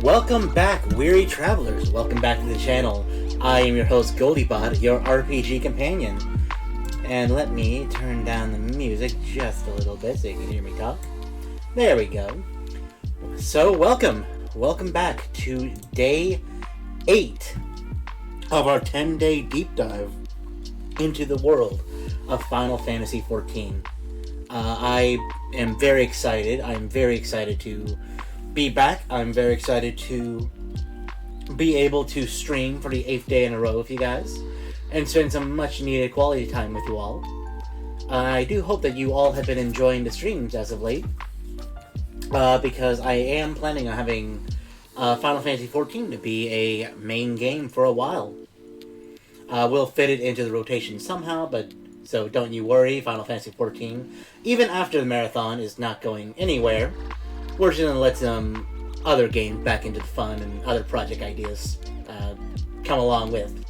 Welcome back, weary travelers. Welcome back to the channel. I am your host, Goldiebot, your RPG companion. And let me turn down the music just a little bit so you can hear me talk. There we go. So, welcome. Welcome back to day 8 of our 10-day deep dive into the world of Final Fantasy XIV. I am very excited. I'm very excited to be back. I'm very excited to be able to stream for the 8th day in a row with you guys and spend some much needed quality time with you all. I do hope that you all have been enjoying the streams as of late, because I am planning on having Final Fantasy XIV to be a main game for a while. We'll fit it into the rotation somehow, but so don't you worry. Final Fantasy XIV, even after the marathon, is not going anywhere. We're just going to let some other games back into the fun and other project ideas come along with.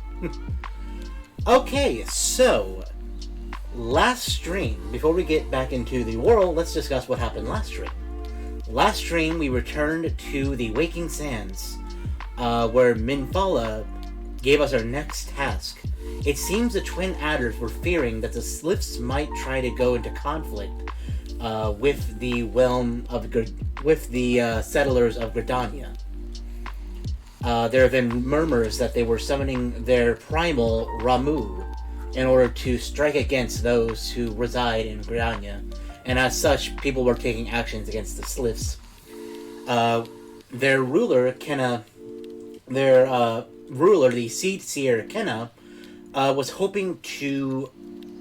Okay, so last stream, before we get back into the world, let's discuss what happened last stream. Last stream, we returned to the Waking Sands, where Minfala gave us our next task. It seems the Twin Adders were fearing that the Sliffs might try to go into conflict with the settlers of Gridania. There have been murmurs that they were summoning their primal Ramuh in order to strike against those who reside in Gridania, and as such, people were taking actions against the Sliffs. Their ruler, Kenna, the Seed Seer Kenna, was hoping to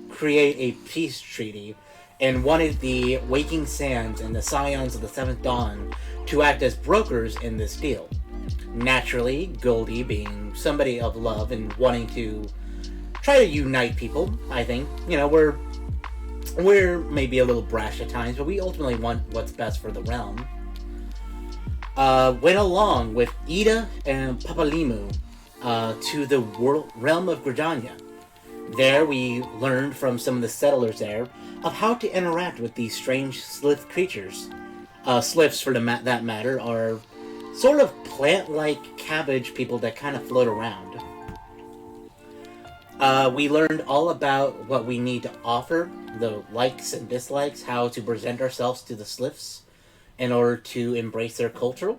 create a peace treaty and wanted the Waking Sands and the Scions of the Seventh Dawn to act as brokers in this deal. Naturally, Goldie, being somebody of love and wanting to try to unite people, I think, we're maybe a little brash at times, but we ultimately want what's best for the realm. Went along with Ida and Papalymo to the realm of Gridania. There we learned from some of the settlers there of how to interact with these strange Sliff creatures. Sliffs, for that matter, are sort of plant-like cabbage people that kind of float around. We learned all about what we need to offer, the likes and dislikes, how to present ourselves to the Sliffs in order to embrace their culture.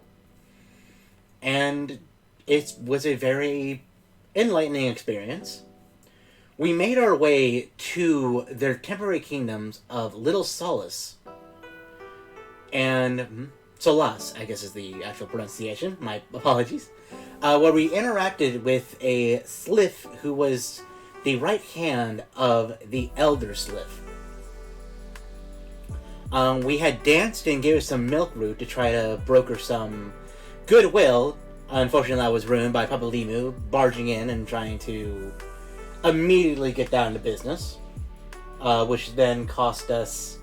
And it was a very enlightening experience. We made our way to their temporary kingdoms of Little Solace and Solas, I guess is the actual pronunciation, my apologies, where we interacted with a Sliff who was the right hand of the Elder Sliff. We had danced and gave us some milk root to try to broker some goodwill. Unfortunately, that was ruined by Papalymo barging in and trying to immediately get down to business, which then cost us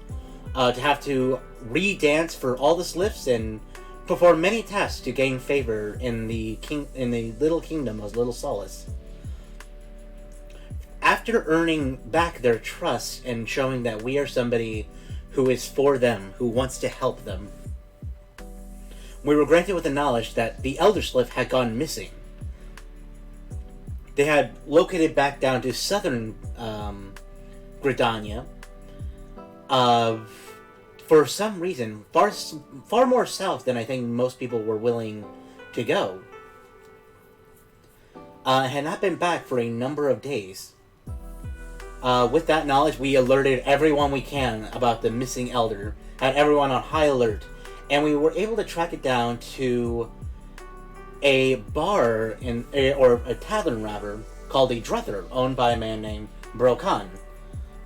to have to re-dance for all the Sliffs and perform many tasks to gain favor in the little kingdom of Little Solace. After earning back their trust and showing that we are somebody who is for them, who wants to help them, we were granted with the knowledge that the Elder Sliff had gone missing. They had located back down to southern Gridania, for some reason, far more south than I think most people were willing to go. Had not been back for a number of days. With that knowledge, we alerted everyone we can about the missing elder, had everyone on high alert, and we were able to track it down to a bar or a tavern rather, called the Druther, owned by a man named Brokan.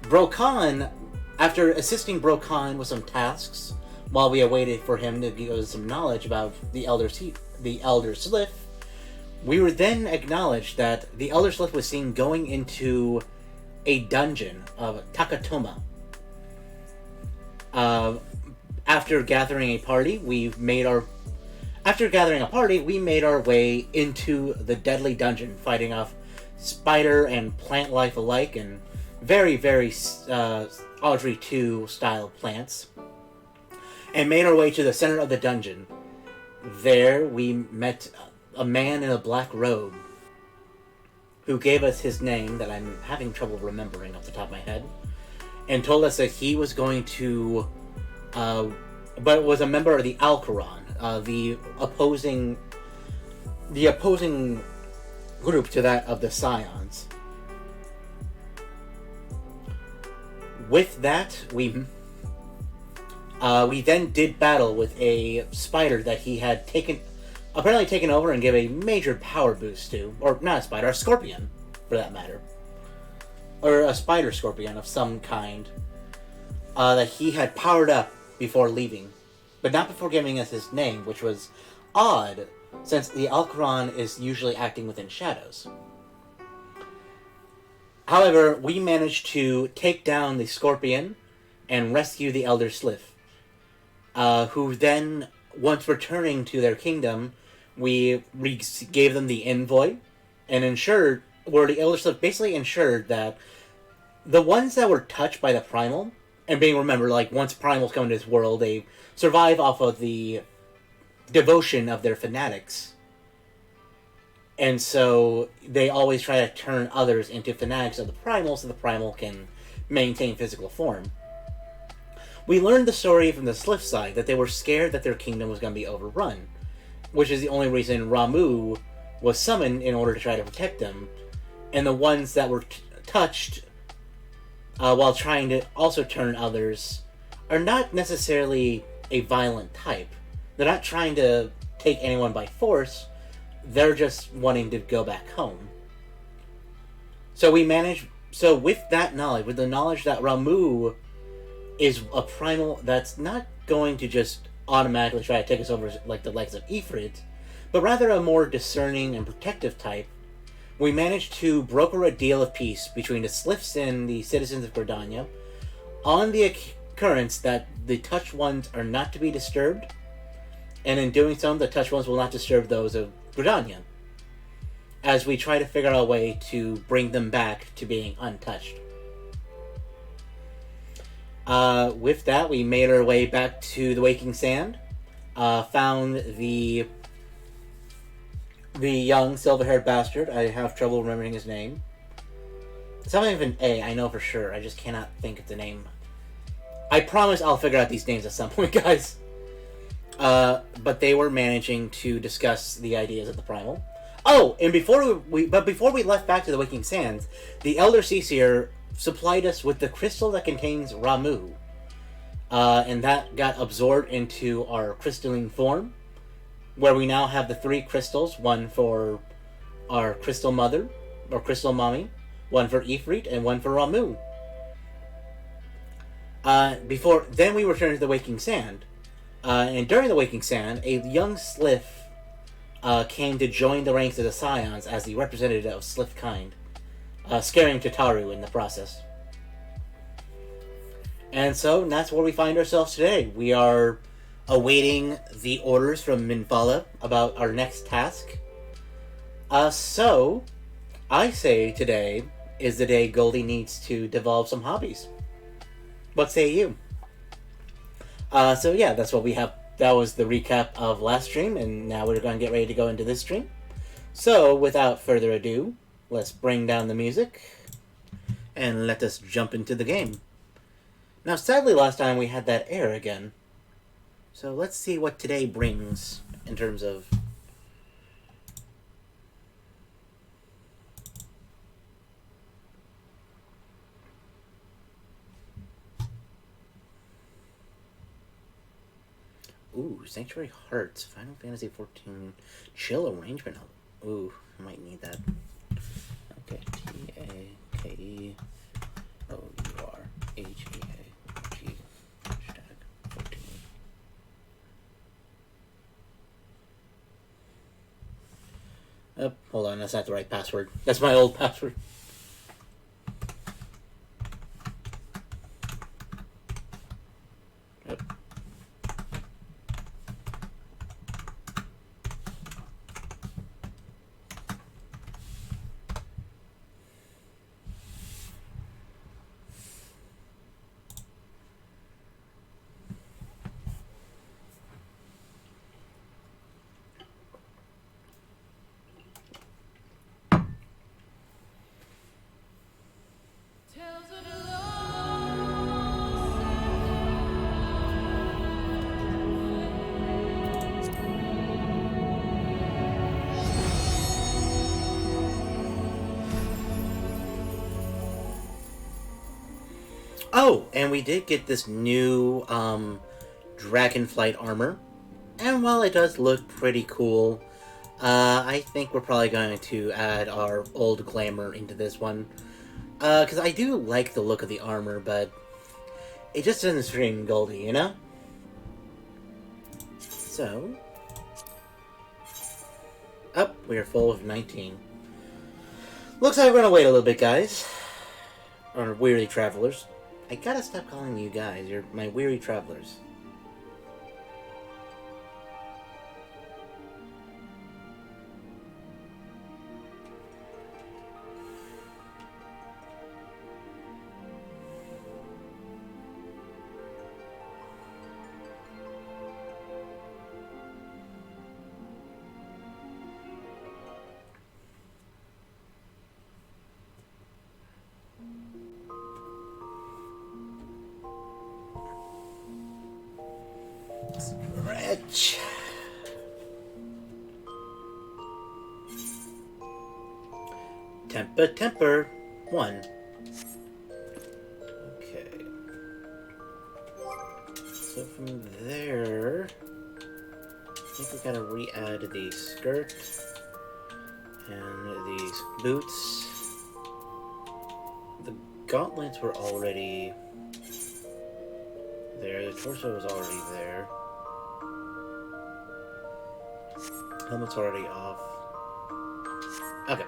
Brokan, after assisting Brokan with some tasks, while we awaited for him to give us some knowledge about the Elder Sliff, we were then acknowledged that the Elder Sliff was seen going into a dungeon of Takatoma. After gathering a party, we made our way into the deadly dungeon, fighting off spider and plant life alike, and very, very Audrey 2 style plants, and made our way to the center of the dungeon. There we met a man in a black robe who gave us his name that I'm having trouble remembering off the top of my head, and told us that he was going to, but was a member of the Alcaron, the opposing group to that of the Scions. With that, we then did battle with a spider that he had apparently taken over and gave a major power boost to, or not a spider, a scorpion, for that matter, or a spider scorpion of some kind, that he had powered up before leaving, but not before giving us his name, which was odd, since the Alcaron is usually acting within shadows. However, we managed to take down the scorpion and rescue the Elder Sliff, who then, once returning to their kingdom, we gave them the envoy and the Elder Sliff basically ensured that the ones that were touched by the Primal, and being remembered, like, once Primals come into this world, they survive off of the devotion of their fanatics. And so they always try to turn others into fanatics of the Primal so the Primal can maintain physical form. We learned the story from the Sliff side that they were scared that their kingdom was going to be overrun, which is the only reason Ramuh was summoned in order to try to protect them. And the ones that were touched while trying to also turn others are not necessarily a violent type. They're not trying to take anyone by force. They're just wanting to go back home. So with that knowledge, with the knowledge that Ramuh is a primal that's not going to just automatically try to take us over like the likes of Ifrit, but rather a more discerning and protective type, we managed to broker a deal of peace between the Sliffs and the citizens of Gridania on the occurrence that the touched ones are not to be disturbed, and in doing so, the touched ones will not disturb those of Gridania, as we try to figure out a way to bring them back to being untouched. With that, we made our way back to the Waking Sand, found the young silver-haired bastard. I have trouble remembering his name. Something with an A, I know for sure. I just cannot think of the name. I promise I'll figure out these names at some point, guys. But they were managing to discuss the ideas of the Primal. Oh, and before we left back to the Waking Sands, the Elder Seaseer supplied us with the crystal that contains Ramuh. And that got absorbed into our crystalline form, where we now have the 3 crystals, one for our Crystal Mother, or Crystal Mommy, one for Ifrit, and one for Ramuh. Then we returned to the Waking Sand, and during the Waking Sand, a young Sliff came to join the ranks of the Scions as the representative of Sliff kind, scaring Tataru in the process. And so that's where we find ourselves today. We are awaiting the orders from Minfala about our next task. So I say today is the day Goldie needs to develop some hobbies. What say you? So yeah, that's what we have. That was the recap of last stream, and now we're going to get ready to go into this stream. So without further ado, let's bring down the music and let us jump into the game. Now, sadly, last time we had that error again. So let's see what today brings in terms of... Ooh, Sanctuary Hearts, Final Fantasy XIV Chill Arrangement. Ooh, I might need that. Okay, Takeourage. Hashtag 14. Hold on, that's not the right password. That's my old password. Yep. Oh, and we did get this new Dragonflight armor. And while it does look pretty cool, I think we're probably going to add our old glamour into this one. Because I do like the look of the armor, but it just doesn't scream Goldie, you know? So... Up, we are full of 19. Looks like we're gonna wait a little bit, guys. Or weary travelers. I gotta stop calling you guys. You're my weary travelers. Stretch. Temper. 1. Okay. So from there, I think we gotta re-add the skirt and these boots. The gauntlets were already there. The torso was already there. Helmet's already off. Okay.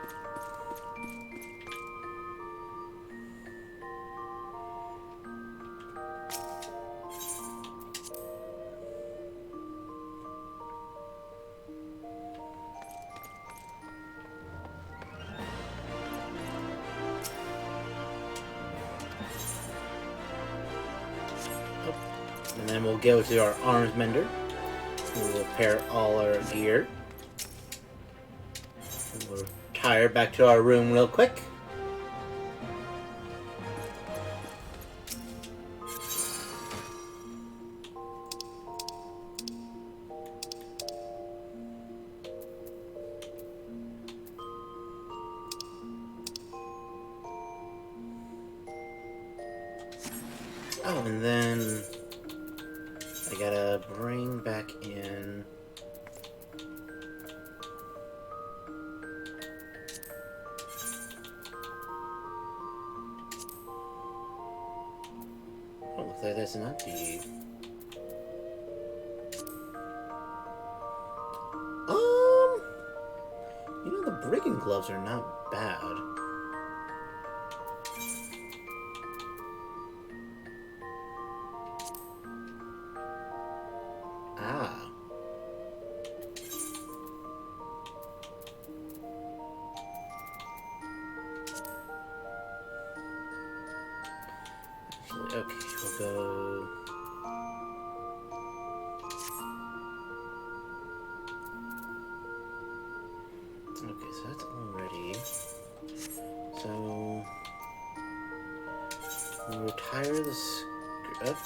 And then we'll go to our arms mender. We'll repair all our gear. And we'll retire back to our room real quick. Oh, and then I gotta bring back in oh, looks like that's not the you know, the brigand gloves are not bad. Ah. Actually, okay, we'll go. Okay, so that's all ready. So we'll retire the skirt.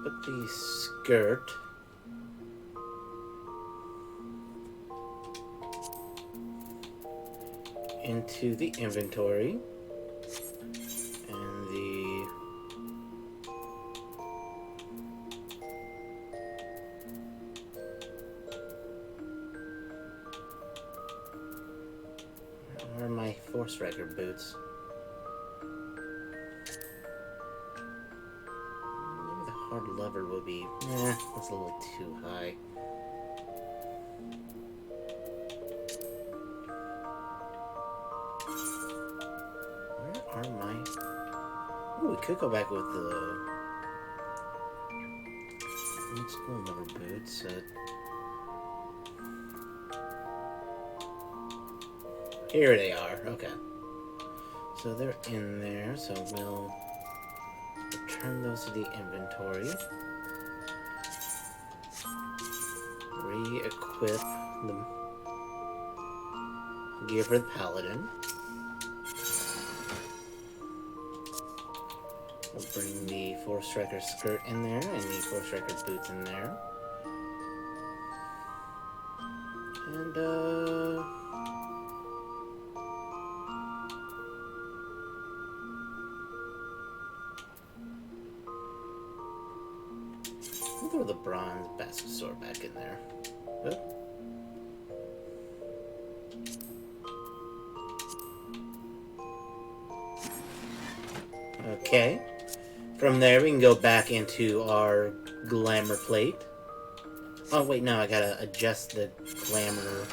Put the skirt into the inventory, and the where are my Force Striker boots? Hard lever would be... that's a little too high. Where are my... Oh, we could go back with the... old school lever boots. Here they are. Okay. So they're in there, so we'll... return those to the inventory. Re-equip the gear for the paladin. We'll bring the Force Striker skirt in there and the Force Striker boots in there. And We'll throw the bronze Baskosaur back in there. Oop. Okay. From there, we can go back into our glamour plate. Oh, wait, no, I gotta adjust the glamour.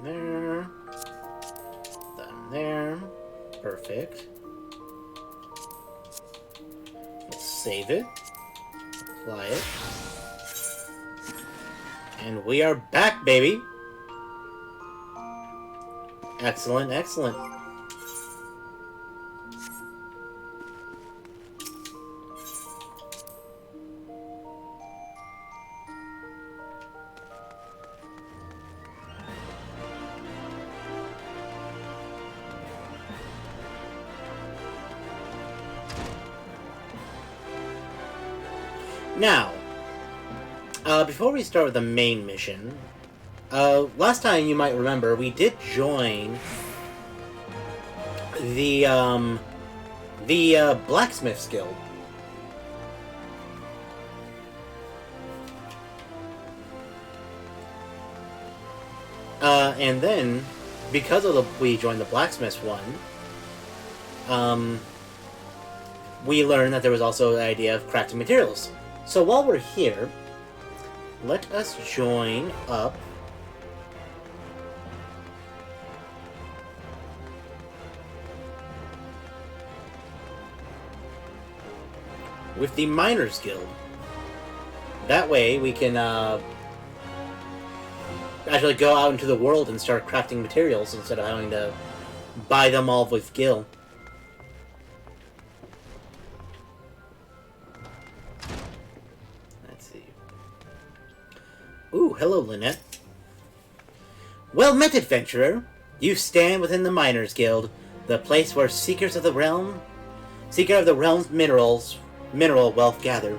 There. Down there. Perfect. We'll save it. Apply it. And we are back, baby! Excellent, excellent. Now, before we start with the main mission, last time you might remember, we did join the Blacksmith's Guild. And then, because of we joined the Blacksmith's one, we learned that there was also the idea of crafting materials. So while we're here, let us join up with the Miners Guild. That way we can actually go out into the world and start crafting materials instead of having to buy them all with Gil. Ooh, hello, Lynette. Well met, adventurer. You stand within the Miners Guild, the place where seeker of the realm's mineral wealth gather.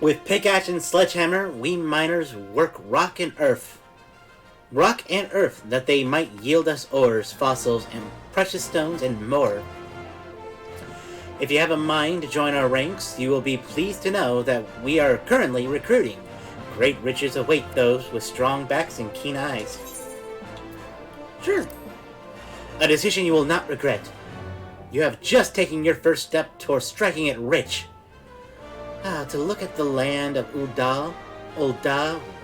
With pickaxe and sledgehammer, we miners work rock and earth that they might yield us ores, fossils, and precious stones, and more. If you have a mind to join our ranks, you will be pleased to know that we are currently recruiting. Great riches await those with strong backs and keen eyes. Sure. A decision you will not regret. You have just taken your first step towards striking it rich. To look at the land of Ul'dah,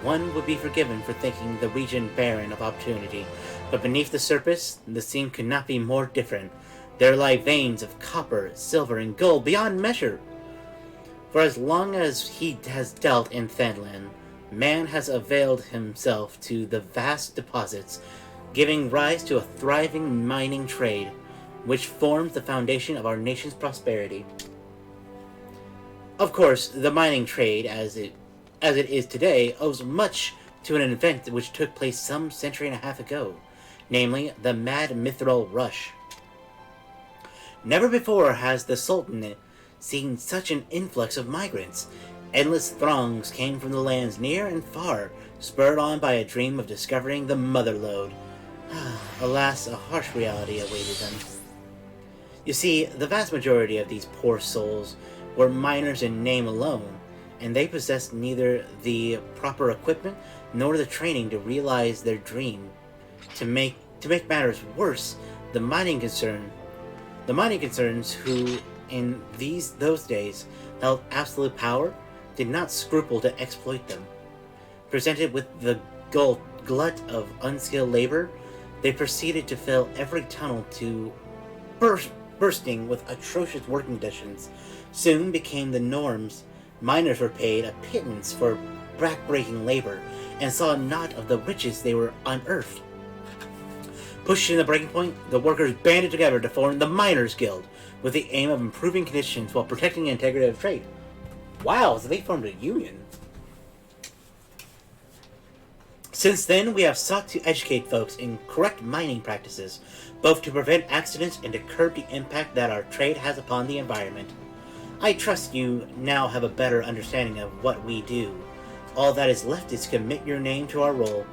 one would be forgiven for thinking the region barren of opportunity. But beneath the surface, the scene could not be more different. There lie veins of copper, silver, and gold beyond measure. For as long as he has dealt in Thanalan, man has availed himself to the vast deposits, giving rise to a thriving mining trade, which forms the foundation of our nation's prosperity. Of course, the mining trade, as it is today, owes much to an event which took place some century and a half ago, namely the Mad Mithril Rush. Never before has the Sultanate seen such an influx of migrants. Endless throngs came from the lands near and far, spurred on by a dream of discovering the Motherlode. Alas, a harsh reality awaited them. You see, the vast majority of these poor souls were miners in name alone, and they possessed neither the proper equipment nor the training to realize their dream. To make matters worse, the mining concerns who, in those days, held absolute power, did not scruple to exploit them. Presented with the glut of unskilled labor, they proceeded to fill every tunnel to bursting with atrocious working conditions. Soon became the norms. Miners were paid a pittance for back-breaking labor, and saw naught of the riches they were unearthed. Pushing the breaking point, the workers banded together to form the Miners Guild, with the aim of improving conditions while protecting the integrity of trade. Wow, so they formed a union. Since then, we have sought to educate folks in correct mining practices, both to prevent accidents and to curb the impact that our trade has upon the environment. I trust you now have a better understanding of what we do. All that is left is to commit your name to our role.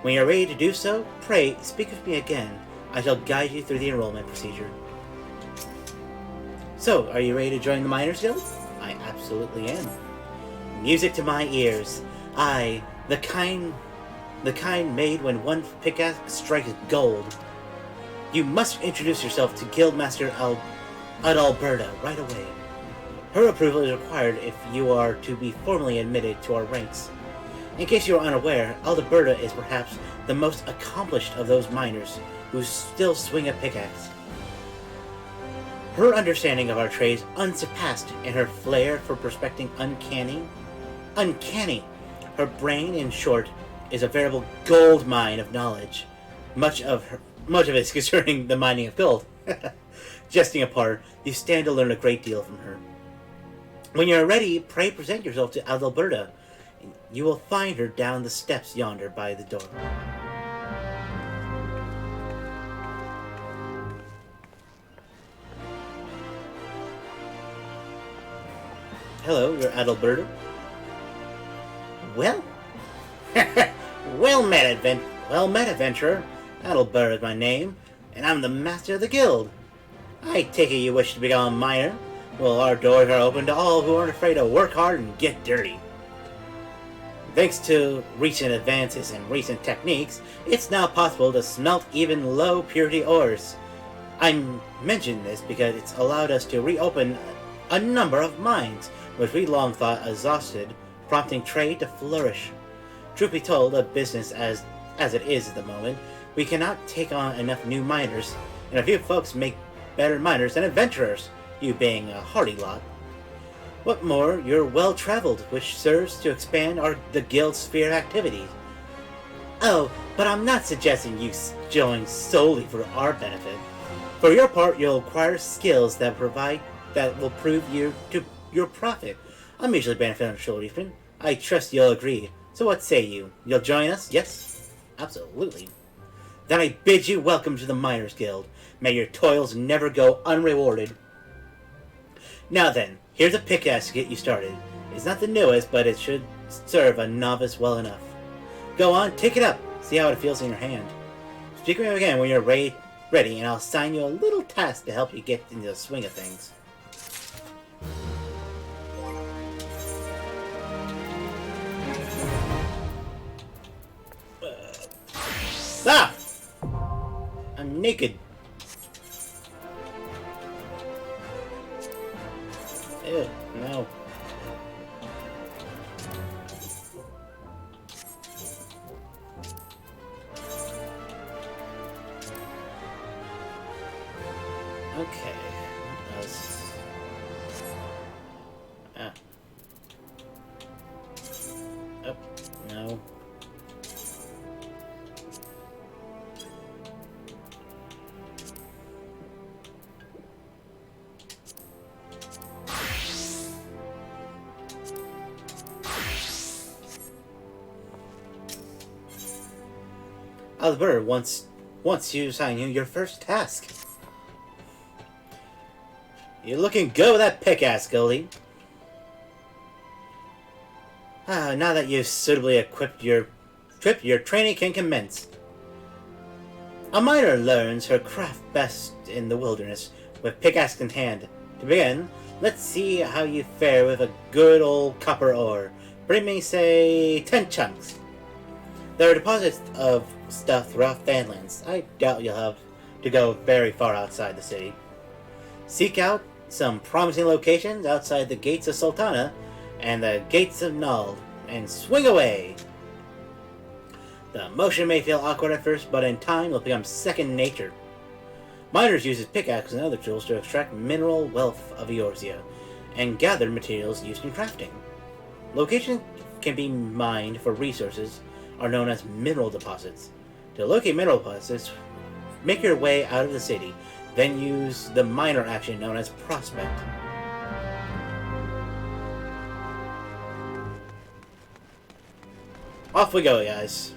When you're ready to do so, pray speak with me again. I shall guide you through the enrollment procedure. So, are you ready to join the Miners Guild? I absolutely am. Music to my ears. I, the kind made when one pickaxe strikes gold. You must introduce yourself to Guildmaster Adalberta right away. Her approval is required if you are to be formally admitted to our ranks. In case you are unaware, Adalberta is perhaps the most accomplished of those miners who still swing a pickaxe. Her understanding of our trade is unsurpassed, and her flair for prospecting uncanny. Her brain, in short, is a veritable gold mine of knowledge. Much of it is concerning the mining of gold. Jesting apart, you stand to learn a great deal from her. When you are ready, pray present yourself to Adalberta. You will find her down the steps yonder by the door. Hello, you're Adalberta. Well? Well met, adventurer. Adalberta is my name, and I'm the master of the guild. I take it you wish to become a miner. Well, our doors are open to all who aren't afraid to work hard and get dirty. Thanks to recent advances in recent techniques, it's now possible to smelt even low-purity ores. I mention this because it's allowed us to reopen a number of mines, which we long thought exhausted, prompting trade to flourish. Truth be told, a business as it is at the moment, we cannot take on enough new miners, and a few folks make better miners than adventurers, you being a hardy lot. What more, you're well-traveled, which serves to expand the guild's sphere of activities. Oh, but I'm not suggesting you join solely for our benefit. For your part, you'll acquire skills that will prove to your profit. I'm usually beneficial, Ethan. I trust you'll agree. So what say you? You'll join us? Yes? Absolutely. Then I bid you welcome to the Miners Guild. May your toils never go unrewarded. Now then, here's a pickaxe to get you started. It's not the newest, but it should serve a novice well enough. Go on, take it up. See how it feels in your hand. Speak with me again when you're ready, and I'll assign you a little task to help you get into the swing of things. Ah! I'm naked. Ew, no. Okay. Oh, no. Adalberta wants you to assign you your first task. You're looking good with that pickaxe, Goldie. Now that you've suitably equipped your training can commence. A miner learns her craft best in the wilderness, with pickaxe in hand. To begin, let's see how you fare with a good old copper ore. Bring me, say, 10 chunks. There are deposits of stuff throughout Fanlands. I doubt you'll have to go very far outside the city. Seek out some promising locations outside the gates of Sultana and the gates of Nald, and swing away! The motion may feel awkward at first, but in time it'll become second nature. Miners use pickaxes and other tools to extract mineral wealth of Eorzea, and gather materials used in crafting. Locations can be mined for resources are known as mineral deposits. To locate mineral deposits, make your way out of the city, then use the miner action known as prospect. Off we go, guys.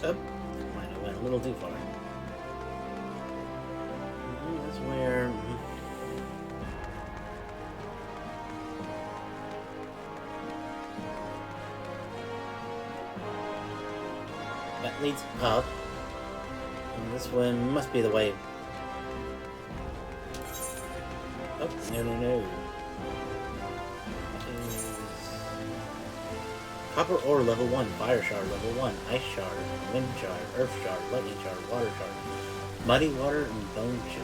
Oh, might have went a little too far. That's where... That leads up. And this one must be the way. Oh, no. Copper ore level 1, fire shard level 1, ice shard, wind shard, earth shard, lightning shard, water shard, muddy water, and bone chip.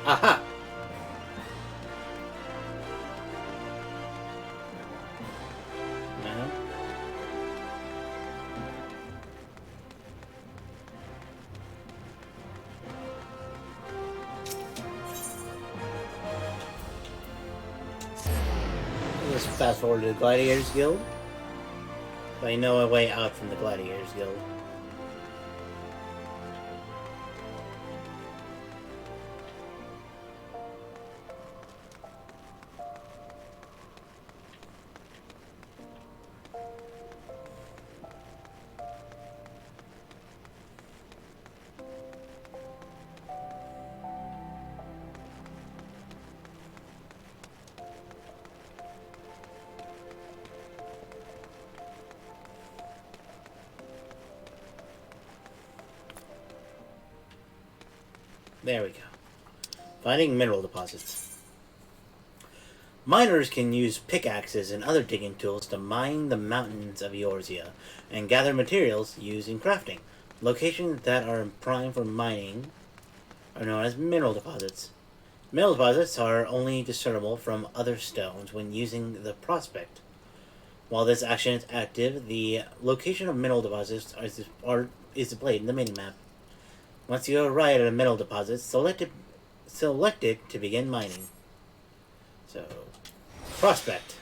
Aha! Now. Let's fast forward to the Gladiators Guild. I know a way out from the Gladiators Guild. There we go. Finding mineral deposits. Miners can use pickaxes and other digging tools to mine the mountains of Eorzea and gather materials used in crafting. Locations that are prime for mining are known as mineral deposits. Mineral deposits are only discernible from other stones when using the prospect. While this action is active, the location of mineral deposits is displayed in the minimap. Once you arrive at a mineral deposit, select it to begin mining. So, prospect.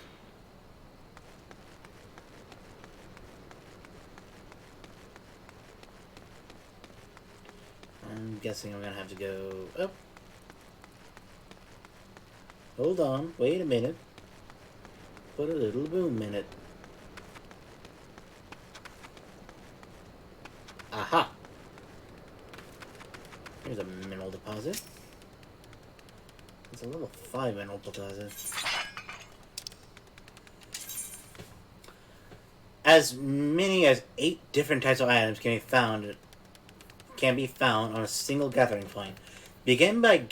I'm guessing I'm gonna have to go up. Hold on, wait a minute. Put a little boom in it. Aha! Here's a mineral deposit. It's a level 5 mineral deposit. As many as 8 different types of items can be found on a single gathering point. Begin by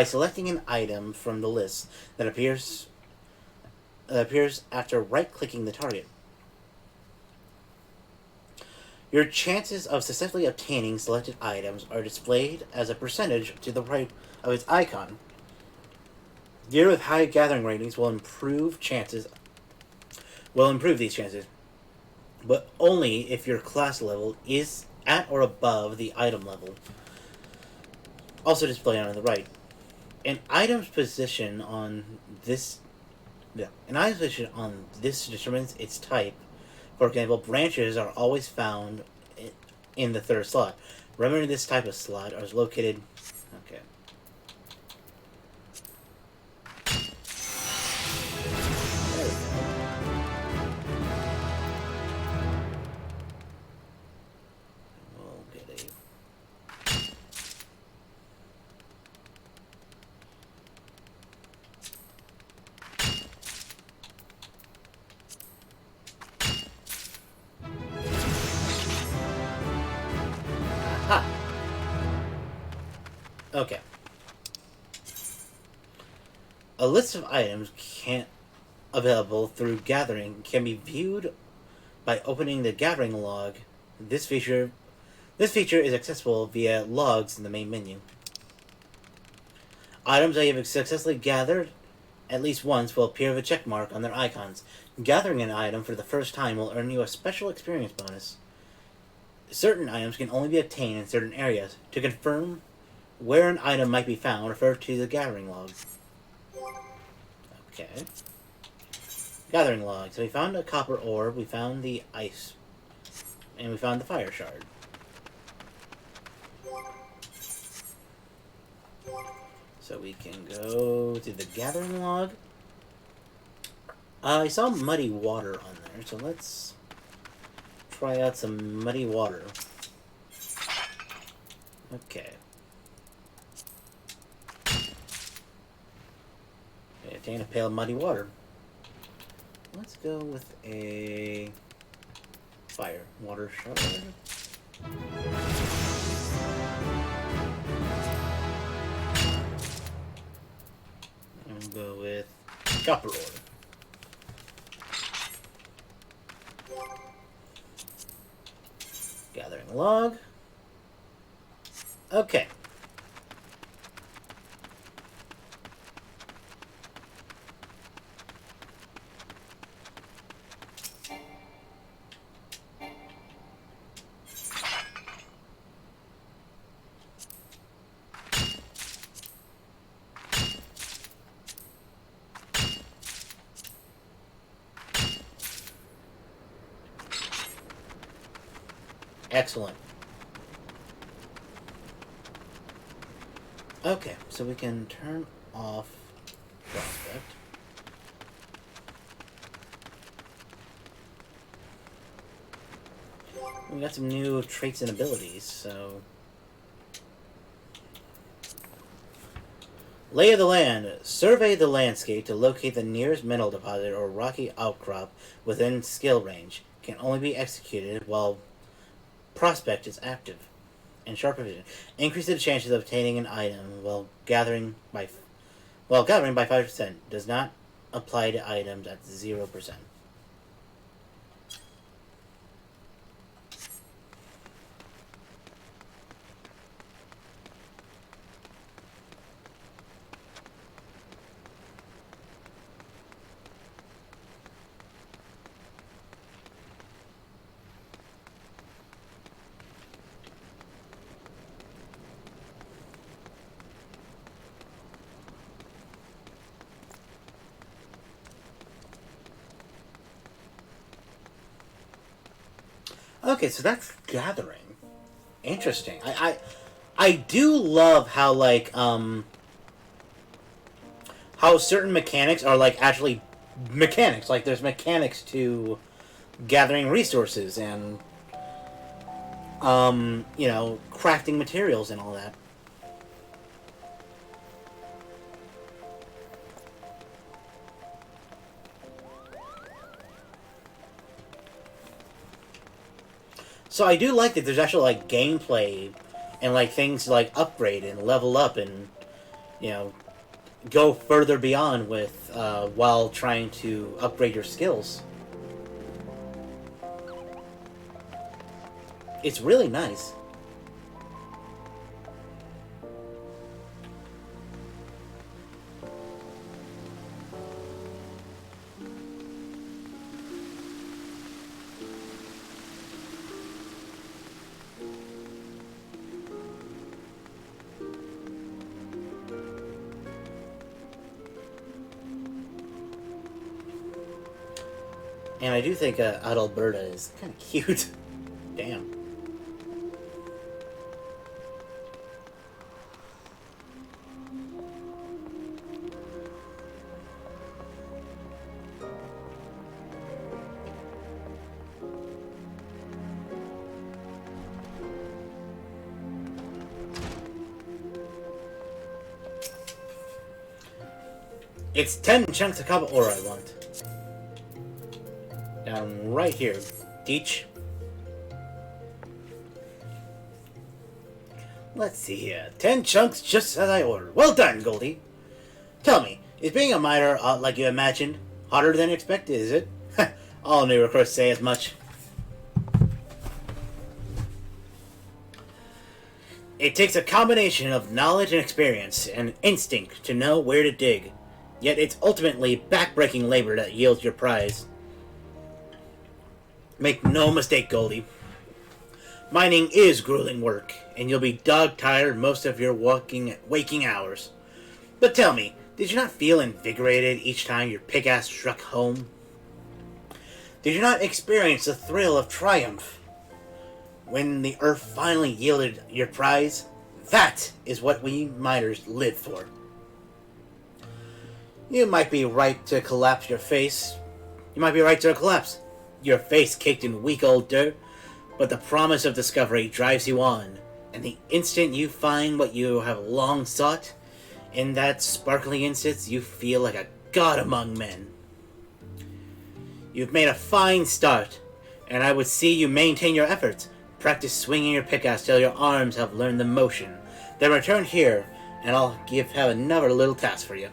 selecting an item from the list that appears after right-clicking the target. Your chances of successfully obtaining selected items are displayed as a percentage to the right of its icon. Gear with high gathering ratings will improve these chances, but only if your class level is at or above the item level. Also displayed on the right. An item's position on this determines its type. For example, branches are always found in the third slot. Remember, this type of slot is located... Okay. There we go. We'll get a... Okay. A list of items available through gathering can be viewed by opening the gathering log. This feature is accessible via logs in the main menu. Items that you have successfully gathered at least once will appear with a check mark on their icons. Gathering an item for the first time will earn you a special experience bonus. Certain items can only be obtained in certain areas. To confirm where an item might be found, refer to the gathering log. Okay. Gathering log. So we found a copper orb, we found the ice, and we found the fire shard. So we can go to the gathering log. I saw muddy water on there, so let's try out some muddy water. Okay. Obtain a pail of muddy water. Let's go with a fire water shard. And we'll go with copper ore. Gathering log. Okay. Excellent. Okay, so we can turn off Prospect. We got some new traits and abilities, so... Lay of the land. Survey the landscape to locate the nearest mineral deposit or rocky outcrop within skill range. Can only be executed while Prospect is active. And sharp vision. Increase the chances of obtaining an item while gathering by 5%. Does not apply to items at 0%. Okay, so that's gathering. Interesting. I do love how how certain mechanics are like actually mechanics. Like there's mechanics to gathering resources and crafting materials and all that. So I do like that there's actually like gameplay and like things to like upgrade and level up and go further beyond with while trying to upgrade your skills. It's really nice. And I do think Adalberta is kind of cute. Damn. It's 10 chunks of copper ore I want. Down right here. Teach. Let's see here. 10 chunks just as I ordered. Well done, Goldie. Tell me, is being a miner like you imagined harder than expected, is it? All new recruits say as much. It takes a combination of knowledge and experience and instinct to know where to dig. Yet it's ultimately back-breaking labor that yields your prize. Make no mistake, Goldie. Mining is grueling work, and you'll be dog-tired most of your waking hours. But tell me, did you not feel invigorated each time your pickaxe struck home? Did you not experience the thrill of triumph when the earth finally yielded your prize? That is what we miners live for. You might be right to collapse your face. You might be right to collapse your face caked in weak old dirt, but the promise of discovery drives you on, and the instant you find what you have long sought, in that sparkling instant you feel like a god among men. You've made a fine start, and I would see you maintain your efforts. Practice swinging your pickaxe till your arms have learned the motion. Then return here, and I'll have another little task for you.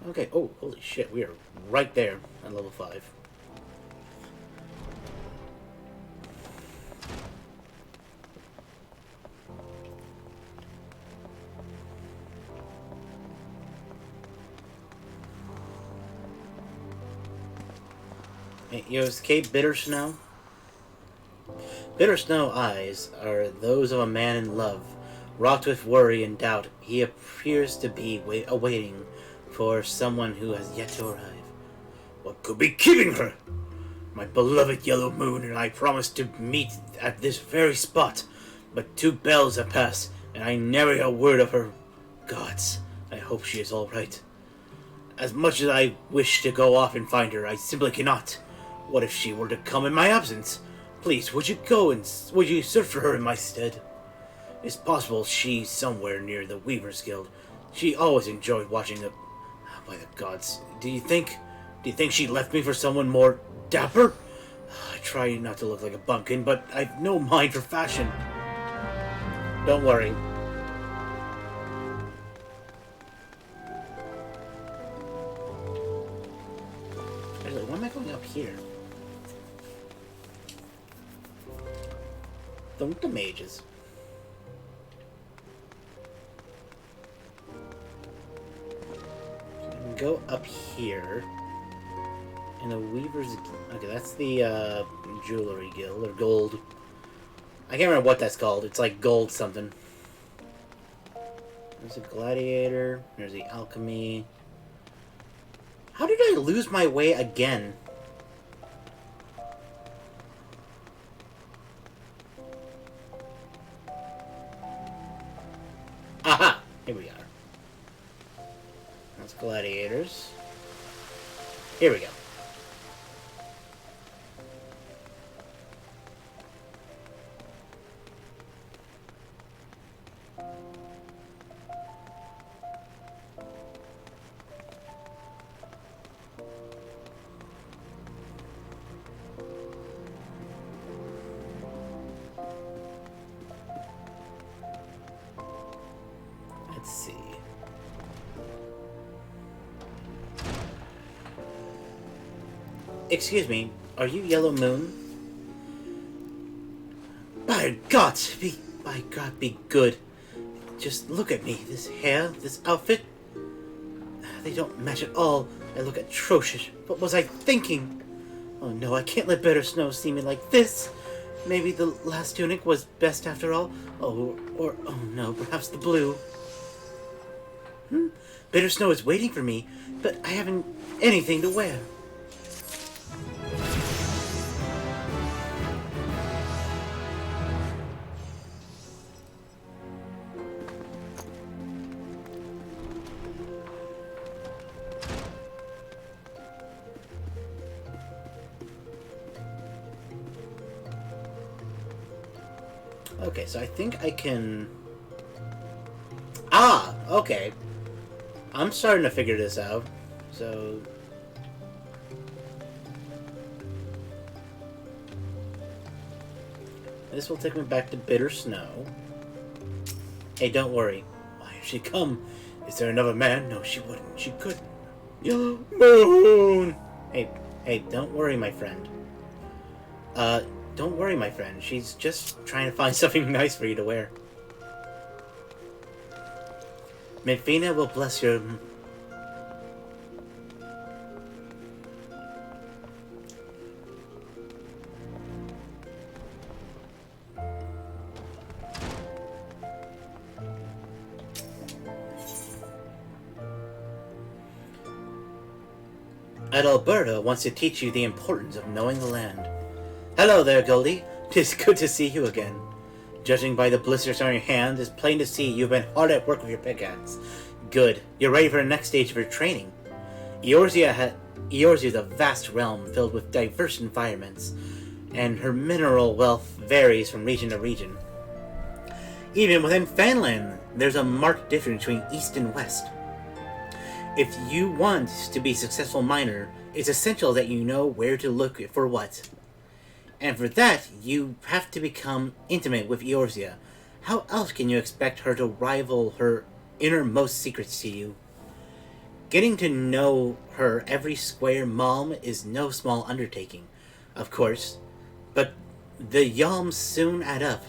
Okay, oh, holy shit, we are right there at level 5. Hey, you escaped Bitter Snow? Bitter Snow eyes are those of a man in love. Rocked with worry and doubt, he appears to be awaiting for someone who has yet to arrive. What could be keeping her? My beloved Yellow Moon and I promised to meet at this very spot, but 2 bells have passed, and I never hear a word of her. Gods, I hope she is all right. As much as I wish to go off and find her, I simply cannot. What if she were to come in my absence? Please, would you go and would you search for her in my stead? It's possible she's somewhere near the Weavers Guild. She always enjoyed watching the... By the gods, do you think she left me for someone more dapper? I try not to look like a bumpkin, but I've no mind for fashion. Don't worry. Actually, why am I going up here? The mages. Go up here, and the Weavers... Okay, that's the Jewelry Guild, or Gold. I can't remember what that's called. It's like gold something. There's a Gladiator. There's the Alchemy. How did I lose my way again? Aha! Here we are. That's Gladiators. Here we go. Let's see. Excuse me, are you Yellow Moon? By God, be good. Just look at me. This hair, this outfit, they don't match at all. I look atrocious. What was I thinking? Oh no, I can't let Bitter Snow see me like this. Maybe the last tunic was best after all. Oh no, perhaps the blue. Bitter Snow is waiting for me, but I haven't anything to wear. Okay, so I think I can... Ah! Okay. I'm starting to figure this out. So... this will take me back to Bitter Snow. Hey, don't worry. Why has she come? Is there another man? No, she wouldn't. She couldn't. Yellow Moon! Hey, don't worry, my friend. Don't worry, my friend. She's just trying to find something nice for you to wear. Midfina will bless your... Adalberto wants to teach you the importance of knowing the land. Hello there, Goldie. Tis good to see you again. Judging by the blisters on your hand, it's plain to see you've been hard at work with your pickaxe. Good. You're ready for the next stage of your training. Eorzea is a vast realm filled with diverse environments, and her mineral wealth varies from region to region. Even within Fanland, there's a marked difference between east and west. If you want to be a successful miner, it's essential that you know where to look for what. And for that, you have to become intimate with Eorzea. How else can you expect her to rival her innermost secrets to you? Getting to know her every square malm is no small undertaking, of course, but the yalms soon add up,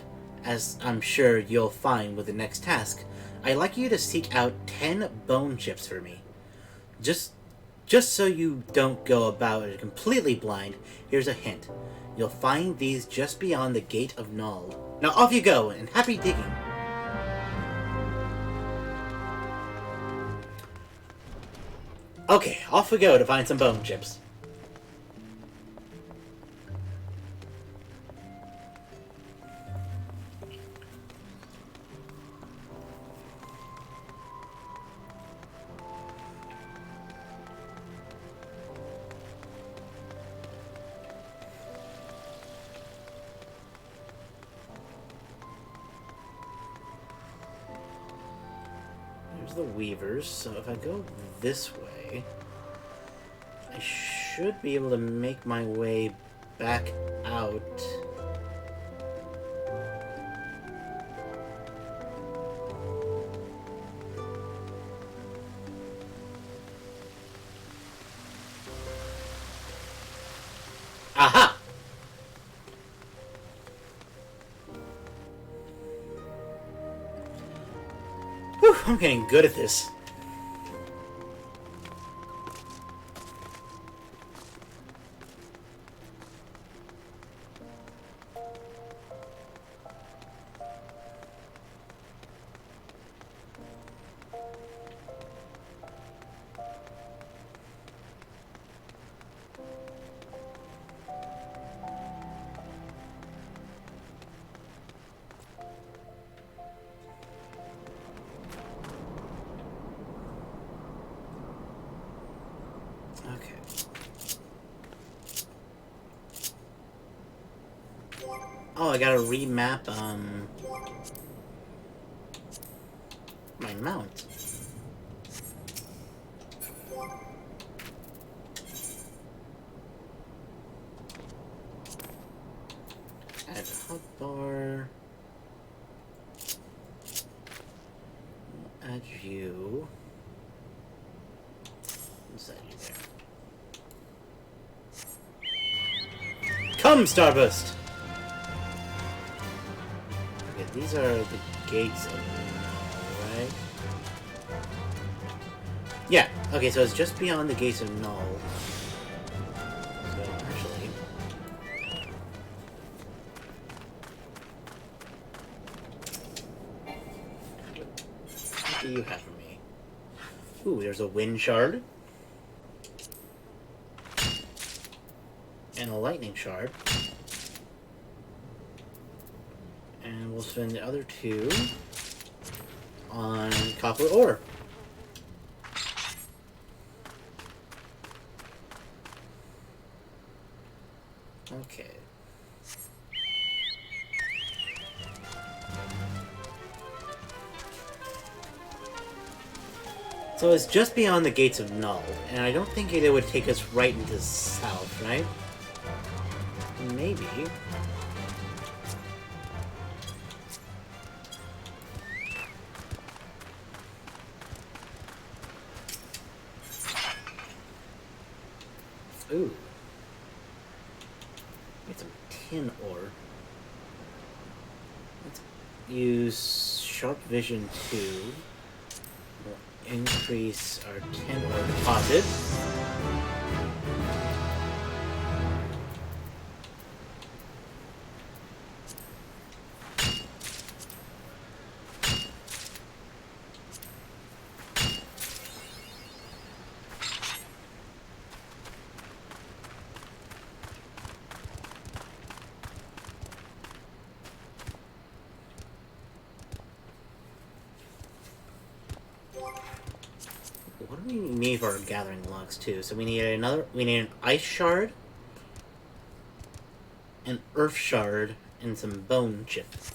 as I'm sure you'll find with the next task. I'd like you to seek out 10 bone chips for me. Just so you don't go about it completely blind, here's a hint. You'll find these just beyond the Gate of Null. Now off you go, and happy digging! Okay, off we go to find some bone chips. The weavers, so if I go this way, I should be able to make my way back out. Aha! Whew, I'm getting good at this. Okay. Oh, I gotta remap, my mount. Add hotbar. Add you. Inside you there. Come, Starburst! Okay, these are the gates of Null, right? Yeah, okay, so it's just beyond the gates of Null. So, actually... what do you have for me? Ooh, there's a wind shard. And a lightning shard. And we'll spend the other two on copper ore. Okay. So it's just beyond the gates of Null, and I don't think it would take us right into the south, right? Maybe. Ooh. Get some tin ore. Let's use Sharp Vision 2. We'll increase our tin ore deposit. we need for our gathering logs too? So we need an ice shard, an earth shard, and some bone chips.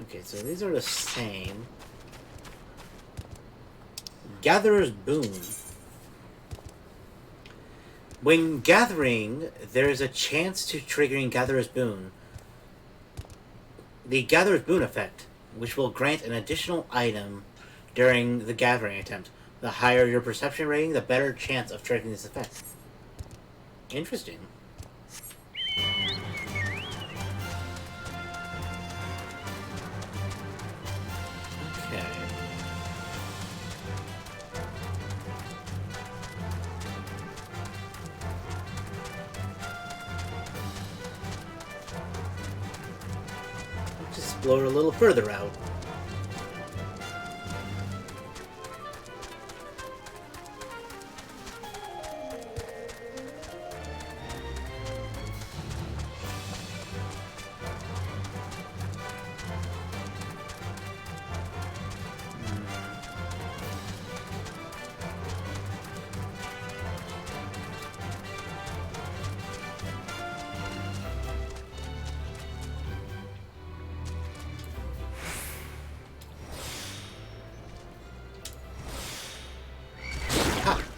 Okay, so these are the same. Gatherer's Boon. When gathering, there is a chance to triggering Gatherer's Boon. The Gatherer's Boon effect, which will grant an additional item during the gathering attempt. The higher your perception rating, the better chance of triggering this effect. Interesting. Okay. Let's explore a little further out.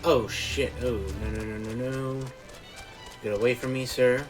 Oh shit, oh, no. Get away from me, sir.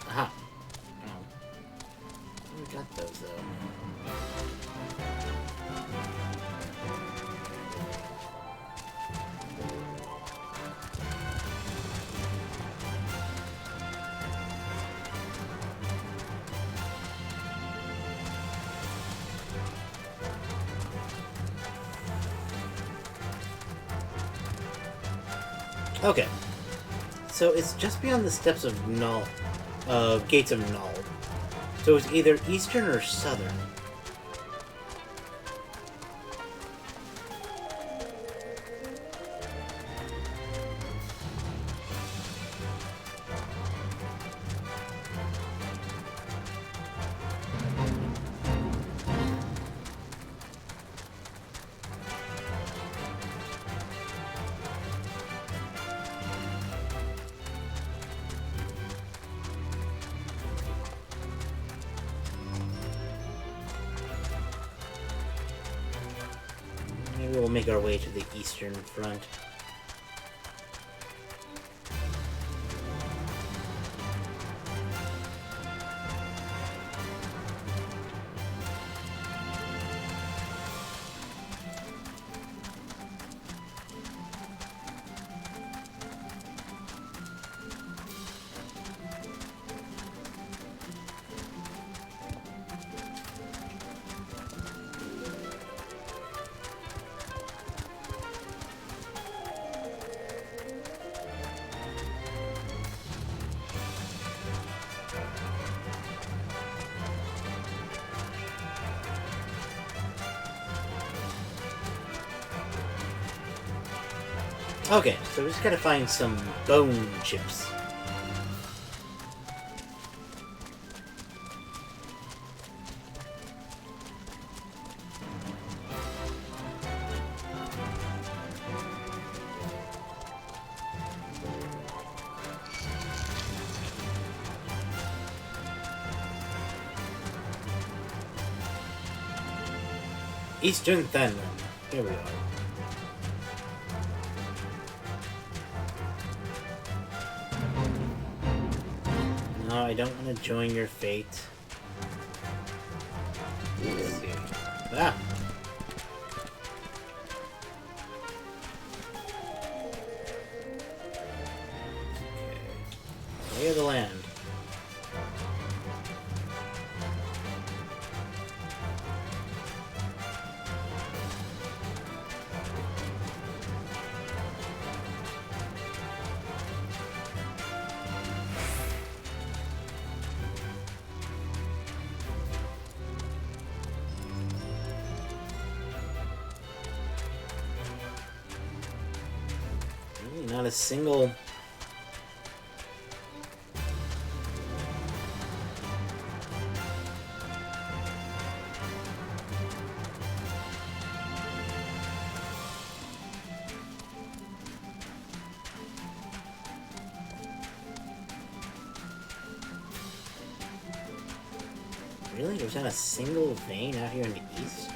Aha. Oh. We got those, though. Okay. So it's just beyond the steps of Null. Gates of Null. So it's either eastern or southern. Maybe we'll make our way to the eastern front. Okay, so we just gotta find some bone chips. Eastern Thanman. Here we are. I I don't want to join your fate. Let's see. Ah! Okay. Lay of the land. Not a single... Really? There's not a single vein out here in the east?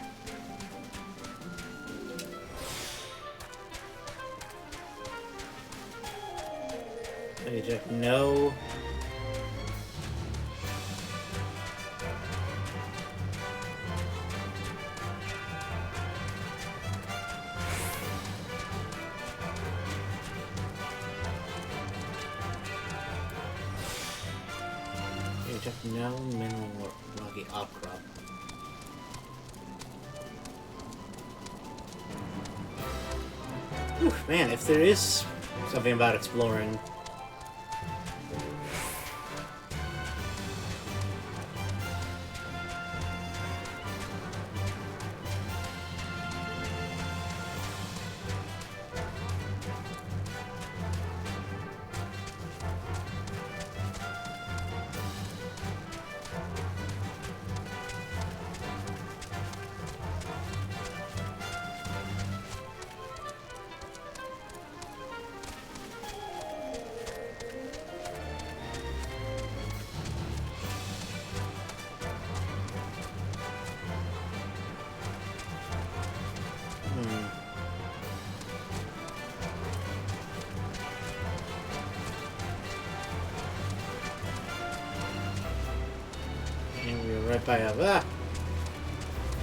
Okay, Jack, no. Okay, Jack, no mineral rocky outcrop. Oof, man, if there is something about exploring. Right by a... Ah!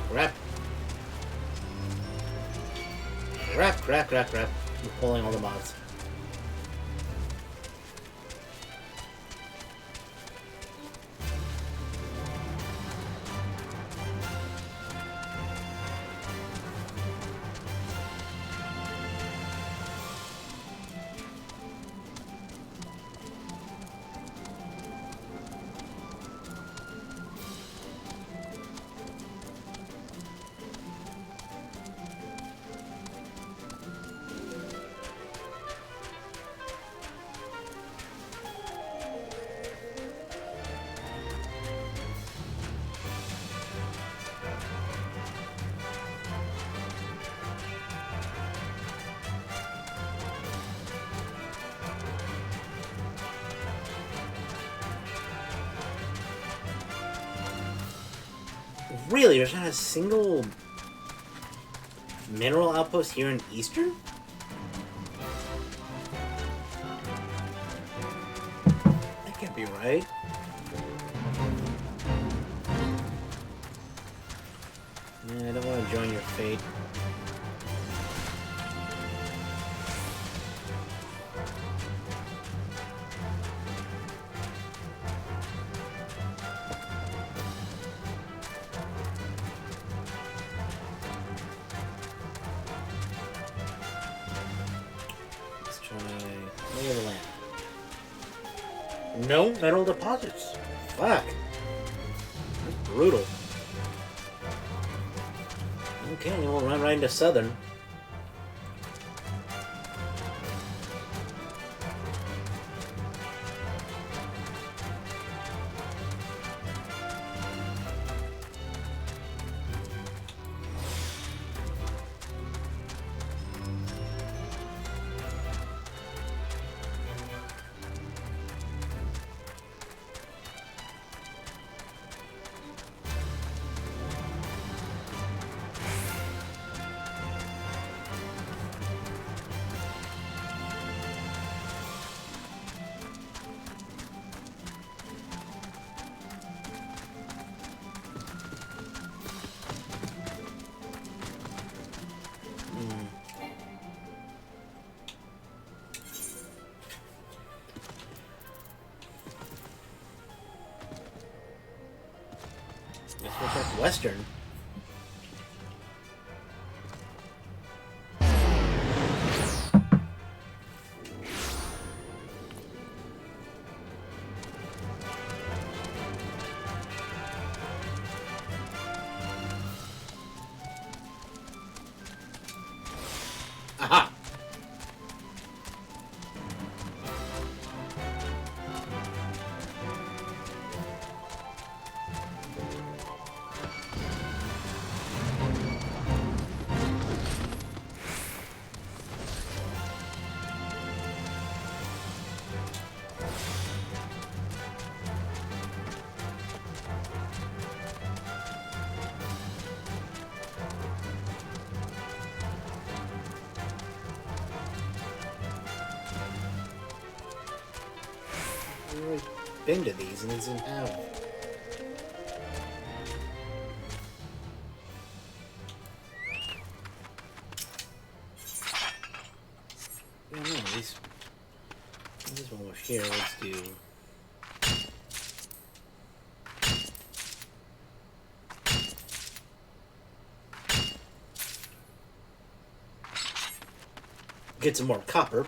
Crap. Crap, crap, crap, crap. I'm pulling all the mods. Really? There's not a single mineral outpost here in Eastern? That can't be right. Yeah, I don't want to join your fate. Lay of the land. No metal deposits. Fuck. That's brutal. Okay, we'll run right into Southern. Western. Aha! I've already been to these and these didn't have. Yeah, no, these. This one over here. Let's do. Get some more copper.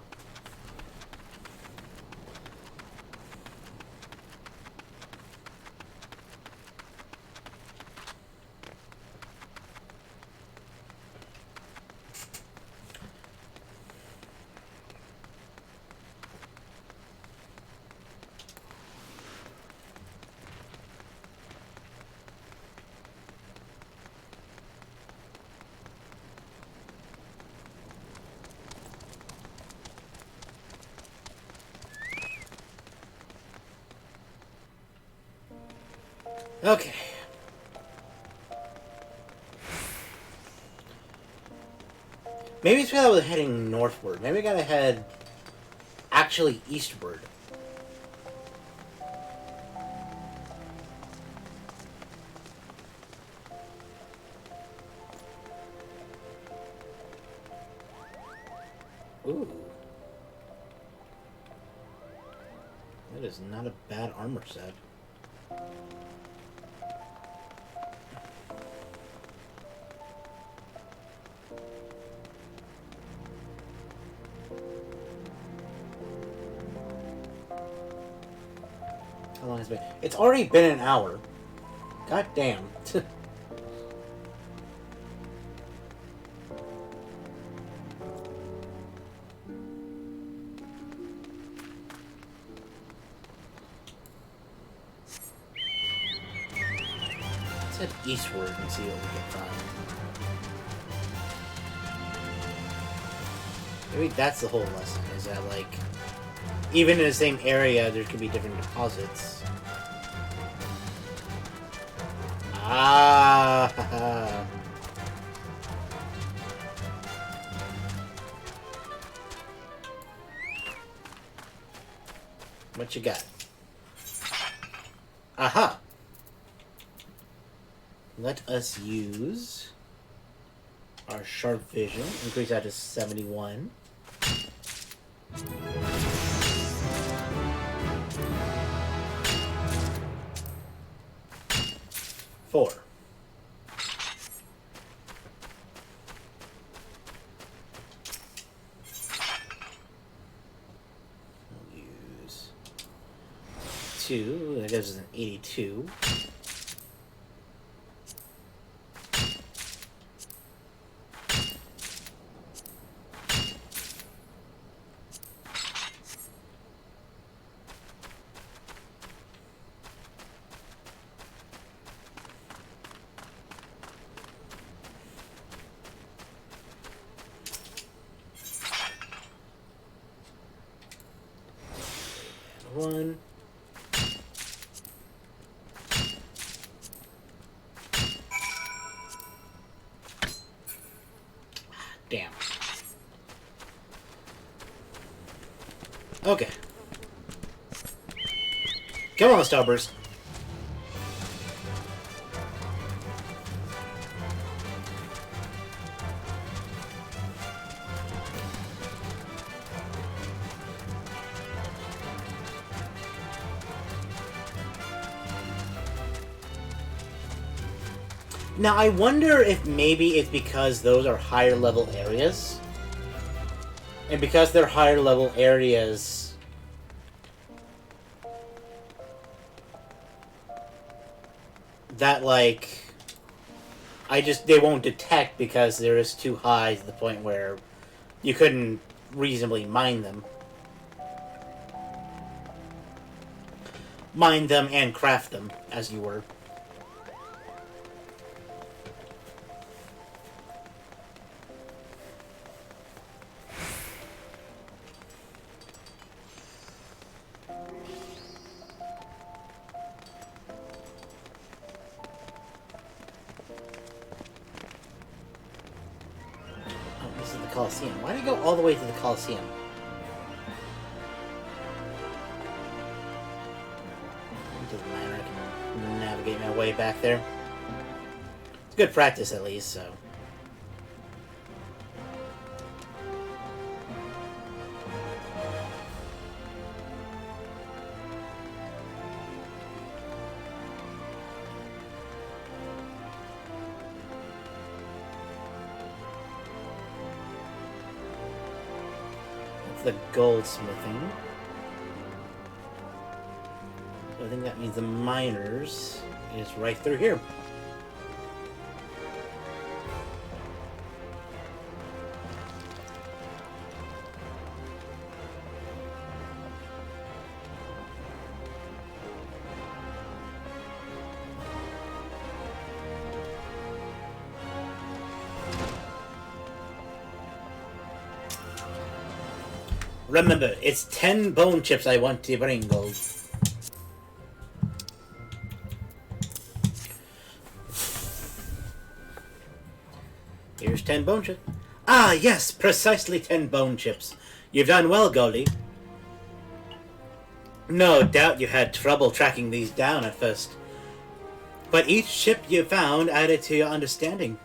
Okay. Maybe it's because I was heading northward. Maybe I gotta head actually eastward. Ooh. That is not a bad armor set. How long has it been? It's already been an hour. God damn. Let's head eastward and see what we can find. Maybe that's the whole lesson, is that, like, even in the same area, there could be different deposits. Ah! What you got? Aha! Let us use our sharp vision. Increase that to 71. Four. I'll use 2. That gives us an 82. One. Damn. Okay. Come on, Starburst. Now, I wonder if maybe it's because those are higher level areas. And because they're higher level areas, that, like, they won't detect because they're just too high to the point where you couldn't reasonably mine them. Mine them and craft them, as you were. Coliseum. Why did I go all the way to the Coliseum? It doesn't matter. I can navigate my way back there. It's good practice, at least, so. The goldsmithing. So I think that means the miners is right through here. Remember, it's 10 bone chips I want to bring, Gold. Here's 10 bone chips. Ah, yes, precisely 10 bone chips. You've done well, Goldie. No doubt you had trouble tracking these down at first. But each chip you found added to your understanding.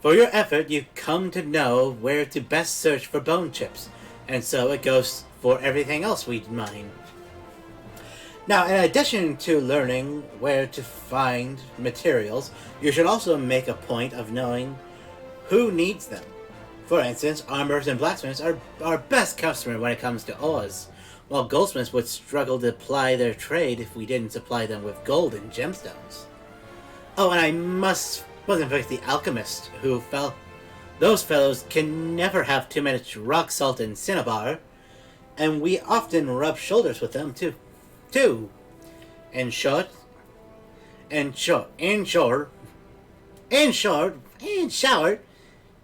For your effort, you come to know where to best search for bone chips, and so it goes for everything else we mine. Now, in addition to learning where to find materials, you should also make a point of knowing who needs them. For instance, armorers and blacksmiths are our best customer when it comes to ores, while goldsmiths would struggle to ply their trade if we didn't supply them with gold and gemstones. Oh, and I wasn't forget the alchemist, those fellows can never have too much rock salt and cinnabar, and we often rub shoulders with them too. In short,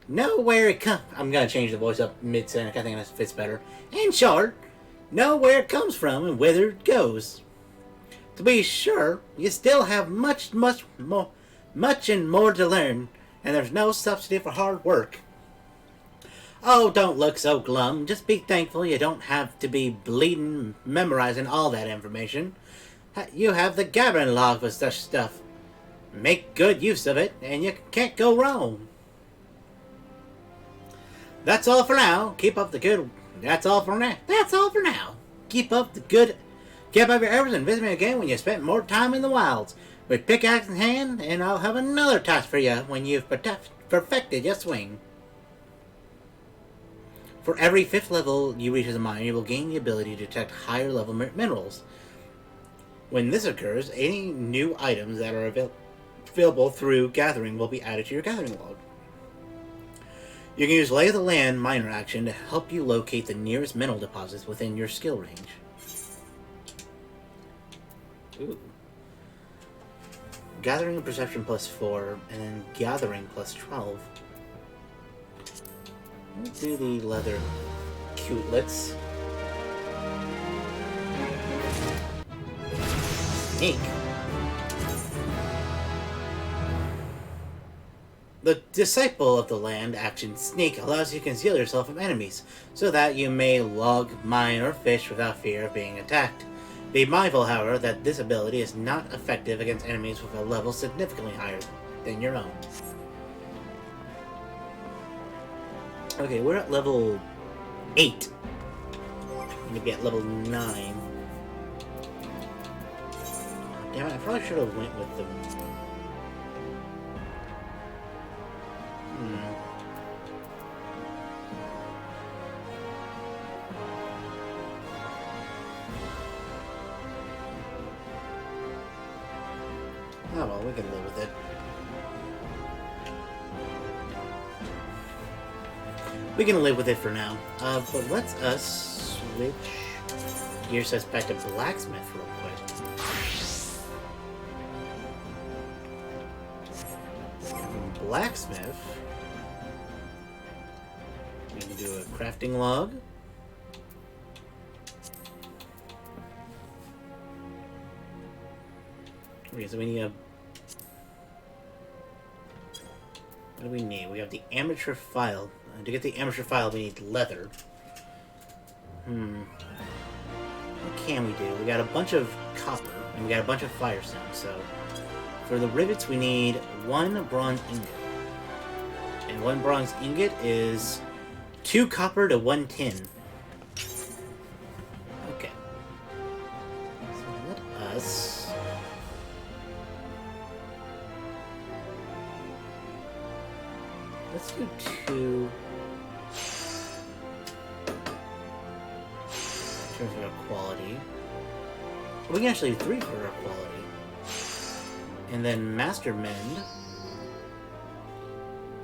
know where it comes. I'm gonna change the voice up mid-sentence. I think that fits better. In short, know where it comes from and whither it goes. To be sure, you still have much and more to learn, and there's no substitute for hard work. Oh, don't look so glum. Just be thankful you don't have to be bleeding memorizing all that information. You have the gathering log for such stuff. Make good use of it, and you can't go wrong. That's all for now. That's all for now. Keep up your efforts and visit me again when you spend more time in the wilds. With pickaxe in hand, and I'll have another task for you when you've perfected your swing. For every 5th level you reach as a miner, you will gain the ability to detect higher level minerals. When this occurs, any new items that are available through gathering will be added to your gathering log. You can use Lay of the Land miner action to help you locate the nearest mineral deposits within your skill range. Ooh. Gathering and Perception +4, and then Gathering +12. Let's do the leather cutlets. Sneak. The Disciple of the Land action Sneak allows you to conceal yourself from enemies, so that you may log, mine, or fish without fear of being attacked. Be mindful, however, that this ability is not effective against enemies with a level significantly higher than your own. Okay, we're at level 8. I'm gonna be at level 9. Damn it, I probably should have went with the... Oh well, we can live with it. We can live with it for now. But let's switch gears us back to blacksmith real quick. From blacksmith, we can do a crafting log. Okay, so we need a... What do we need? We have the amateur file. To get the amateur file, we need leather. What can we do? We got a bunch of copper, and we got a bunch of firestone, so... For the rivets, we need 1 bronze ingot. And 1 bronze ingot is 2 copper to 1 tin. Okay. So let us... Let's do 2... in terms of our quality. We can actually do 3 for our quality. And then Master Mend.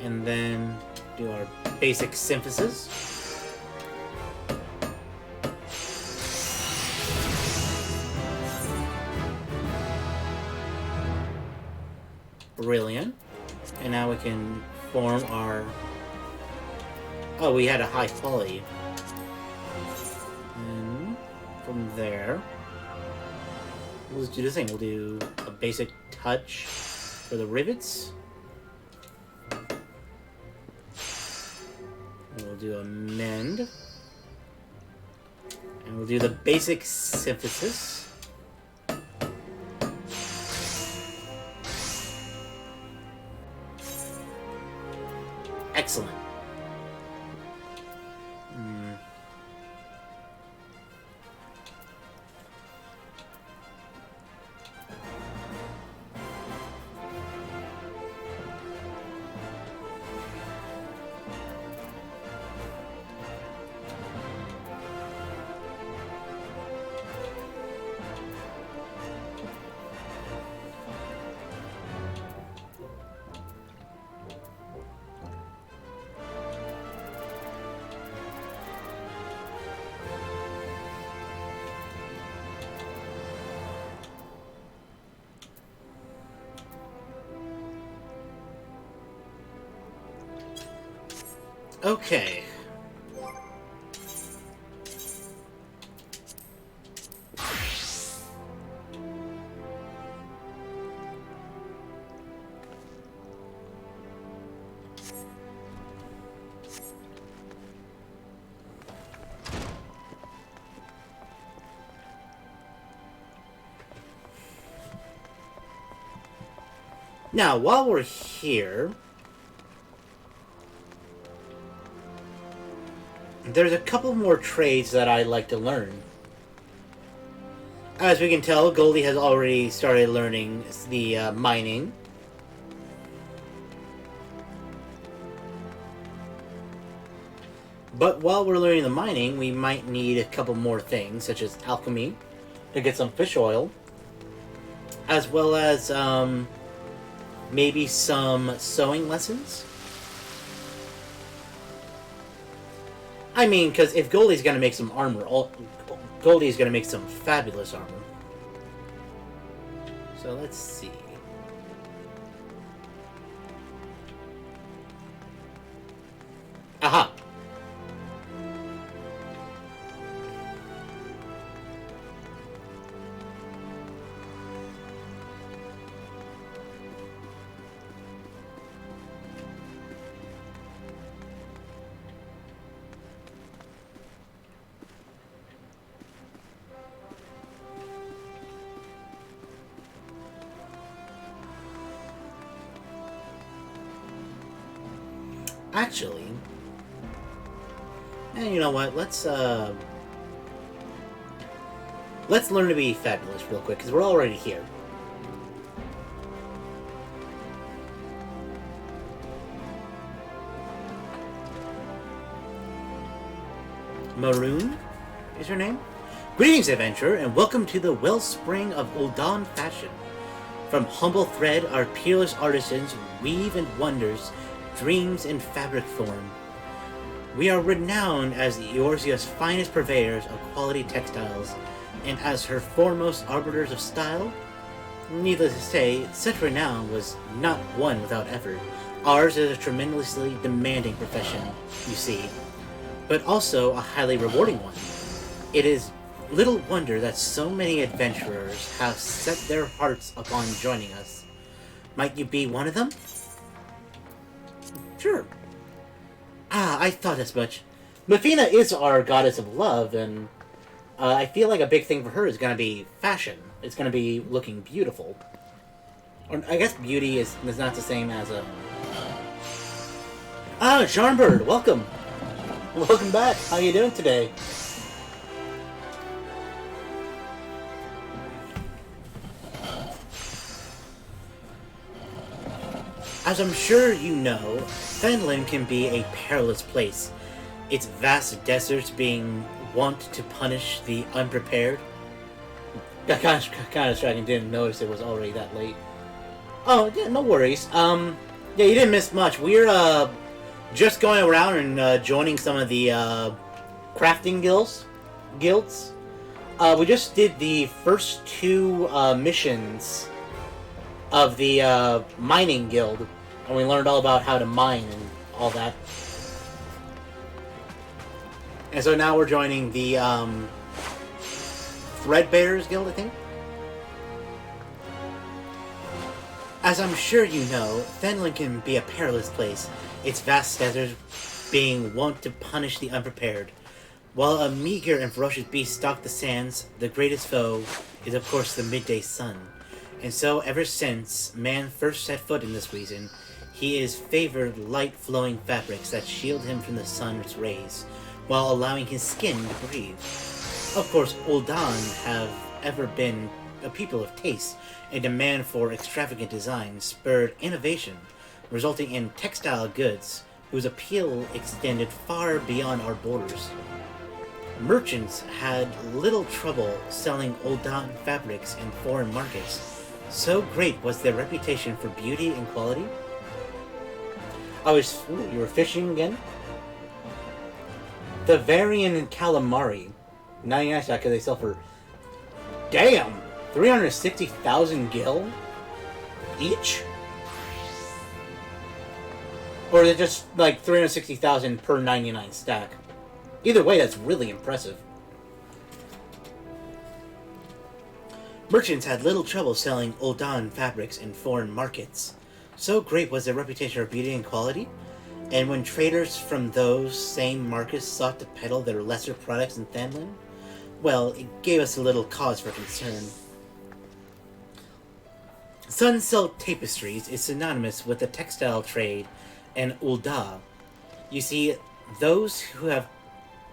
And then do our basic synthesis. Brilliant. And now we can form our... Oh, we had a high quality. And from there, we'll just do the same. We'll do a basic touch for the rivets. And we'll do a mend. And we'll do the basic synthesis. Excellent. Okay. Now, while we're here, there's a couple more trades that I'd like to learn. As we can tell, Goldie has already started learning the mining. But while we're learning the mining, we might need a couple more things, such as alchemy, to get some fish oil, as well as maybe some sewing lessons. I mean, because if Goldie's going to make some armor, Goldie's going to make some fabulous armor. So let's see. Aha! Actually, and you know what? Let's learn to be fabulous real quick, because we're already here. Maroon is her name? Greetings, adventurer, and welcome to the wellspring of Ul'Dan fashion. From humble thread, our peerless artisans weave and wonders, dreams in fabric form. We are renowned as Eorzea's finest purveyors of quality textiles, and as her foremost arbiters of style. Needless to say, such renown was not won without effort. Ours is a tremendously demanding profession, you see, but also a highly rewarding one. It is little wonder that so many adventurers have set their hearts upon joining us. Might you be one of them? Sure. I thought as much. Mefina is our goddess of love, and I feel like a big thing for her is going to be fashion. It's going to be looking beautiful. Or I guess beauty is not the same as a... Jarnbird, welcome! Welcome back. How you doing today? As I'm sure you know, Fenland can be a perilous place, its vast deserts being wont to punish the unprepared. Got kind of striking, didn't notice it was already that late. Oh, yeah, no worries. Yeah, you didn't miss much. We're, just going around and, joining some of the, crafting guilds. We just did the first two, missions of the, mining guild. And we learned all about how to mine and all that. And so now we're joining the, Threadbearers Guild, I think? As I'm sure you know, Fenland can be a perilous place, its vast deserts being wont to punish the unprepared. While a meager and ferocious beast stalk the sands, the greatest foe is of course the midday sun. And so ever since man first set foot in this region, he is favored light flowing fabrics that shield him from the sun's rays, while allowing his skin to breathe. Of course, Ul'Dan have ever been a people of taste, and demand for extravagant design spurred innovation, resulting in textile goods whose appeal extended far beyond our borders. Merchants had little trouble selling Ul'Dan fabrics in foreign markets. So great was their reputation for beauty and quality. You were fishing again? The Varian calamari. 99 cents because they sell for... Damn! 360,000 gil? Each? Or is it just like 360,000 per 99 stack? Either way, that's really impressive. Merchants had little trouble selling Ul'Dan fabrics in foreign markets. So great was their reputation for beauty and quality, and when traders from those same markets sought to peddle their lesser products in Fenland, well, it gave us a little cause for concern. Sun Silk Tapestries is synonymous with the textile trade and Ul'Da. You see, those who have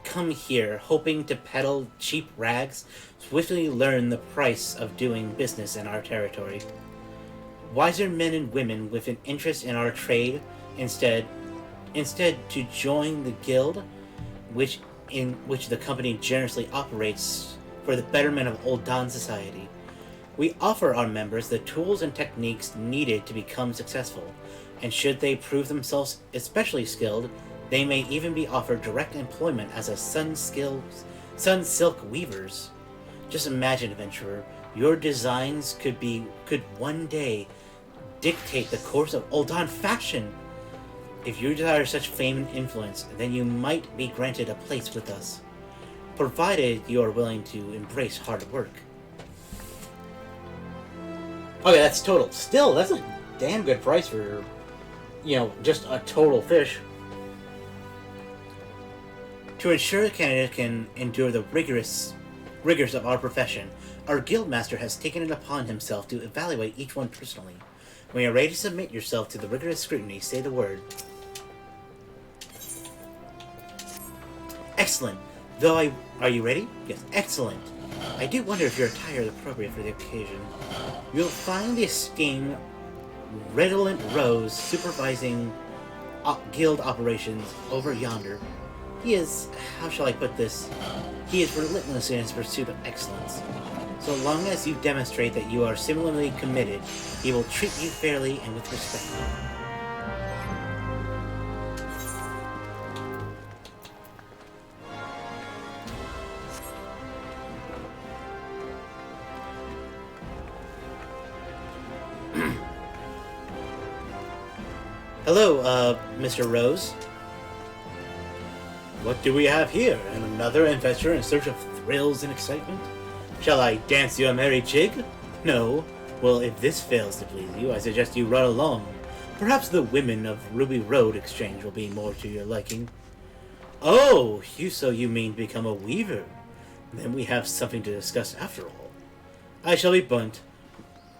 come here hoping to peddle cheap rags swiftly learn the price of doing business in our territory. Wiser men and women with an interest in our trade instead to join the guild, in which the company generously operates for the betterment of Ul'Dan society. We offer our members the tools and techniques needed to become successful, and should they prove themselves especially skilled, they may even be offered direct employment as a Sun Silk weavers. Just imagine, adventurer, your designs could one day dictate the course of Ul'Dan fashion. If you desire such fame and influence, then you might be granted a place with us, provided you are willing to embrace hard work. Okay, that's total. Still, that's a damn good price for, just a total fish. To ensure the candidate can endure the rigors of our profession, our guildmaster has taken it upon himself to evaluate each one personally. When you're ready to submit yourself to the rigorous scrutiny, say the word. Excellent. Are you ready? Yes, excellent. I do wonder if your attire is appropriate for the occasion. You'll find the esteemed Redolent Rose supervising guild operations over yonder. He is, how shall I put this? He is relentless in his pursuit of excellence. So long as you demonstrate that you are similarly committed, he will treat you fairly and with respect. Hello, Mr. Rose. What do we have here? Another adventure in search of thrills and excitement? Shall I dance you a merry jig? No? Well, if this fails to please you, I suggest you run along. Perhaps the women of Ruby Road Exchange will be more to your liking. Oh, you mean to become a weaver? Then we have something to discuss after all. I shall be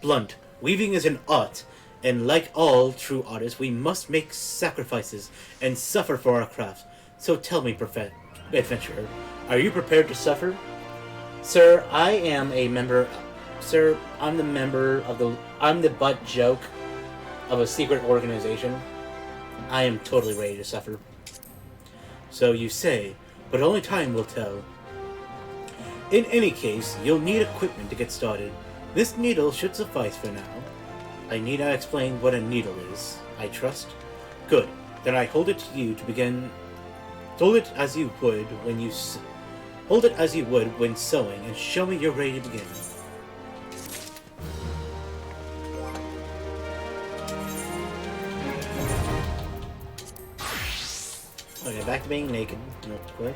blunt. Weaving is an art, and like all true artists, we must make sacrifices and suffer for our craft. So tell me, adventurer, are you prepared to suffer? Sir, I'm the butt joke of a secret organization. I am totally ready to suffer. So you say, but only time will tell. In any case, you'll need equipment to get started. This needle should suffice for now. I need not explain what a needle is, I trust. Good. Then I hold it to you to begin. Hold it as you would when sewing, and show me you're ready to begin. Okay, back to being naked real quick.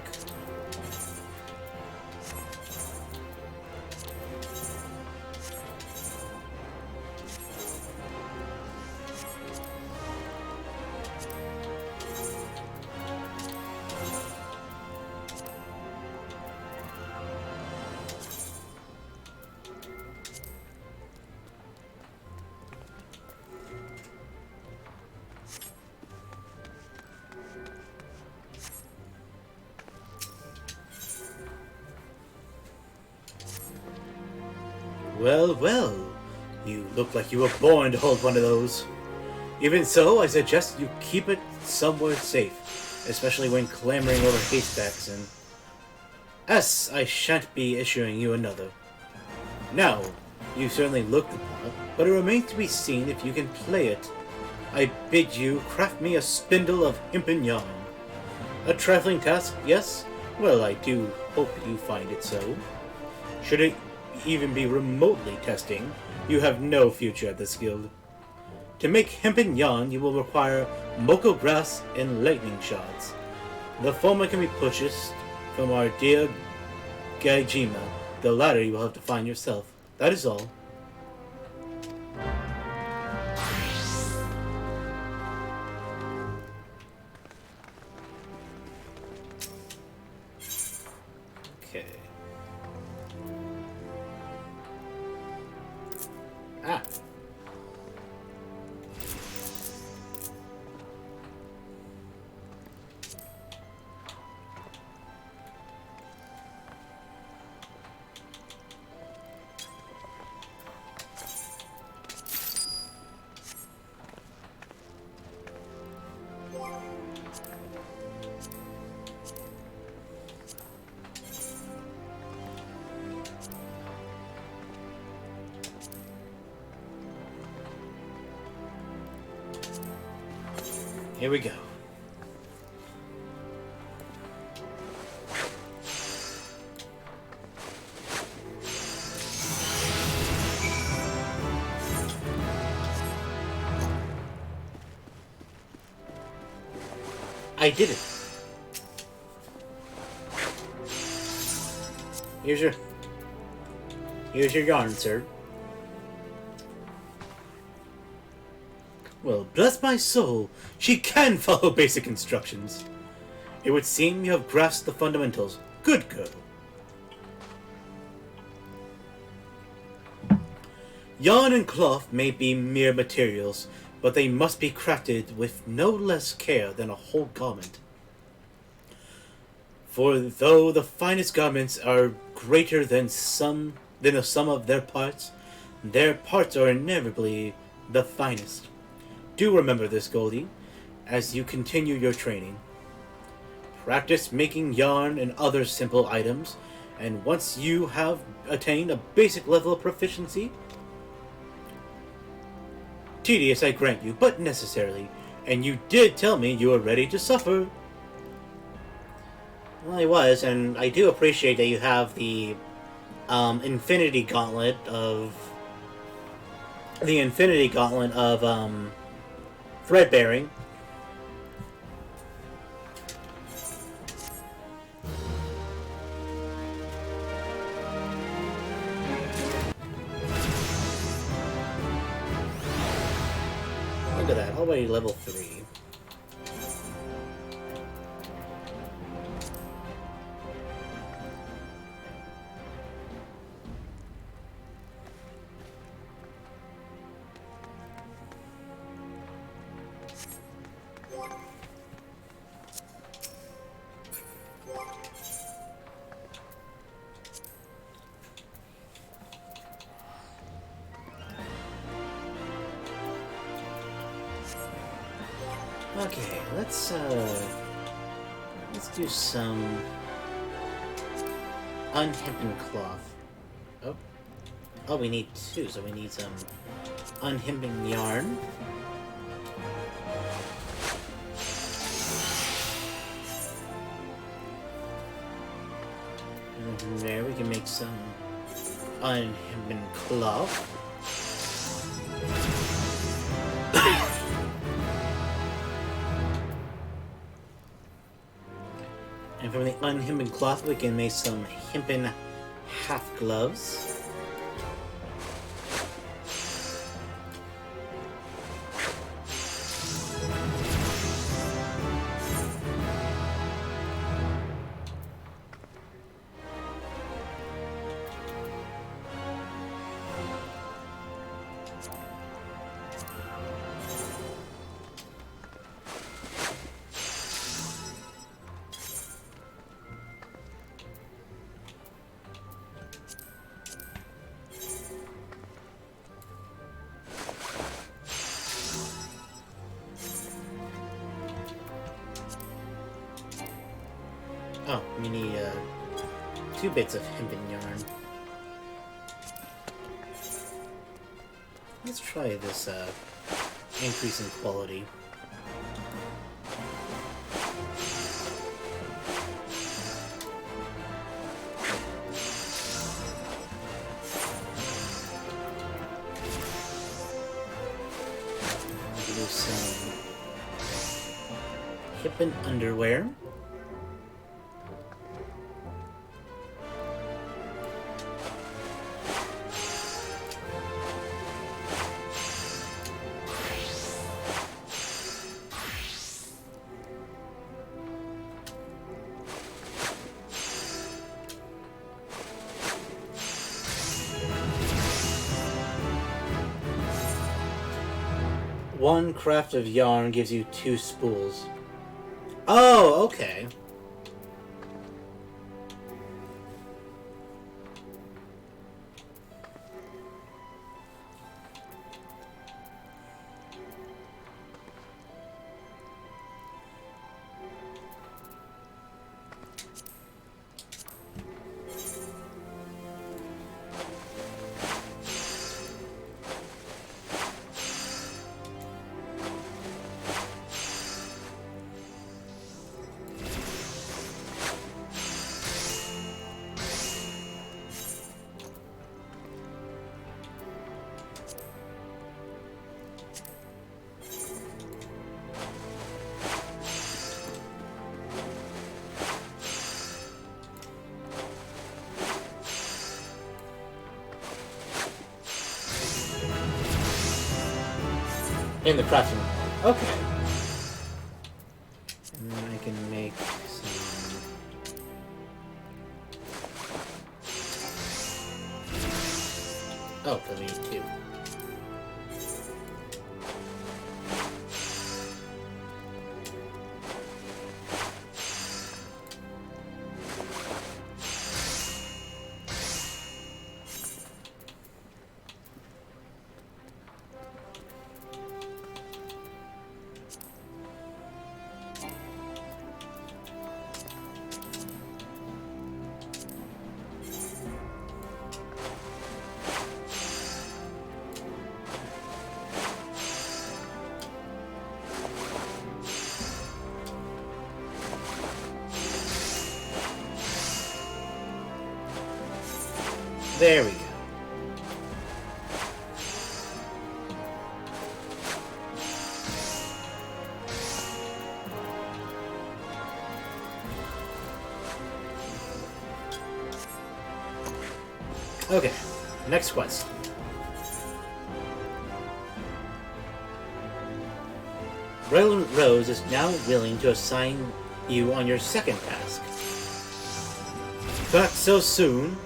Well, you look like you were born to hold one of those. Even so, I suggest you keep it somewhere safe, especially when clambering over haystacks and... I shan't be issuing you another. Now, you certainly look the part, but it remains to be seen if you can play it. I bid you craft me a spindle of hempen yarn. A trifling task, yes? Well, I do hope you find it so. Should it even be remotely testing, you have no future at this guild. To make hempen yarn, you will require moko grass and lightning shots. The former can be purchased from our dear Gaijima. The latter you will have to find yourself. That is all. Okay. Ah. Here we go. I did it. Here's your yarn, sir. Well, bless my soul, she can follow basic instructions. It would seem you have grasped the fundamentals. Good girl. Yarn and cloth may be mere materials, but they must be crafted with no less care than a whole garment. For though the finest garments are greater than the sum of their parts are inevitably the finest. Do remember this, Goldie, as you continue your training. practice making yarn and other simple items, and once you have attained a basic level of proficiency, tedious I grant you, but necessarily, and you did tell me you were ready to suffer. Well, I was, and I do appreciate that you have the Infinity Gauntlet of Threadbearing. Look at that, already level 3. Okay, let's do some unhempen cloth. Oh, we need 2, so we need some unhempen yarn. And from there we can make some unhempen cloth. And from the unhempen cloth, we can make some hempen half gloves. Oh, we need 2 bits of hempen yarn. Let's try this increase in quality. Do some hempen underwear. One craft of yarn gives you 2 spools. Oh, okay. In the crafting room. Okay. And then I can make some... Oh, because we need 2. There we go. Okay, next quest. Raylan Rose is now willing to assign you on your second task. Back so soon?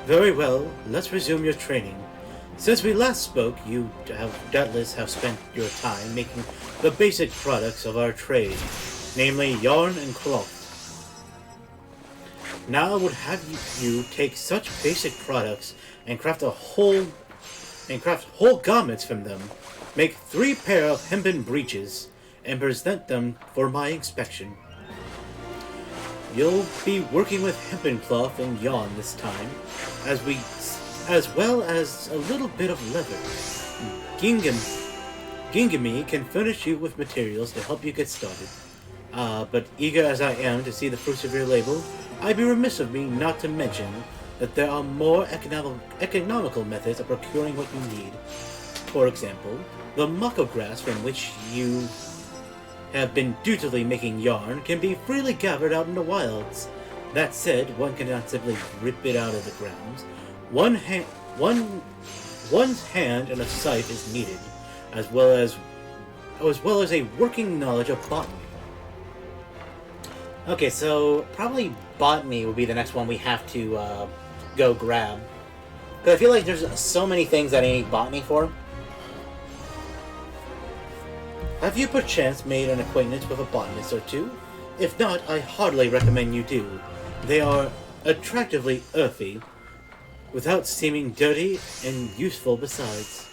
Very well, let's resume your training. Since we last spoke, you doubtless have spent your time making the basic products of our trade, namely yarn and cloth. Now I would have you take such basic products and craft whole garments from them. Make 3 pair of hempen breeches and present them for my inspection. You'll be working with hempen cloth and yarn this time, as well as a little bit of leather. Gingami can furnish you with materials to help you get started. But eager as I am to see the fruits of your labor, I'd be remiss of me not to mention that there are more economical methods of procuring what you need. For example, the mako grass from which you have been dutifully making yarn can be freely gathered out in the wilds. That said, one cannot simply rip it out of the ground. One's hand and a scythe is needed, as well as a working knowledge of botany. Okay, so probably botany will be the next one we have to go grab. Because I feel like there's so many things that I need botany for. Have you perchance made an acquaintance with a botanist or two? If not, I heartily recommend you do. They are attractively earthy, without seeming dirty and useful besides.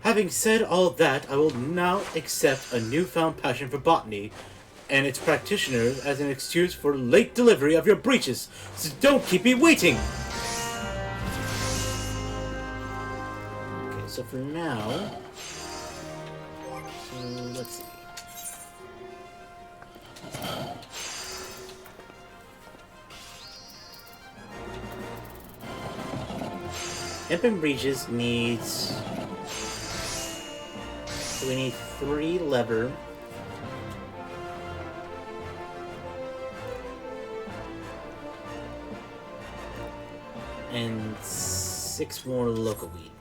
Having said all that, I will now accept a newfound passion for botany and its practitioners as an excuse for late delivery of your breeches, so don't keep me waiting! Okay, so for now... let's see. Hempen breeches needs... so we need 3 leather. And 6 more local weed.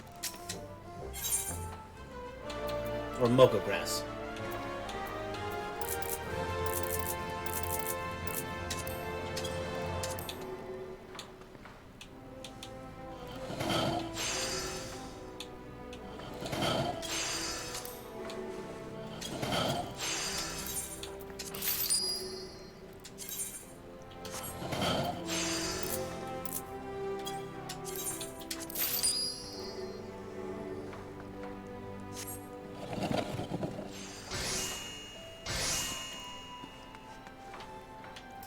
Or mocha grass.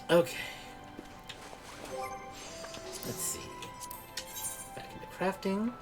Okay. Let's see. Back into crafting.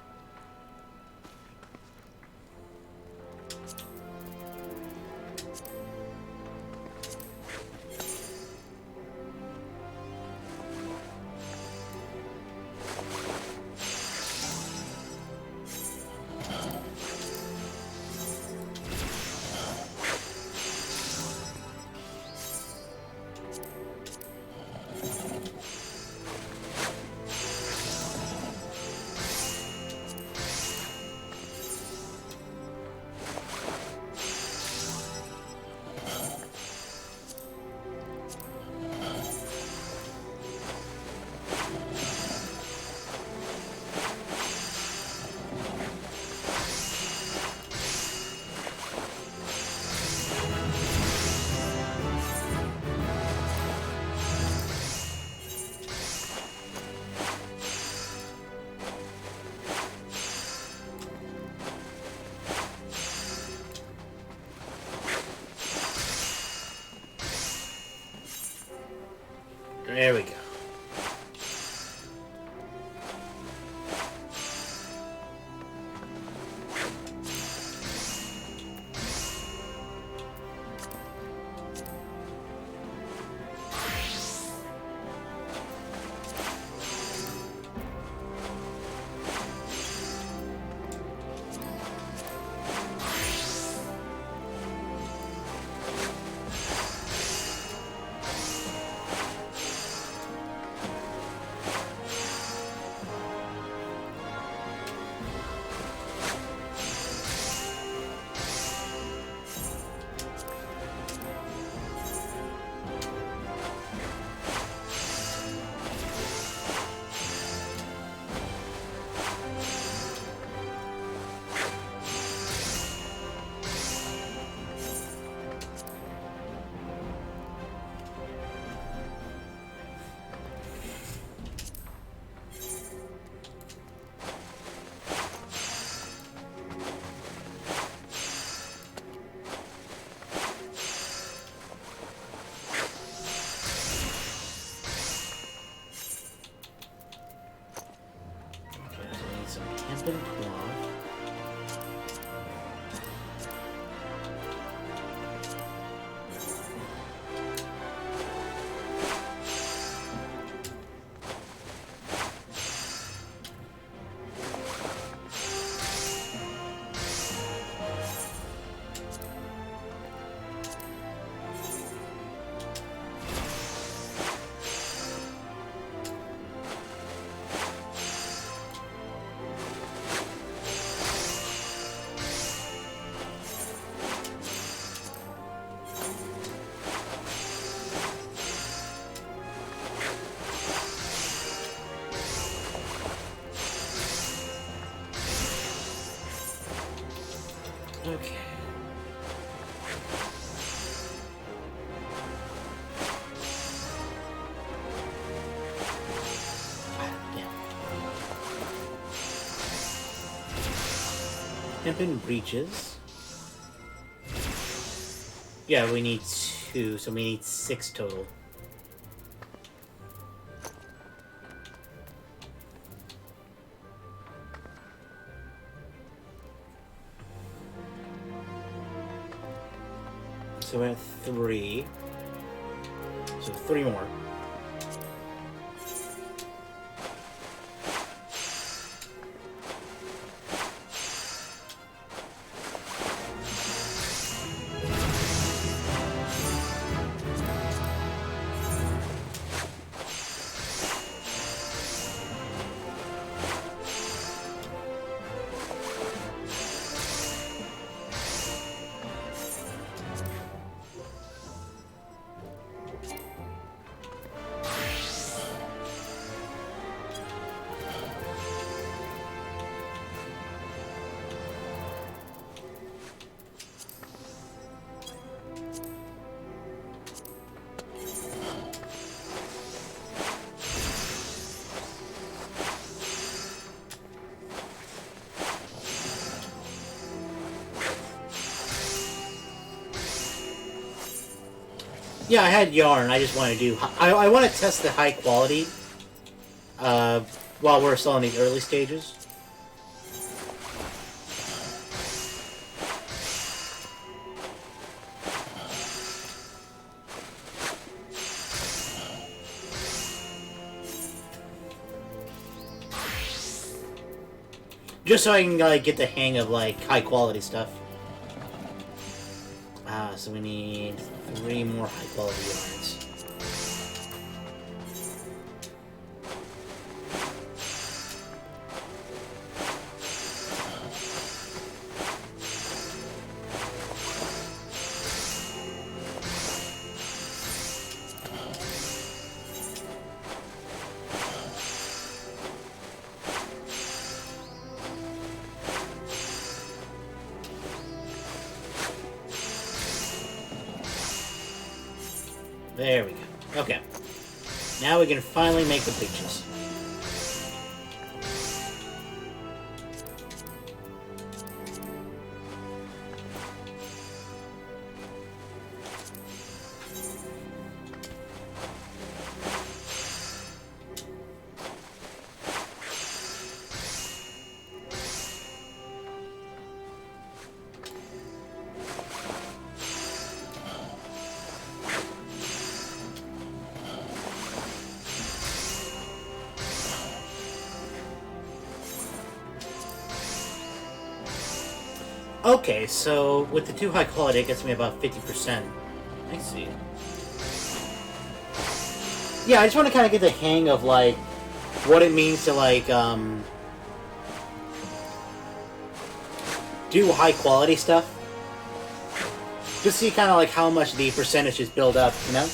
There we go. hempen breeches. Yeah, we need 2, so we need 6 total. So we're at 3. So 3 more. Yeah, I had yarn. I just want to do... I want to test the high quality while we're still in the early stages. Just so I can like get the hang of like high quality stuff. So we need 3 more high quality yarns. There we go. Okay. Now we can finally make the breeches. Okay, so with the 2 high quality, it gets me about 50%. I see. Yeah, I just want to kind of get the hang of, like, what it means to, like, do high quality stuff. Just see kind of, like, how much the percentages build up, you know?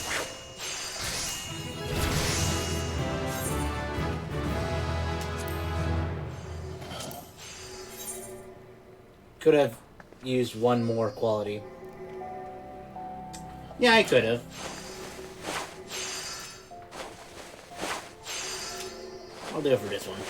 Could have used 1 more quality. Yeah, I could have. I'll do it for this one.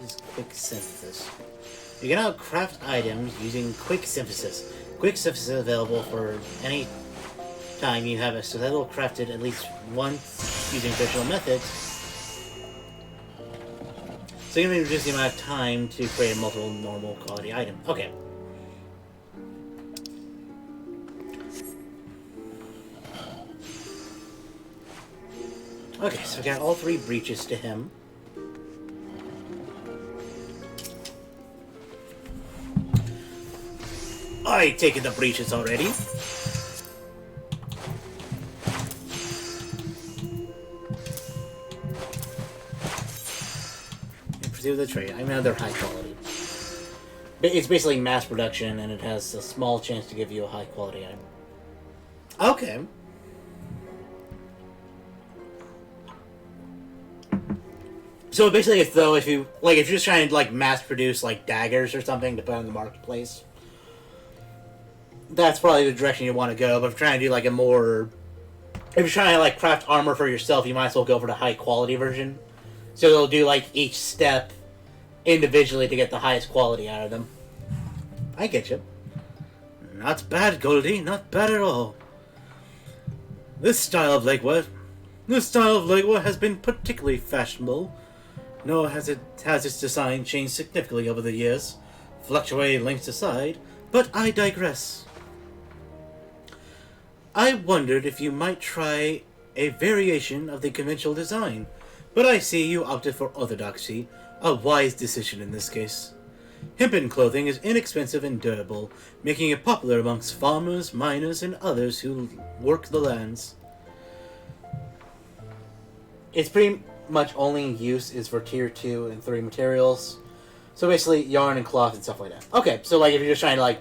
This is quick synthesis. You can now craft items using quick synthesis. Quick synthesis is available for any time you have a stiletto crafted at least once using traditional methods. So you're going to reduce the amount of time to create a multiple normal quality item. Okay. Okay, so we got all 3 breeches to him. I taken the breeches already. And pursue the trade. I mean, they're high quality. It's basically mass production, and it has a small chance to give you a high quality item. Okay. So basically, it's though if you're just trying to like mass produce like daggers or something to put on the marketplace. that's probably the direction you want to go. But if you're trying to do like a more, if you're trying to like craft armor for yourself, you might as well go for the high quality version. So they'll do like each step individually to get the highest quality out of them. I get you. Not bad, Goldie. Not bad at all. This style of legwear has been particularly fashionable, nor has its design changed significantly over the years, fluctuating lengths aside, but I digress. I wondered if you might try a variation of the conventional design, but I see you opted for orthodoxy, a wise decision in this case. Hempen clothing is inexpensive and durable, making it popular amongst farmers, miners, and others who work the lands. Its pretty much only use is for tier 2 and 3 materials. So basically yarn and cloth and stuff like that. Okay, so like if you're just trying to like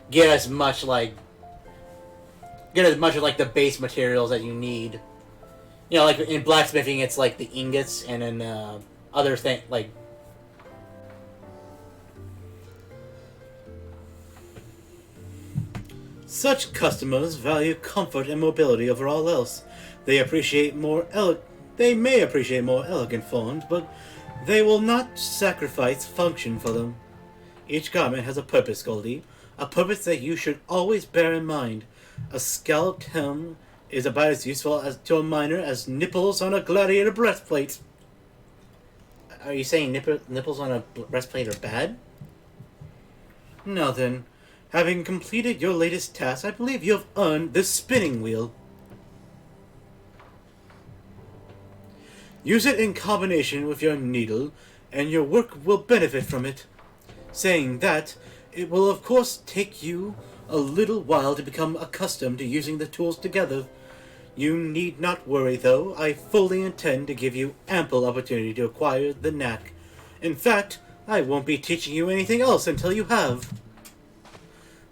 get as much of like the base materials that you need. You know, like in blacksmithing it's like the ingots and then other things like such customers value comfort and mobility over all else. They may appreciate more elegant forms, but they will not sacrifice function for them. Each garment has a purpose, Goldie. A purpose that you should always bear in mind. A scalloped helm is about as useful to a miner as nipples on a gladiator breastplate. Are you saying nipples on a breastplate are bad? Now then, having completed your latest task, I believe you have earned the spinning wheel. Use it in combination with your needle, and your work will benefit from it. Saying that, it will of course take you a little while to become accustomed to using the tools together. You need not worry, though. I fully intend to give you ample opportunity to acquire the knack. In fact, I won't be teaching you anything else until you have.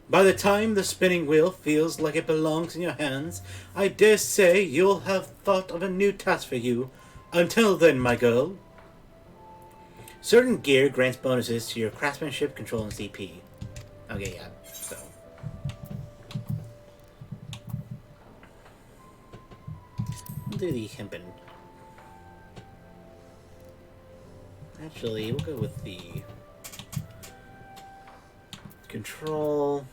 By the time the spinning wheel feels like it belongs in your hands, I dare say you'll have thought of a new task for you. Until then, my girl. Certain gear grants bonuses to your craftsmanship, control, and CP. Okay, yeah, so. We'll do the hempen. Actually, we'll go with the control.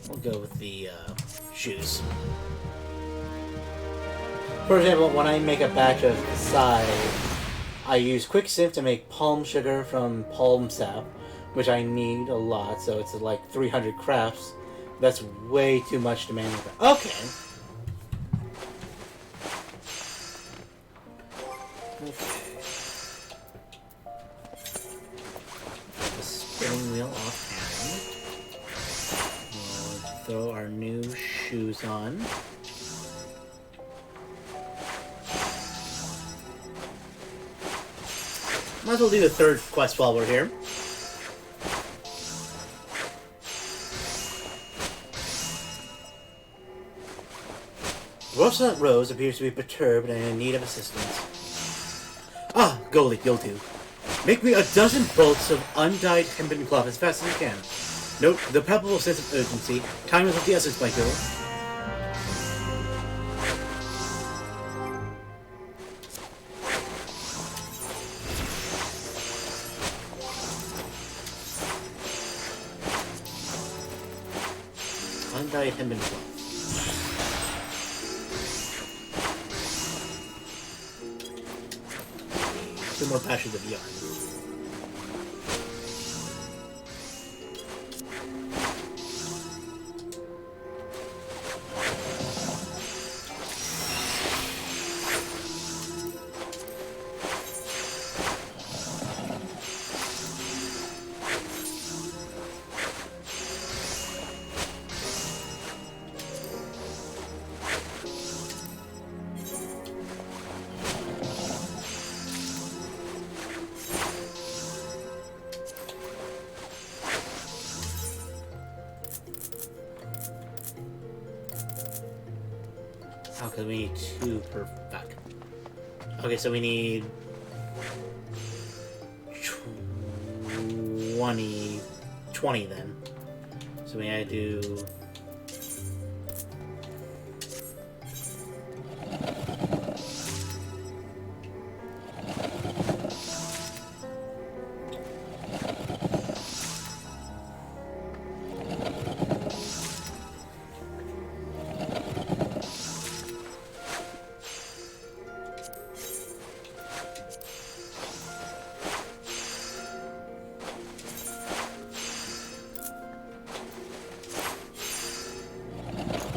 We'll go with the shoes. For example, when I make a batch of Psy, I use Quicksilver to make palm sugar from palm sap, which I need a lot, so it's like 300 crafts. That's way too much to manufacture. Okay. The spinning wheel off hand. We'll throw our new shoes on. Might as well do the third quest while we're here. Rosa Rose appears to be perturbed and in need of assistance. Ah, Goldie, you'll do. Make me a dozen bolts of undyed hempen cloth as fast as you can. Note the palpable sense of urgency. Time is of the essence, my girl. Undyed hempen cloth. 2 more patches of yarn. Oh, because we need 2 per back. Okay, so we need 20 then. So we gotta do...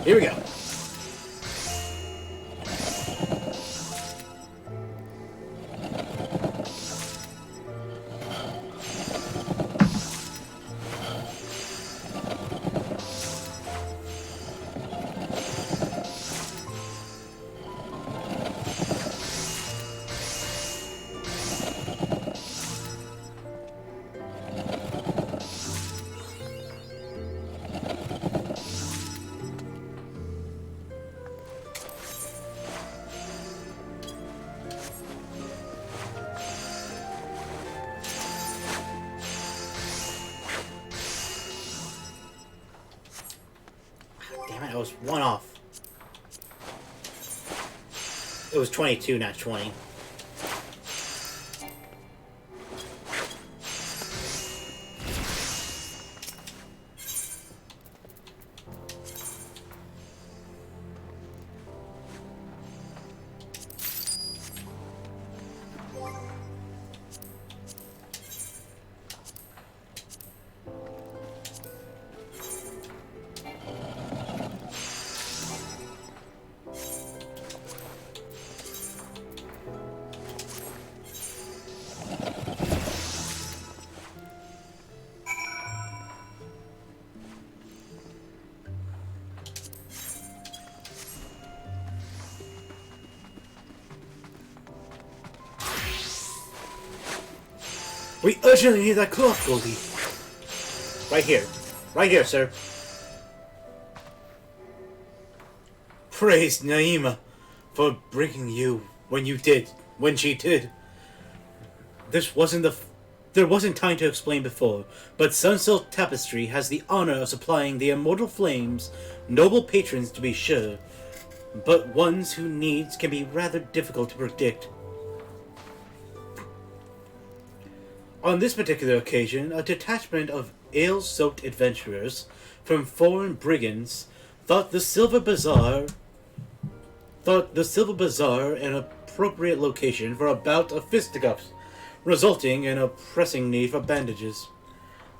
Here we go. Damn it, I was one off. It was 22, not 20. We urgently need that cloth, Goldie. Right here. Right here, sir. Praise Naima for bringing you when she did. There wasn't time to explain before, but Sunsilk Tapestry has the honor of supplying the Immortal Flames, noble patrons to be sure, but ones whose needs can be rather difficult to predict. On this particular occasion, a detachment of ale-soaked adventurers from foreign brigands thought the Silver Bazaar an appropriate location for a bout of fisticuffs, resulting in a pressing need for bandages.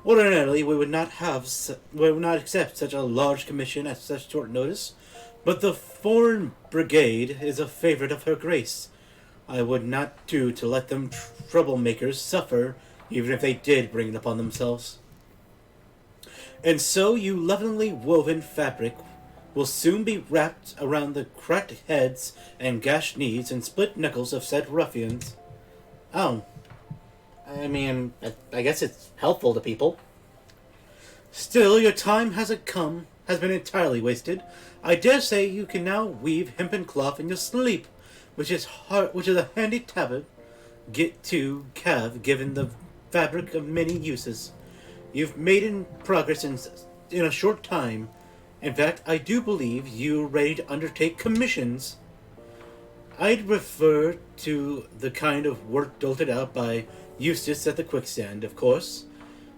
Ordinarily, we would not accept such a large commission at such short notice, but the foreign brigade is a favorite of Her Grace. I would not do to let them troublemakers suffer, even if they did bring it upon themselves. And so you lovingly woven fabric will soon be wrapped around the cracked heads and gashed knees and split knuckles of said ruffians. Oh. I mean, I guess it's helpful to people. Still, your time has been entirely wasted. I dare say you can now weave hempen cloth in your sleep, which is a handy habit to have given the fabric of many uses. You've made progress in a short time. In fact, I do believe you're ready to undertake commissions. I'd refer to the kind of work dolted out by Eustace at the Quicksand, of course.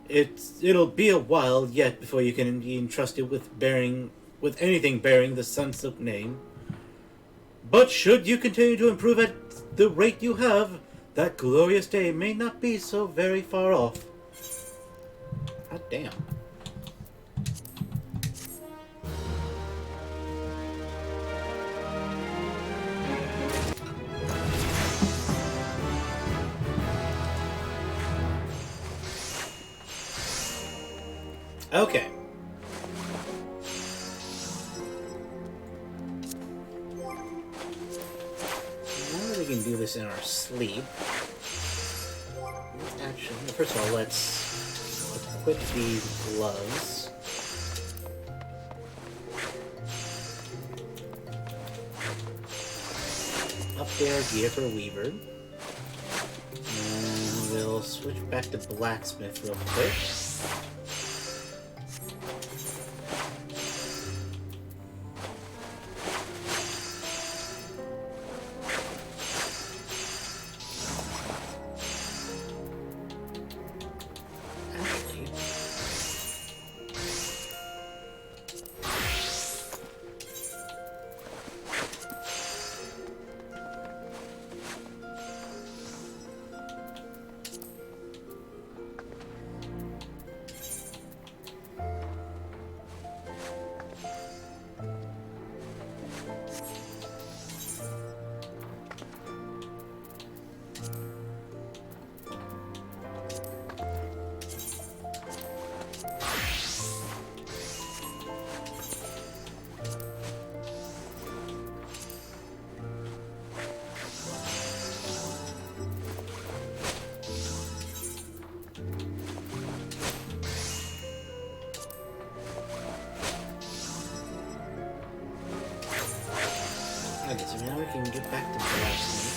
It'll be a while yet before you can be entrusted with anything bearing the Sunsilk name. But should you continue to improve at the rate you have, that glorious day may not be so very far off. God damn. Okay. Now that we can do this in our sleep, actually, first of all, let's equip these gloves. spare gear for Weaver. And we'll switch back to Blacksmith real quick. Okay, so now we can get back to Blacksmith.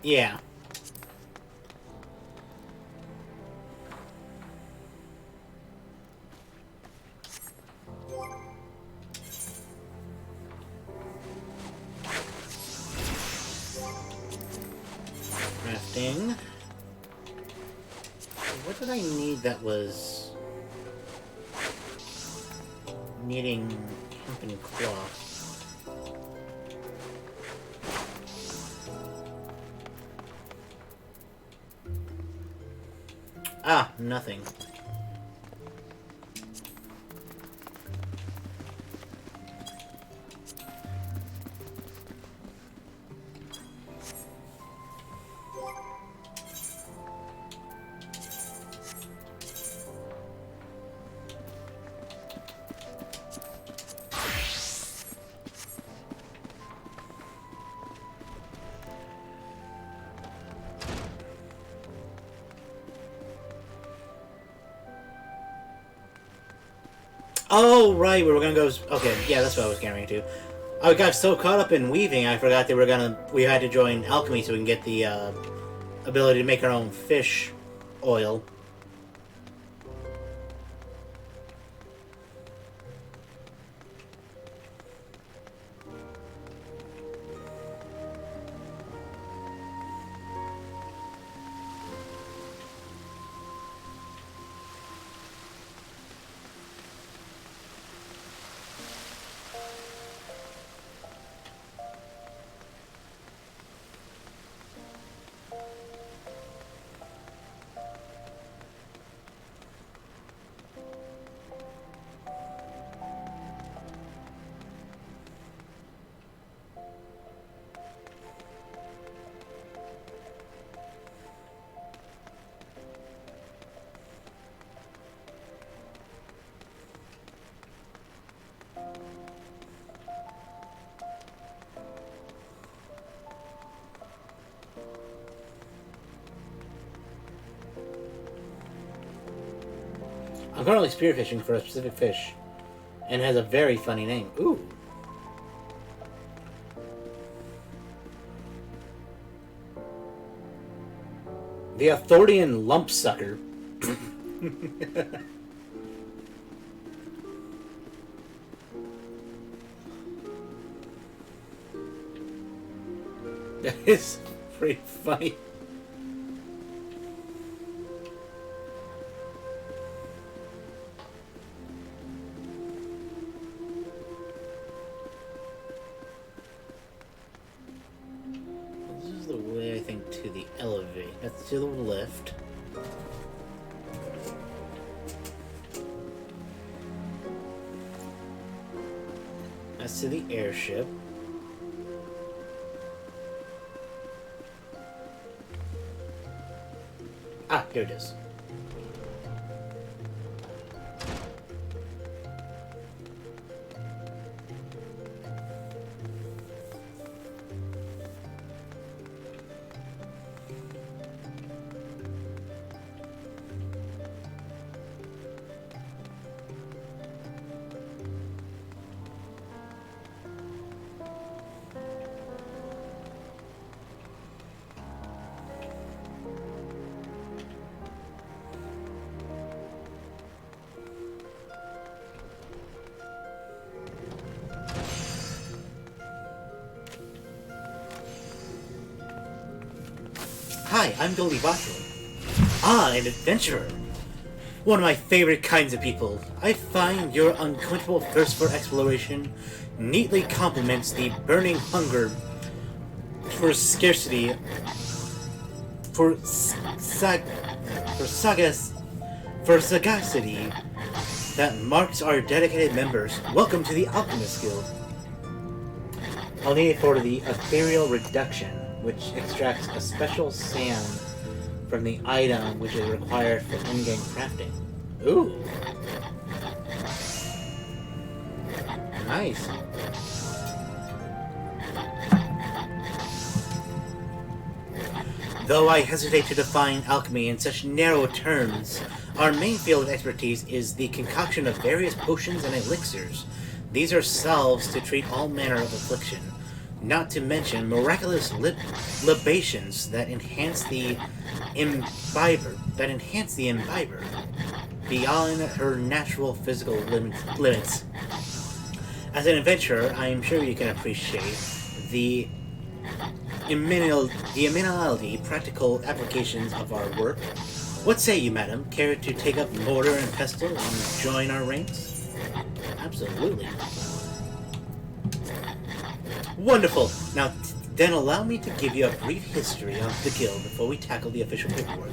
Yeah. Crafting. What did I need that was needing hempen cloth? Ah, nothing. Oh, right, we were gonna go... Okay, yeah, that's what I was getting to. I got so caught up in weaving, I forgot we had to join alchemy so we can get the, ability to make our own fish oil. I'm currently spearfishing for a specific fish, and it has a very funny name. Ooh. The Athordian Lumpsucker. That is pretty funny. This is the way, I think, to the elevate. That's to the lift. That's to the airship. Ah, here it is. Hi, I'm Goldie Botchel. Ah, an adventurer. One of my favorite kinds of people. I find your unquenchable thirst for exploration neatly complements the burning hunger for scarcity, for sagacity that marks our dedicated members. Welcome to the Alchemist Guild. I'll need it for the ethereal reduction, which extracts a special sand from the item which is required for in-game crafting. Ooh. Nice. Though I hesitate to define alchemy in such narrow terms, our main field of expertise is the concoction of various potions and elixirs. These are salves to treat all manner of affliction, not to mention miraculous libations that enhance the imbiber beyond her natural physical limits. As an adventurer, I am sure you can appreciate the imminently practical applications of our work. What say you, madam? Care to take up mortar and pestle and join our ranks? Absolutely. Wonderful. Now, then allow me to give you a brief history of the guild before we tackle the official paperwork.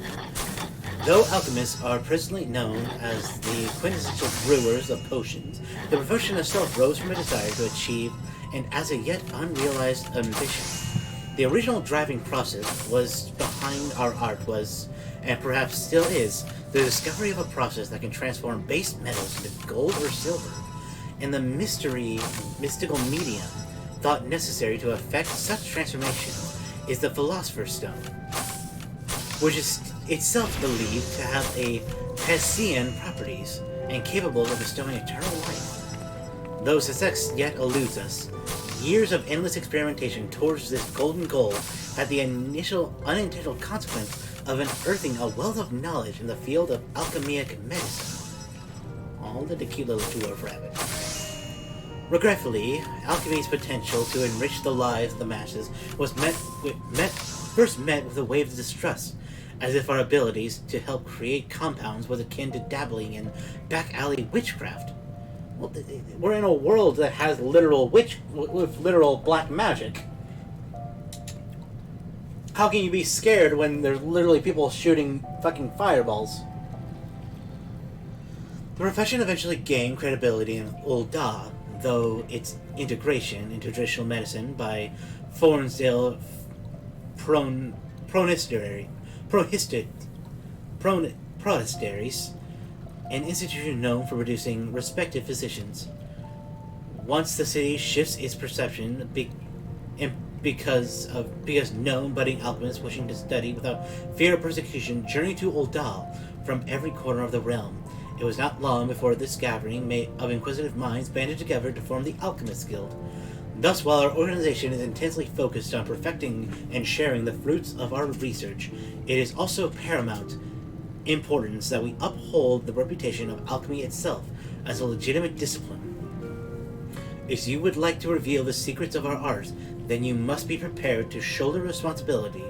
Though alchemists are presently known as the quintessential brewers of potions, the profession itself rose from a desire to achieve an as yet unrealized ambition. The original driving process was behind our art was, and perhaps still is, the discovery of a process that can transform base metals into gold or silver, and the mystical medium thought necessary to effect such transformation is the Philosopher's Stone, which is itself believed to have a Hessian properties and capable of bestowing eternal life. Though success yet eludes us, years of endless experimentation towards this golden goal had the initial unintended consequence of unearthing a wealth of knowledge in the field of alchemic medicine. All the cute little dwarf rabbit. Regretfully, alchemy's potential to enrich the lives of the masses was first met with a wave of distrust, as if our abilities to help create compounds was akin to dabbling in back-alley witchcraft. Well, we're in a world that has literal with literal black magic. How can you be scared when there's literally people shooting fucking fireballs? The profession eventually gained credibility in Ul'dah, though its integration into traditional medicine by Fornsdale Protestaries, an institution known for producing respected physicians. Once the city shifts its perception because known budding alchemists wishing to study without fear of persecution journey to Ul'dah from every corner of the realm. It was not long before this gathering of inquisitive minds banded together to form the Alchemist Guild. Thus, while our organization is intensely focused on perfecting and sharing the fruits of our research, it is also paramount importance that we uphold the reputation of alchemy itself as a legitimate discipline. If you would like to reveal the secrets of our art, then you must be prepared to shoulder the responsibility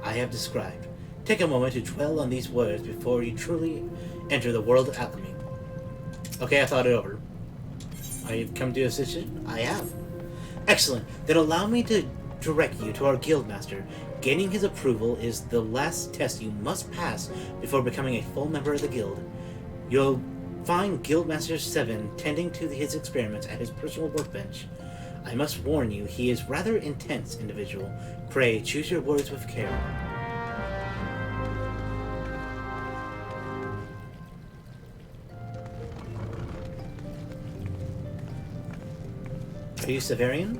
I have described. Take a moment to dwell on these words before you truly enter the world of alchemy. Okay, I thought it over. I've come to a decision? I have. Excellent. Then allow me to direct you to our guildmaster. Gaining his approval is the last test you must pass before becoming a full member of the guild. You'll find Guildmaster 7 tending to his experiments at his personal workbench. I must warn you, he is rather intense individual. Pray, choose your words with care. Are you Severian?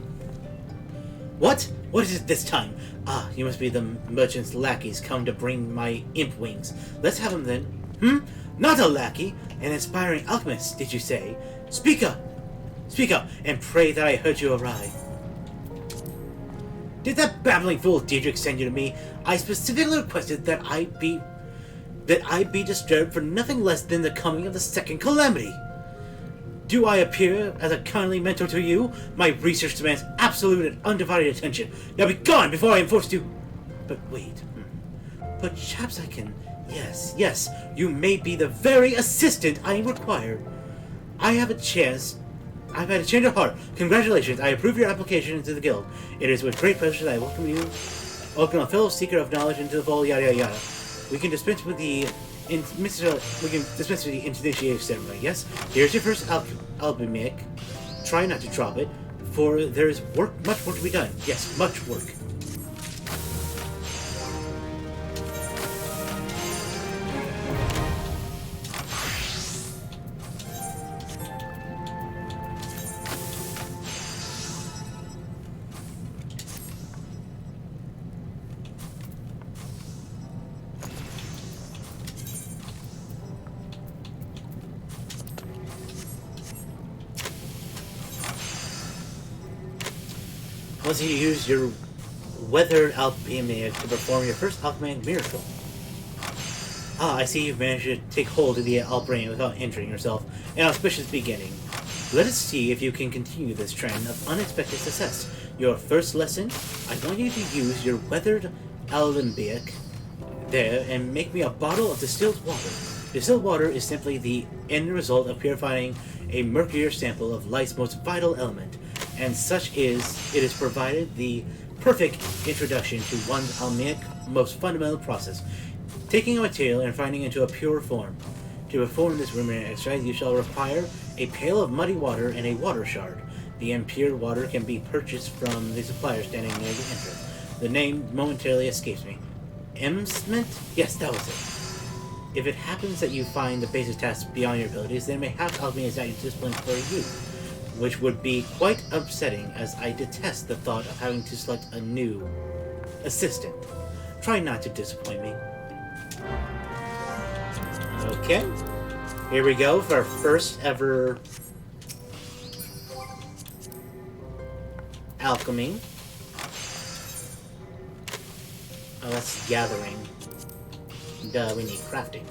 What? What is it this time? Ah, you must be the merchant's lackeys come to bring my imp wings. Let's have them then. Not a lackey! An aspiring alchemist, did you say? Speak up! Speak up, and pray that I heard you aright. Did that babbling fool Diedrich send you to me? I specifically requested that I be disturbed for nothing less than the coming of the second calamity. Do I appear as a kindly mentor to you? My research demands absolute and undivided attention. Now be gone before I am forced to... But wait. But perhaps I can... Yes, you may be the very assistant I require. I've had a change of heart. Congratulations, I approve your application into the guild. It is with great pleasure that I welcome a fellow seeker of knowledge into the fold, yada yada yada. We can dispense with the initiation ceremony, yes? Here's your first alchemic. Try not to drop it, for there is much work to be done. Yes, much work. Once you use your weathered alchemy to perform your first alchemic miracle. Ah, I see you've managed to take hold of the Albrain without injuring yourself. An auspicious beginning. Let us see if you can continue this trend of unexpected success. Your first lesson, I want you to use your weathered alembic there and make me a bottle of distilled water. Distilled water is simply the end result of purifying a murkier sample of life's most vital element, and it is provided the perfect introduction to one's alchemic most fundamental process, taking a material and refining it into a pure form. To perform this ruminant exercise, you shall require a pail of muddy water and a water shard. The impure water can be purchased from the supplier standing near the entrance. The name momentarily escapes me. Emsment? Yes, that was it. If it happens that you find the basic tasks beyond your abilities, then mayhap alchemy is not your discipline for you, which would be quite upsetting, as I detest the thought of having to select a new assistant. Try not to disappoint me. Okay, here we go for our first ever alchemy. Oh, that's gathering. Duh, we need crafting.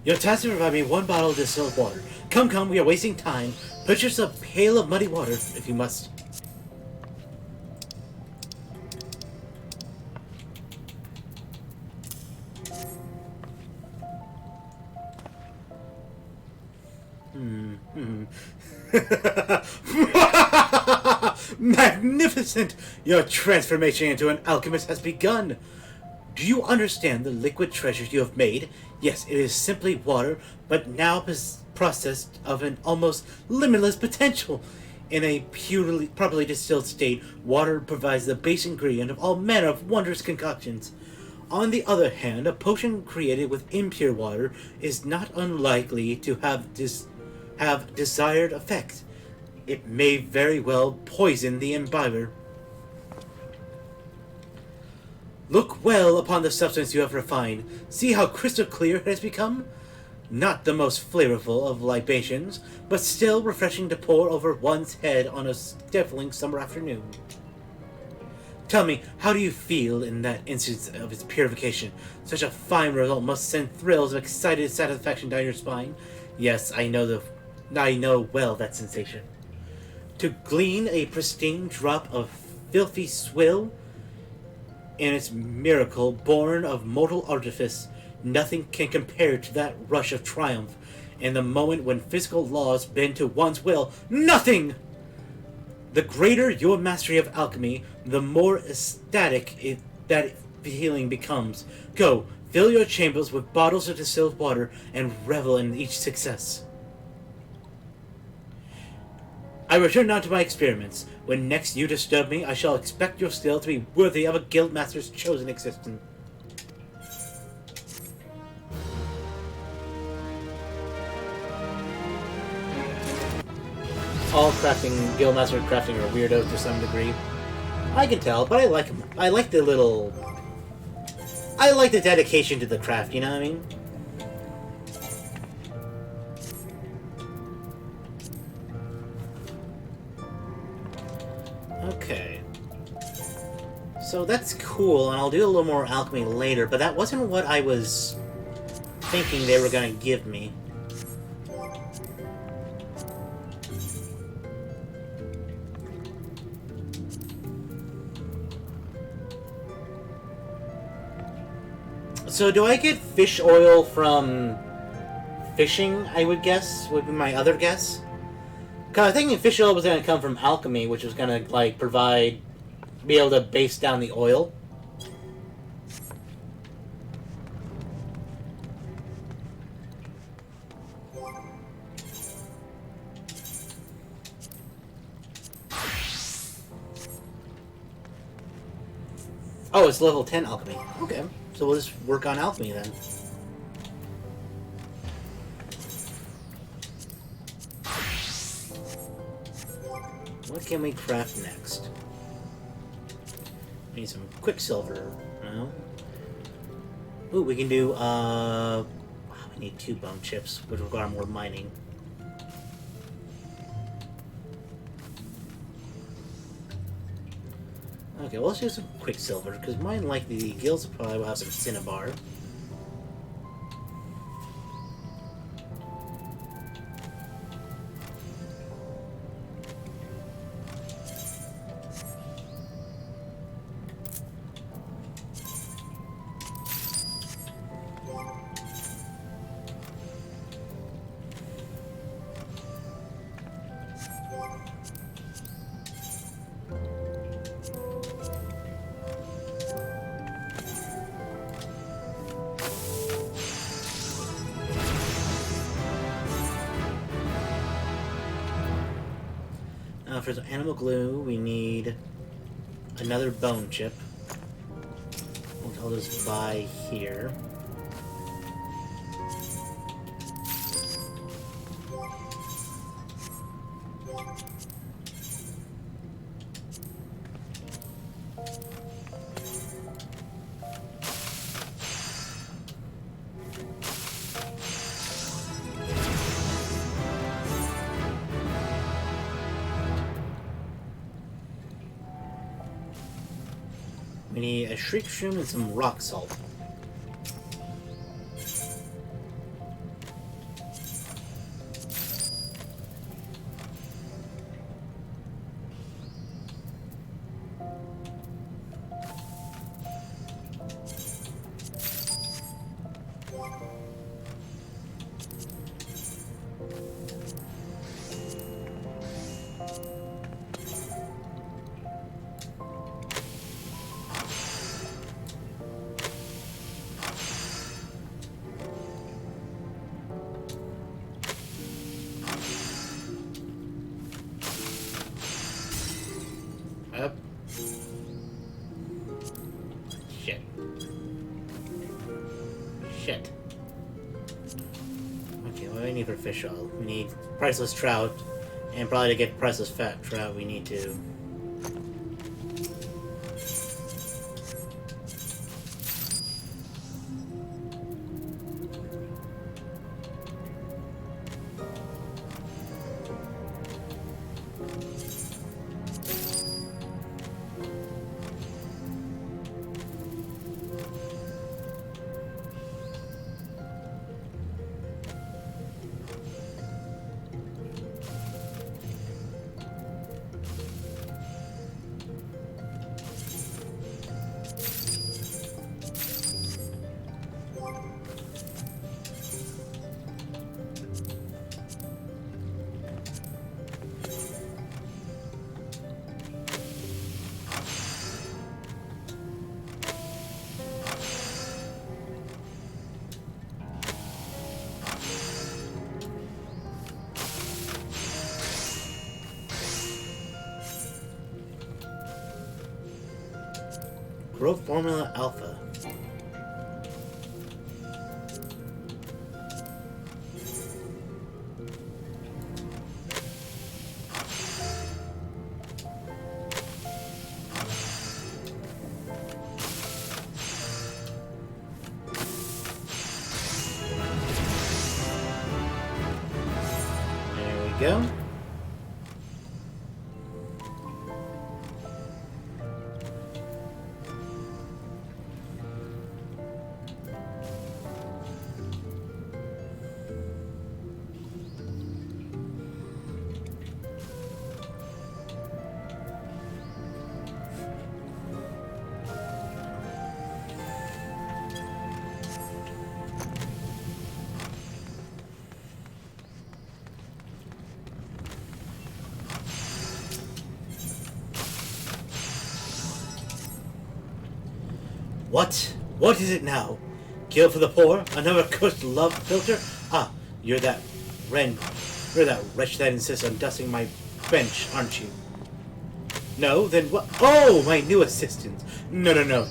Your task is to provide me one bottle of distilled water. Come, we are wasting time. Purchase a pail of muddy water, if you must. Magnificent! Your transformation into an alchemist has begun. Do you understand the liquid treasures you have made? Yes, it is simply water, but now processed of an almost limitless potential. In a properly distilled state, water provides the base ingredient of all manner of wondrous concoctions. On the other hand, a potion created with impure water is not unlikely to have desired effects. It may very well poison the imbiber. Look well upon the substance you have refined. See how crystal clear it has become? Not the most flavorful of libations, but still refreshing to pour over one's head on a stifling summer afternoon. Tell me, how do you feel in that instance of its purification? Such a fine result must send thrills of excited satisfaction down your spine. Yes, I know well that sensation. To glean a pristine drop of filthy swill in its miracle born of mortal artifice, nothing can compare to that rush of triumph. In the moment when physical laws bend to one's will, nothing! The greater your mastery of alchemy, the more ecstatic that feeling becomes. Go, fill your chambers with bottles of distilled water and revel in each success. I return now to my experiments. When next you disturb me, I shall expect your skill to be worthy of a guildmaster's chosen existence. All guildmaster crafting are weirdos to some degree. I can tell, but I like them. I like the dedication to the craft, you know what I mean? Okay. So that's cool, and I'll do a little more alchemy later, but that wasn't what I was thinking they were going to give me. So do I get fish oil from fishing, I would guess, would be my other guess? Because I was thinking fish oil was going to come from alchemy, which was going to, like, be able to base down the oil. Oh, it's level 10 alchemy. Okay, so we'll just work on alchemy then. What can we craft next? We need some quicksilver. No. Ooh, we can do, we need 2 bone chips, which require more mining. Okay, well, let's do some quicksilver, because mine, like the guilds, probably will have some cinnabar. For some animal glue, we need another bone chip, which I'll just buy here. We need a shriek shroom and some rock salt. Up. Shit. Shit. Okay, what do we need for fish oil? We need priceless trout, and probably to get priceless fat trout, we need to... Growth Formula Alpha. There we go. What? What is it now? Kill for the poor? Another cursed love filter? Ah, you're that Ren. You're that wretch that insists on dusting my bench, aren't you? No? Then what? Oh, my new assistant. No, no, no,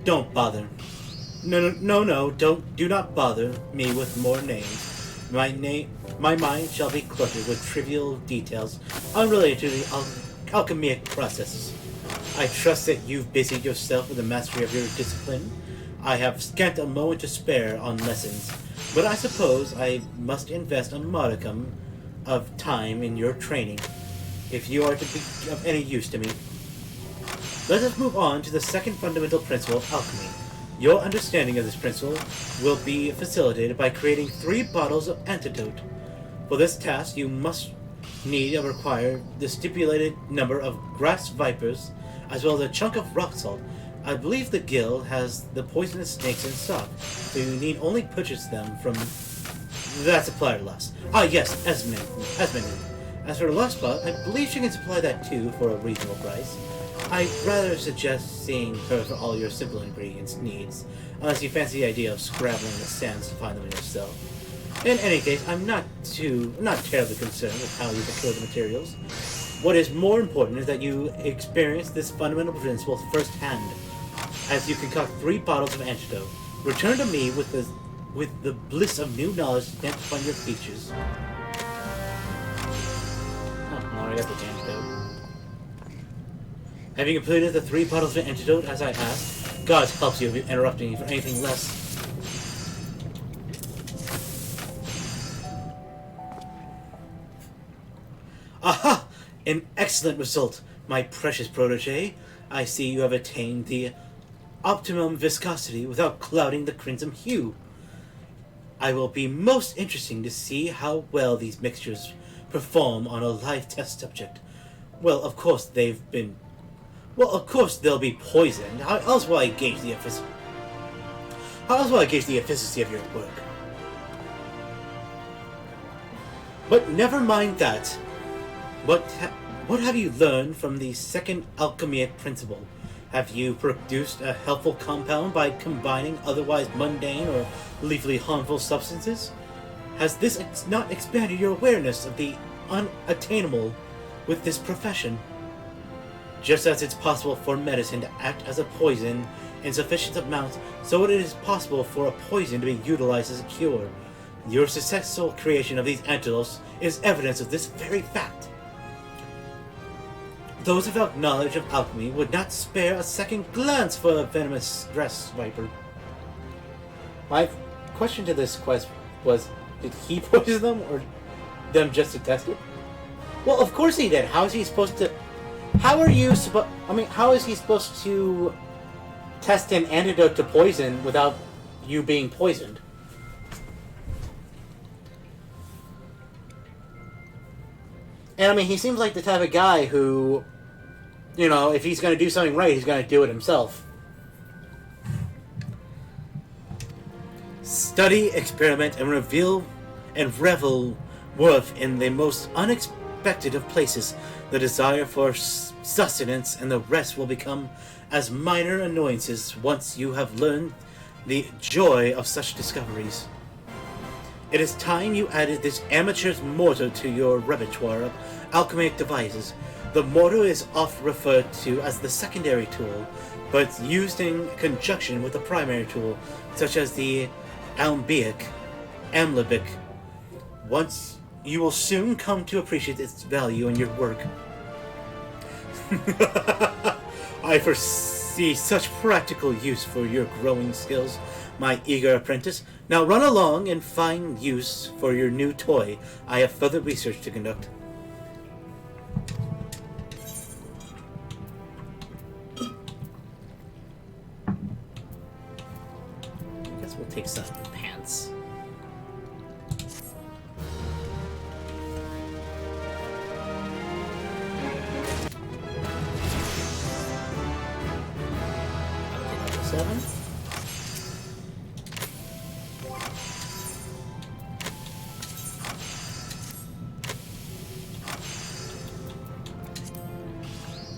don't bother. No, do not bother me with more names. My mind shall be cluttered with trivial details unrelated to the alchemic processes. I trust that you've busied yourself with the mastery of your discipline. I have scant a moment to spare on lessons, but I suppose I must invest a modicum of time in your training, if you are to be of any use to me. Let us move on to the second fundamental principle of alchemy. Your understanding of this principle will be facilitated by creating 3 bottles of antidote. For this task, you must need and require the stipulated number of grass vipers, as well as a chunk of rock salt. I believe the guild has the poisonous snakes in stock, so you need only purchase them from that supplier lust. Ah, yes, Esmond. As for the lust spot, I believe she can supply that too for a reasonable price. I'd rather suggest seeing her for all your simple ingredients needs, unless you fancy the idea of scrabbling the sands to find them yourself. In any case, I'm not terribly concerned with how you procure the materials. What is more important is that you experience this fundamental principle firsthand, as you concoct 3 bottles of antidote. Return to me with the bliss of new knowledge stamped upon your features. Oh, I already got the antidote. Having completed the 3 bottles of antidote as I asked, God helps you if you're interrupting me for anything less. Aha! An excellent result, my precious protege. I see you have attained the optimum viscosity without clouding the crimson hue. I will be most interesting to see how well these mixtures perform on a live test subject. Well, of course they'll be poisoned. How else will I gauge the efficacy of your work? But never mind that. What have you learned from the second alchemic principle? Have you produced a helpful compound by combining otherwise mundane or lethally harmful substances? Has this not expanded your awareness of the unattainable with this profession? Just as it's possible for medicine to act as a poison in sufficient amounts, so it is possible for a poison to be utilized as a cure. Your successful creation of these antidotes is evidence of this very fact. Those without knowledge of alchemy would not spare a second glance for a venomous grass viper. My question to this quest was, did he poison them or them just to test it? Well, of course he did. How is he supposed to... How is he supposed to test an antidote to poison without you being poisoned? And I mean, he seems like the type of guy who, you know, if he's going to do something right, he's going to do it himself. Study, experiment, and revel worth in the most unexpected of places. The desire for sustenance and the rest will become as minor annoyances once you have learned the joy of such discoveries. It is time you added this amateur's mortar to your repertoire of alchemic devices. The mortar is often referred to as the secondary tool, but it's used in conjunction with the primary tool, such as the alembic. Once you will soon come to appreciate its value in your work. I foresee such practical use for your growing skills, my eager apprentice. Now run along and find use for your new toy. I have further research to conduct. I guess we'll take some pants. Seven.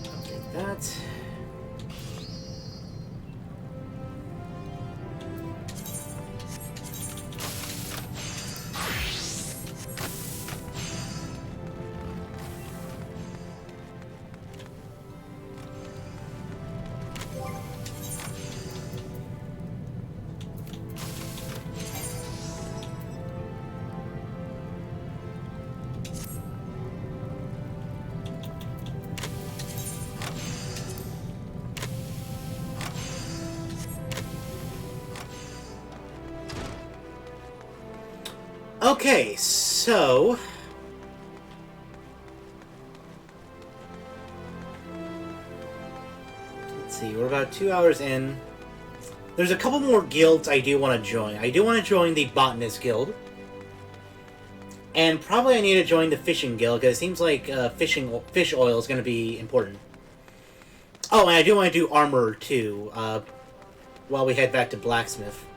I'll take that. Okay, so... let's see, we're about 2 hours in. There's a couple more guilds I do want to join. I do want to join the Botanist Guild. And probably I need to join the Fishing Guild, because it seems like fish oil is going to be important. Oh, and I do want to do armor, too, while we head back to Blacksmith.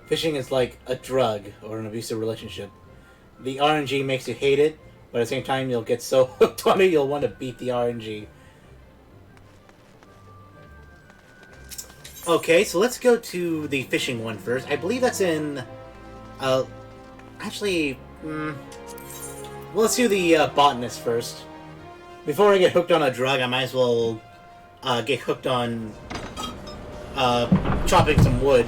Fishing is like a drug or an abusive relationship. The RNG makes you hate it, but at the same time you'll get so hooked on it you'll want to beat the RNG. Okay, so let's go to the fishing one first. I believe that's in... actually... well, let's do the botanist first. Before I get hooked on a drug, I might as well get hooked on chopping some wood.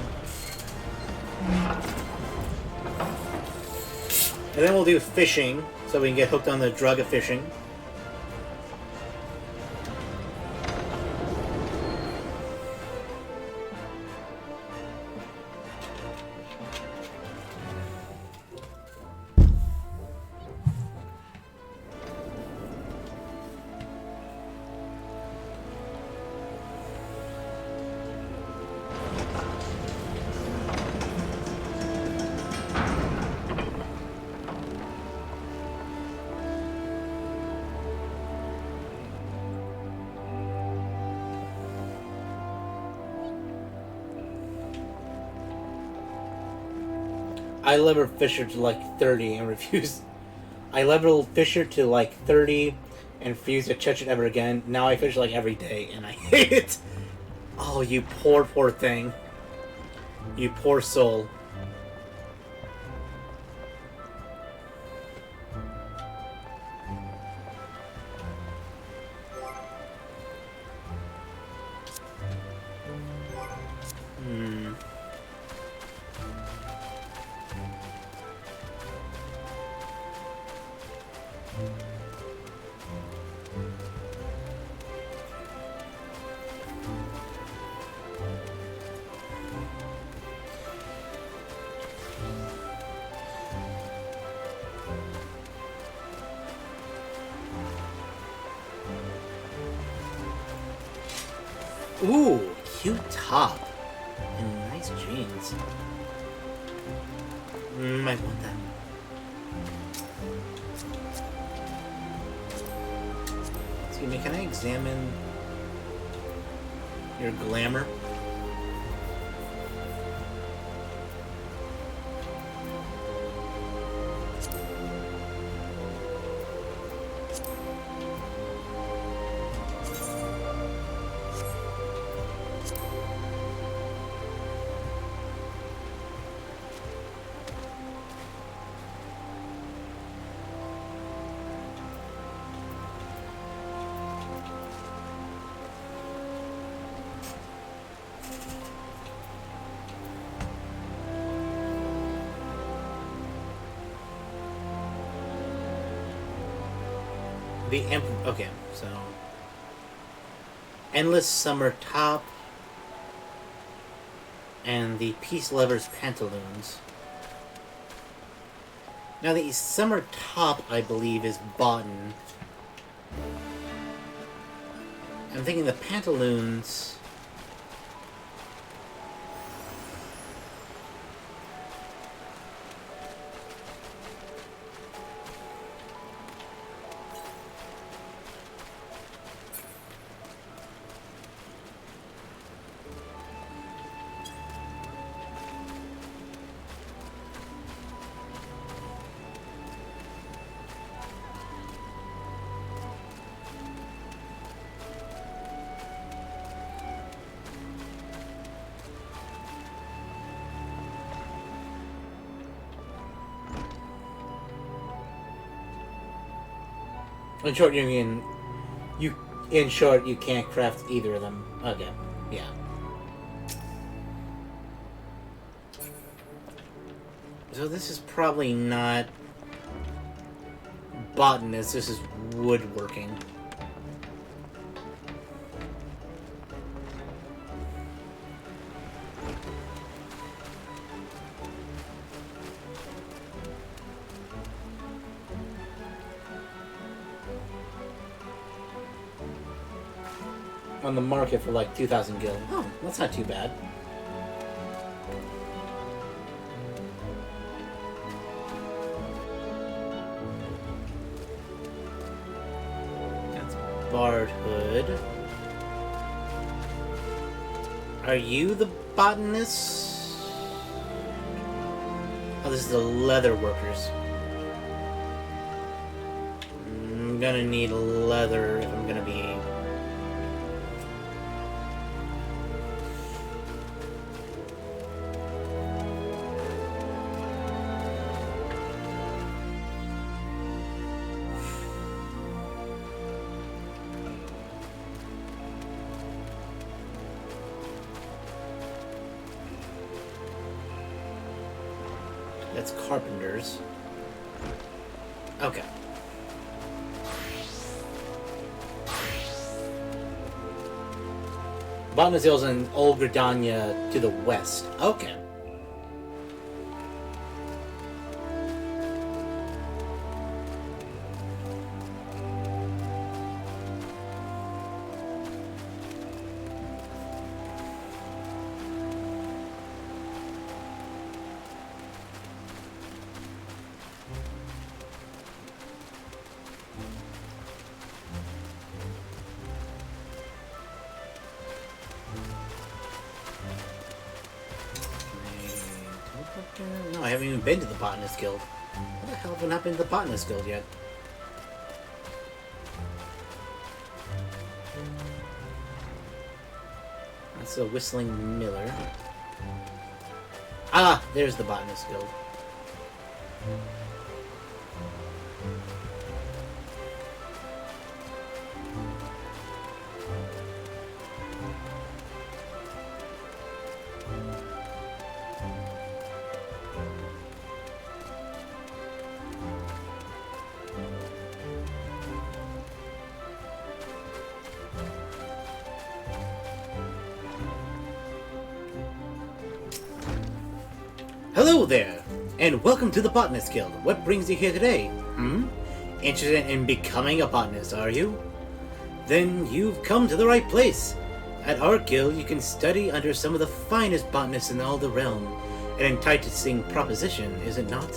And then we'll do fishing, so we can get hooked on the drug of fishing. I leveled Fisher to like 30 and refused. I leveled Fisher to like 30 and refused to touch it ever again. Now I fish like every day and I hate it. Oh, you poor, poor thing. You poor soul. Ooh, cute top. And nice jeans. Might want that. Excuse me, can I examine your glamour? Okay, so Endless Summer Top and the Peace Lovers Pantaloons. Now the Summer Top, I believe, is Botan. I'm thinking the Pantaloons. In short, you can't craft either of them. Okay, yeah. So this is probably not botanist. This is woodworking. On the market for like 2,000 gil. Oh, that's not too bad. That's Bardhood. Are you the botanist? Oh, this is the leather workers. I'm gonna need leather if I'm gonna be... That's carpenters. Okay. Botanist Hills and Old Gridania to the west. Okay. No, I haven't even been to the Botanist Guild. What the hell have I not been to the Botanist Guild yet? That's a Whistling Miller. Ah, there's the Botanist Guild. Hello there, and welcome to the Botanist Guild. What brings you here today? Interested in becoming a botanist, are you? Then you've come to the right place. At our guild, you can study under some of the finest botanists in all the realm. An enticing proposition, is it not?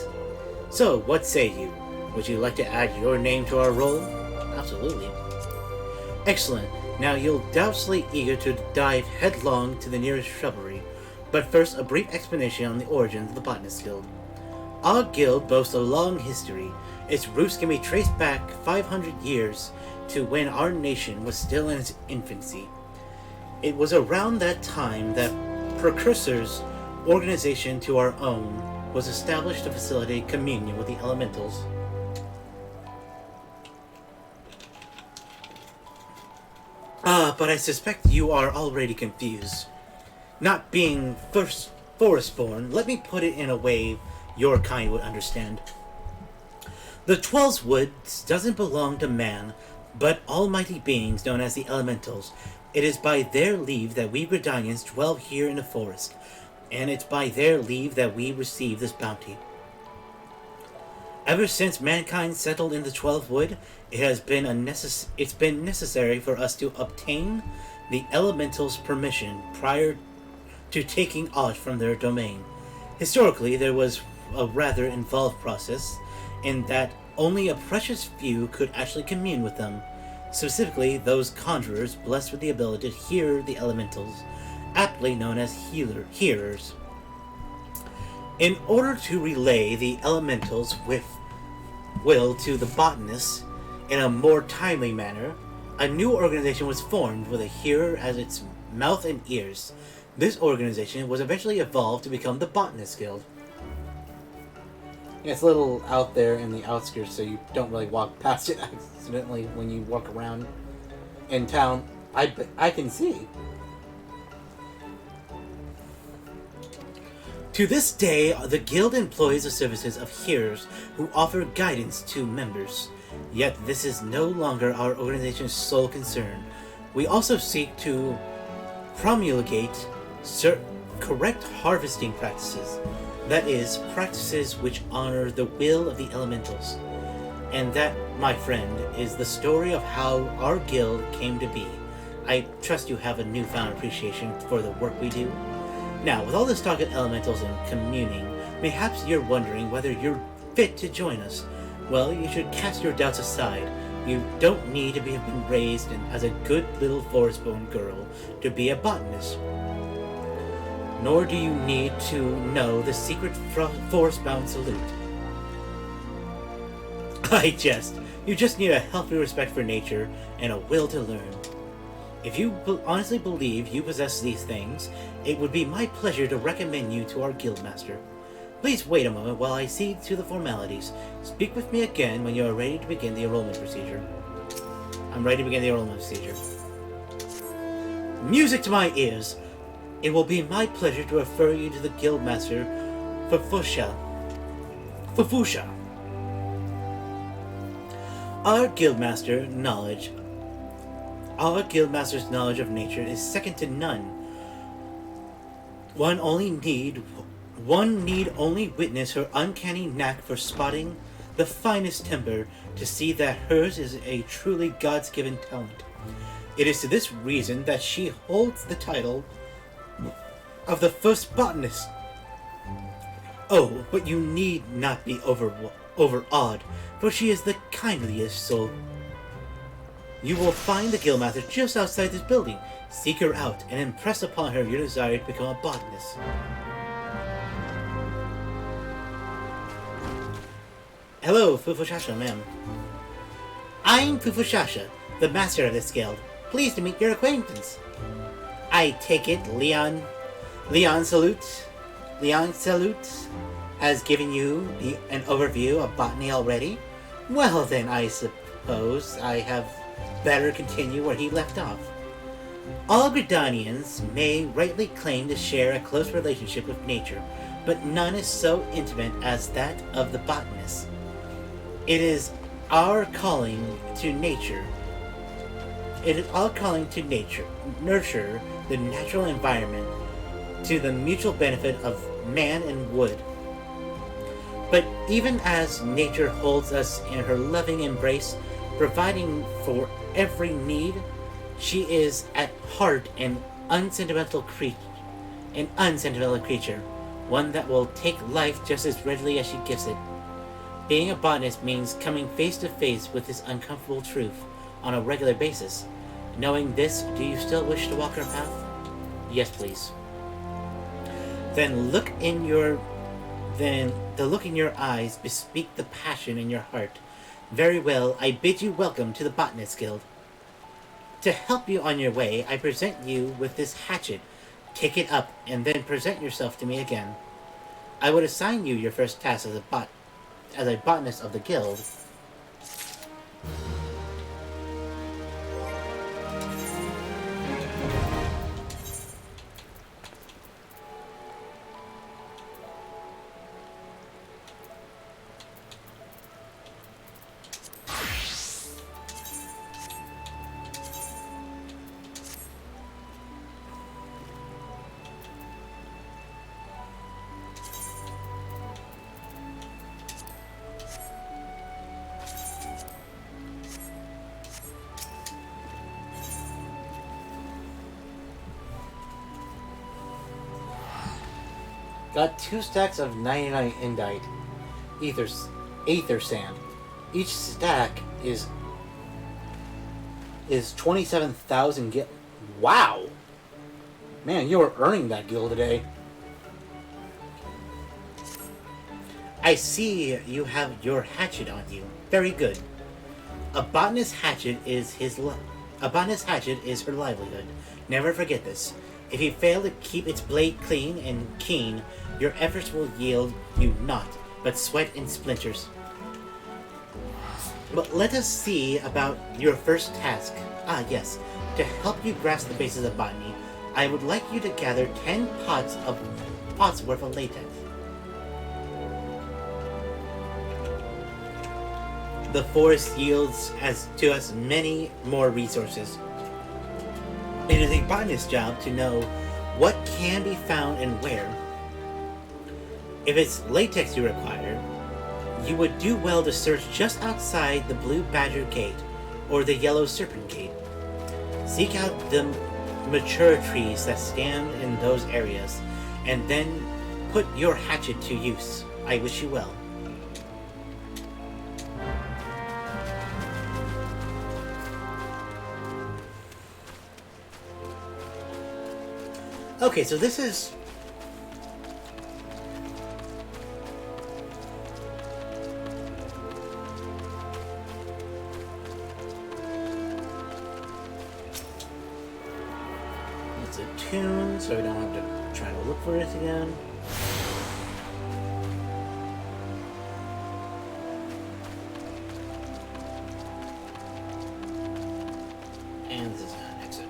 So, what say you? Would you like to add your name to our roll? Absolutely. Excellent. Now you'll doubtlessly eager to dive headlong to the nearest shrubbery. But first, a brief explanation on the origins of the Botanist Guild. Our guild boasts a long history. Its roots can be traced back 500 years to when our nation was still in its infancy. It was around that time that precursors organization to our own was established to facilitate communion with the elementals. But I suspect you are already confused. Not being forest-born, let me put it in a way your kind would understand. The 12 Woods doesn't belong to man, but almighty beings known as the Elementals. It is by their leave that we Redanians dwell here in the forest, and it's by their leave that we receive this bounty. Ever since mankind settled in the 12 Wood, it's been necessary for us to obtain the Elementals' permission prior to taking aught from their domain. Historically, there was a rather involved process in that only a precious few could actually commune with them, specifically those conjurers blessed with the ability to hear the elementals, aptly known as hearers. In order to relay the elementals' will to the botanists in a more timely manner, a new organization was formed with a hearer as its mouth and ears. This organization was eventually evolved to become the Botanist Guild. It's a little out there in the outskirts, so you don't really walk past it accidentally when you walk around in town. I can see. To this day, the Guild employs the services of hearers who offer guidance to members. Yet this is no longer our organization's sole concern. We also seek to promulgate correct harvesting practices. That is, practices which honor the will of the elementals. And that, my friend, is the story of how our guild came to be. I trust you have a newfound appreciation for the work we do. Now, with all this talk of elementals and communing, perhaps you're wondering whether you're fit to join us. Well, you should cast your doubts aside. You don't need to have been raised as a good little forest-born girl to be a botanist. Nor do you need to know the secret forest-bound salute. I jest. You just need a healthy respect for nature and a will to learn. If you honestly believe you possess these things, it would be my pleasure to recommend you to our guildmaster. Please wait a moment while I see to the formalities. Speak with me again when you are ready to begin the enrollment procedure. I'm ready to begin the enrollment procedure. Music to my ears! It will be my pleasure to refer you to the guildmaster, Fufusha. Our guildmaster's knowledge of nature is second to none. One need only witness her uncanny knack for spotting the finest timber to see that hers is a truly God's-given talent. It is to this reason that she holds the title of the first botanist. Oh, but you need not be overawed, for she is the kindliest soul. You will find the guildmaster just outside this building. Seek her out and impress upon her your desire to become a botanist. Hello, Fufushasha, ma'am. I'm Fufushasha, the master of this guild. Pleased to meet your acquaintance. I take it Leon Salute has given you an overview of botany already? Well then, I suppose I have better continue where he left off. All Gridanians may rightly claim to share a close relationship with nature, but none is so intimate as that of the botanist. It is our calling to nature. Nurture the natural environment to the mutual benefit of man and wood. But even as nature holds us in her loving embrace, providing for every need, she is at heart an unsentimental creature, one that will take life just as readily as she gives it. Being a botanist means coming face to face with this uncomfortable truth on a regular basis. Knowing this, do you still wish to walk her path? Yes, please. Then the look in your eyes bespeak the passion in your heart. Very well, I bid you welcome to the Botanist Guild. To help you on your way, I present you with this hatchet. Take it up, and then present yourself to me again. I would assign you your first task as a botanist of the guild. Got 2 stacks of 99 Indite Ether, Aether Sand. Each stack is 27,000 gil. Wow! Man, you are earning that gil today. I see you have your hatchet on you. Very good. A botanist hatchet is her livelihood. Never forget this. If you fail to keep its blade clean and keen, your efforts will yield you naught but sweat and splinters. But let us see about your first task. Ah, yes. To help you grasp the basics of botany, I would like you to gather 10 pots worth of latex. The forest yields to us many more resources. It is a botanist's job to know what can be found and where. If it's latex you require, you would do well to search just outside the Blue Badger Gate or the Yellow Serpent Gate. Seek out the mature trees that stand in those areas, and then put your hatchet to use. I wish you well. Okay, so this is... It's a tune, so we don't have to try to look for it again. And this is an exit.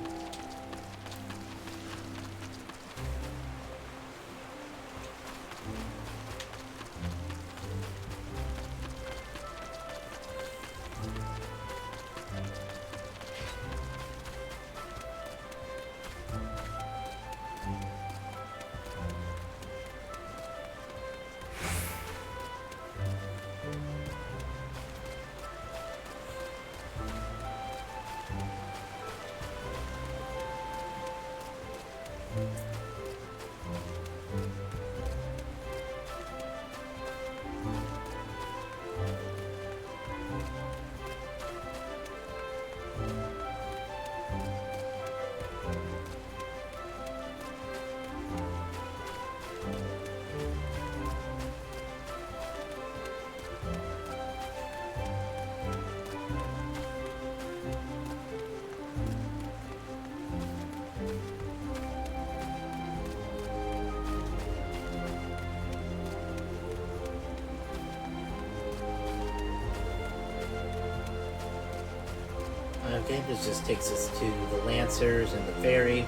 Okay, this just takes us to the Lancers and the ferry.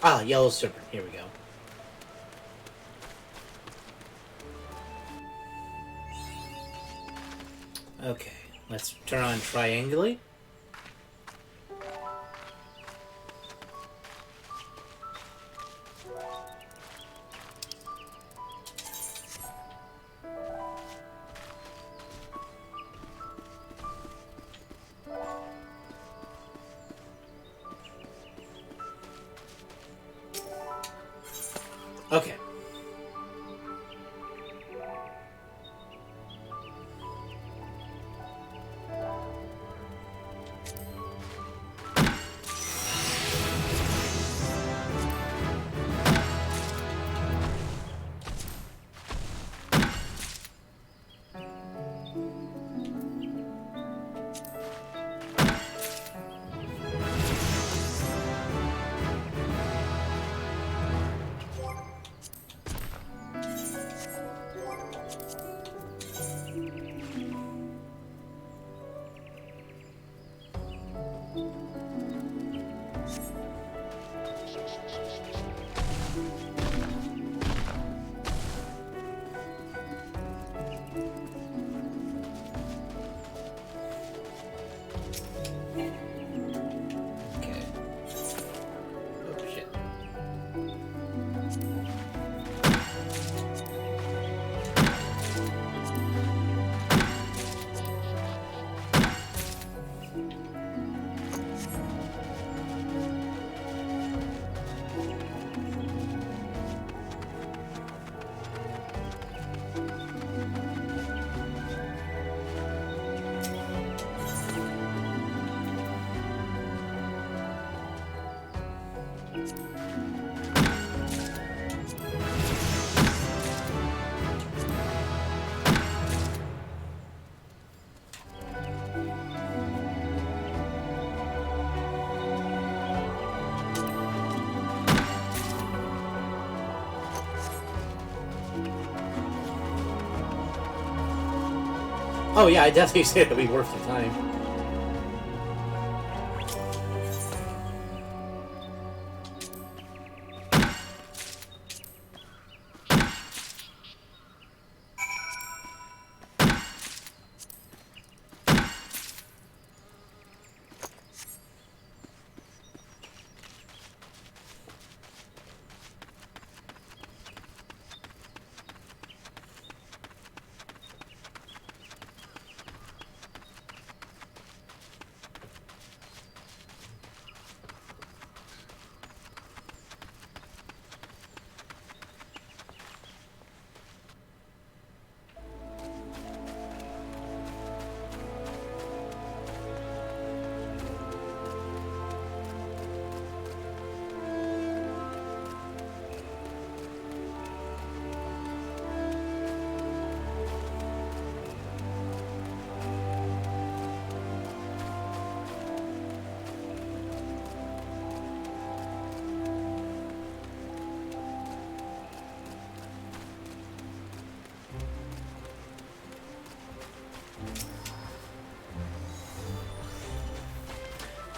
Ah, Yellow Serpent. Here we go. Okay, let's turn on Triangulate. Okay. Oh yeah, I definitely say it'll be worth the time.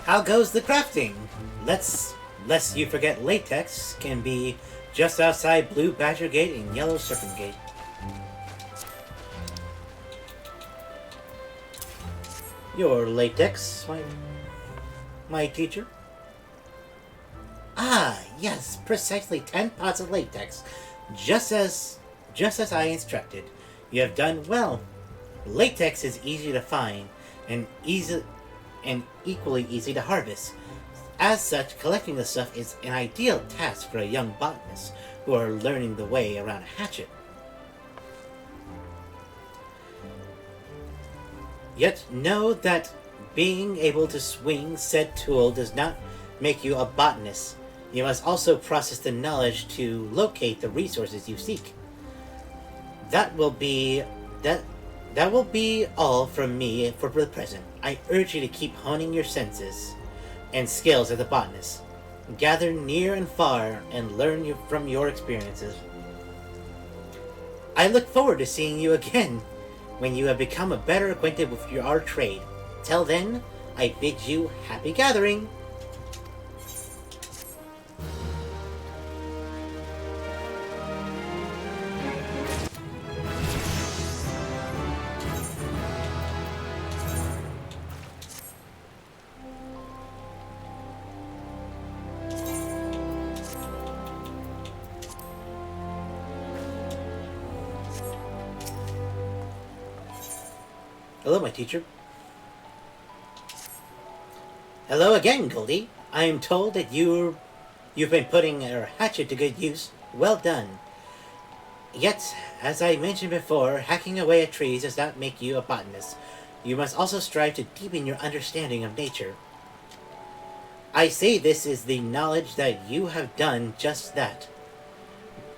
How goes the crafting? Lest you forget, Latex can be just outside Blue Badger Gate and Yellow Serpent Gate. Your Latex, my teacher? Ah, yes, precisely 10 pots of latex, just as I instructed. You have done well. Latex is easy to find and equally easy to harvest. As such, collecting the stuff is an ideal task for a young botanist who are learning the way around a hatchet. Yet know that being able to swing said tool does not make you a botanist. You must also process the knowledge to locate the resources you seek. That will be all from me for the present. I urge you to keep honing your senses and skills as a botanist. Gather near and far and learn from your experiences. I look forward to seeing you again when you have become better acquainted with our trade. Till then, I bid you happy gathering. Hello, my teacher. Hello again, Goldie. I am told that you've been putting your hatchet to good use. Well done. Yet, as I mentioned before, hacking away at trees does not make you a botanist. You must also strive to deepen your understanding of nature. I say this is the knowledge that you have done just that.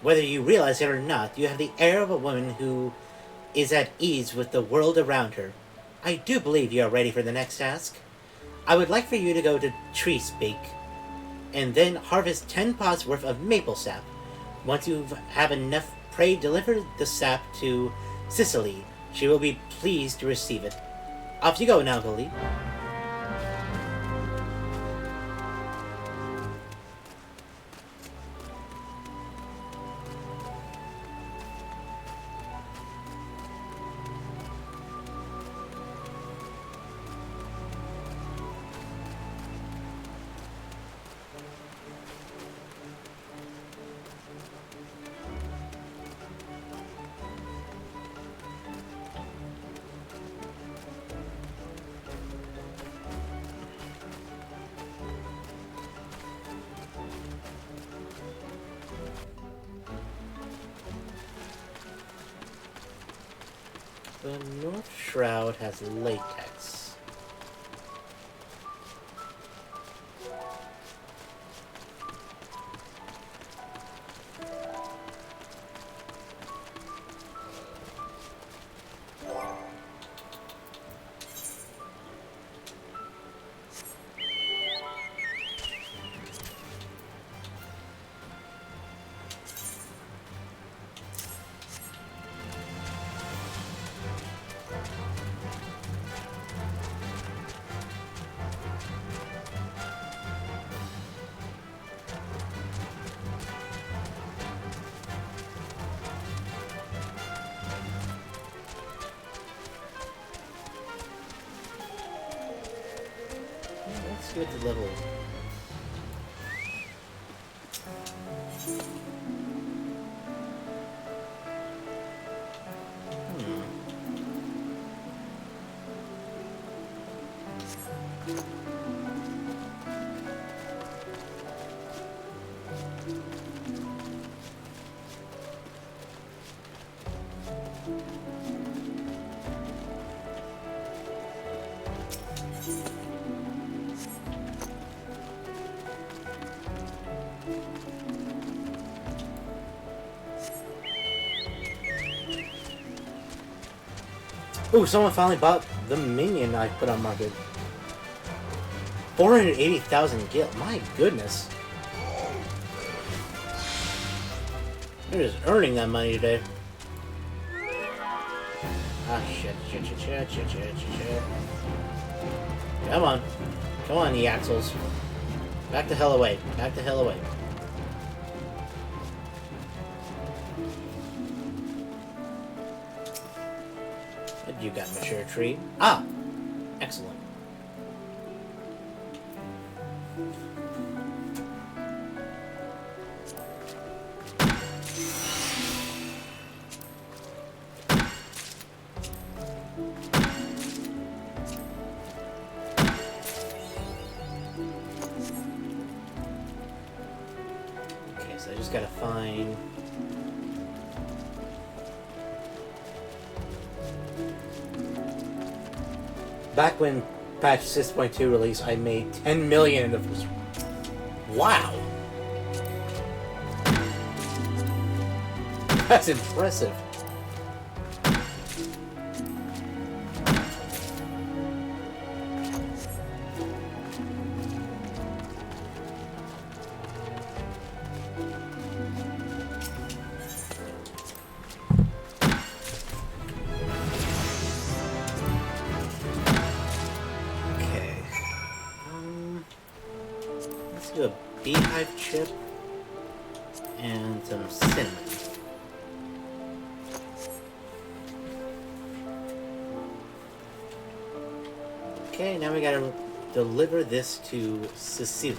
Whether you realize it or not, you have the air of a woman who is at ease with the world around her. I do believe you are ready for the next task. I would like for you to go to Tree Speak and then harvest 10 pots worth of maple sap. Once you have enough, pray deliver the sap to Cicely. She will be pleased to receive it. Off you go now, Goldie. The North Shroud has latex. see what the level. Ooh, someone finally bought the minion I put on market. 480,000 gil. My goodness. They're just earning that money today. Ah, shit. Come on. Come on, ye axles. Back the hell away. Back the hell away. What you got, mature tree? Ah! Excellent. Okay, so I just gotta find... Back when patch 6.2 released, I made 10 million in the first... Wow! That's impressive. A beehive chip and some cinnamon. Okay, now we gotta deliver this to Cecily.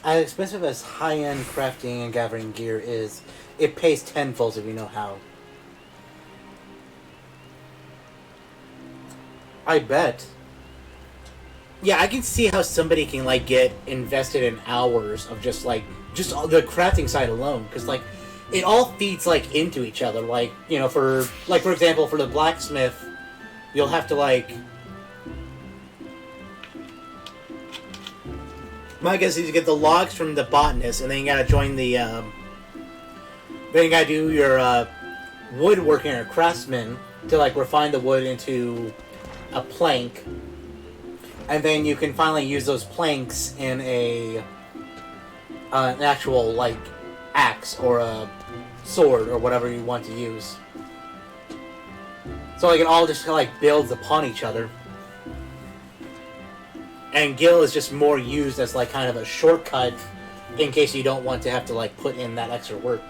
As expensive as high-end crafting and gathering gear is, it pays tenfold if you know how. I bet. Yeah, I can see how somebody can, like, get invested in hours of just the crafting side alone, because, like, it all feeds, like, into each other. Like, you know, for example, for the blacksmith, you'll have to, like... My guess is you get the logs from the botanist, and then you gotta join the, then you gotta do your, woodworking or craftsman to, like, refine the wood into a plank. And then you can finally use those planks in an actual, like, axe or a sword or whatever you want to use. So, like, it all just, like, builds upon each other. And Gil is just more used as, like, kind of a shortcut in case you don't want to have to, like, put in that extra work.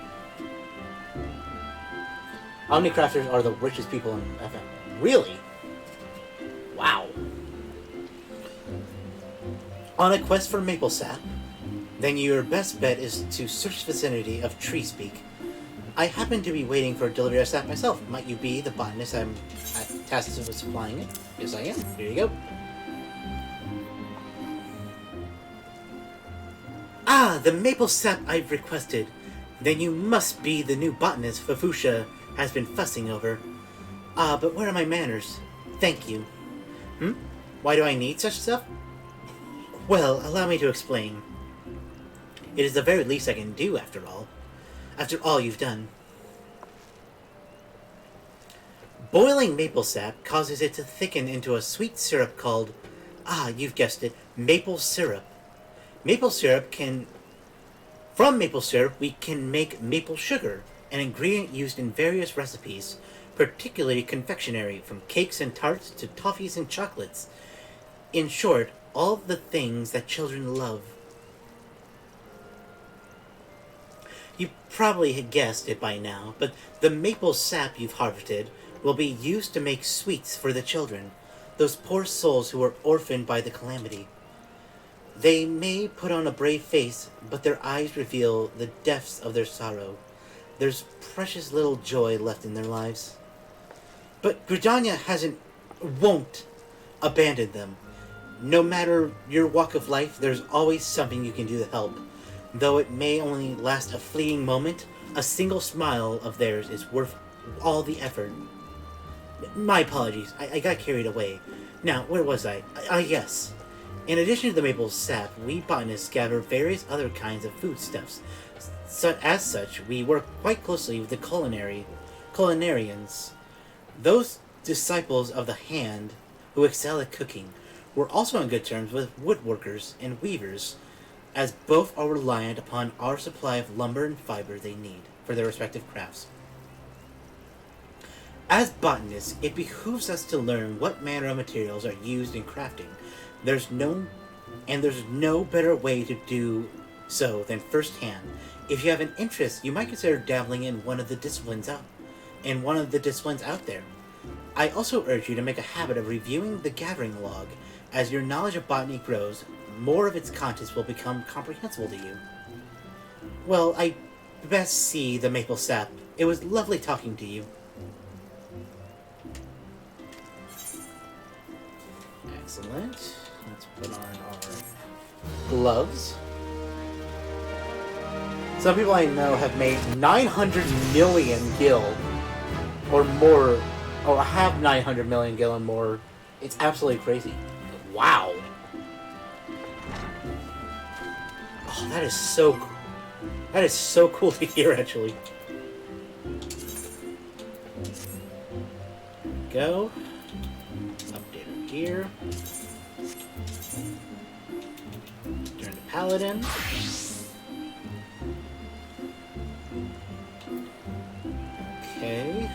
Omnicrafters are the richest people in FM. Really? Wow. On a quest for maple sap, then your best bet is to search the vicinity of Tree Speak. I happen to be waiting for a delivery of sap myself. Might you be the botanist I'm tasked with supplying it? Yes, I am. Here you go. Ah, the maple sap I've requested. Then you must be the new botanist Fafusha has been fussing over. Ah, but where are my manners? Thank you. Why do I need such stuff? Well, allow me to explain. It is the very least I can do, after all. After all you've done. Boiling maple sap causes it to thicken into a sweet syrup called, you've guessed it, maple syrup. From maple syrup, we can make maple sugar, an ingredient used in various recipes, particularly confectionery, from cakes and tarts to toffees and chocolates. In short, all the things that children love. You probably had guessed it by now, but the maple sap you've harvested will be used to make sweets for the children, those poor souls who were orphaned by the calamity. They may put on a brave face, but their eyes reveal the depths of their sorrow. There's precious little joy left in their lives. But Gridania won't abandon them. No matter your walk of life, there's always something you can do to help. Though it may only last a fleeting moment, a single smile of theirs is worth all the effort. My apologies, I got carried away. Now, where was I? Yes. In addition to the maple sap, we botanists gather various other kinds of foodstuffs. As such, we work quite closely with the culinarians. Those disciples of the hand who excel at cooking. We're also on good terms with woodworkers and weavers, as both are reliant upon our supply of lumber and fiber they need for their respective crafts. As botanists, it behooves us to learn what manner of materials are used in crafting. There's no better way to do so than firsthand. If you have an interest, you might consider dabbling in one of the disciplines out there. I also urge you to make a habit of reviewing the gathering log. As your knowledge of botany grows, more of its contents will become comprehensible to you. Well, I best see the maple sap. It was lovely talking to you. Excellent. Let's put on our gloves. Some people I know have made 900 million gil or more, or have 900 million gil or more. It's absolutely crazy. Wow. Oh, that is so cool to hear, actually. Go. Update our gear. Turn to Paladin. Okay.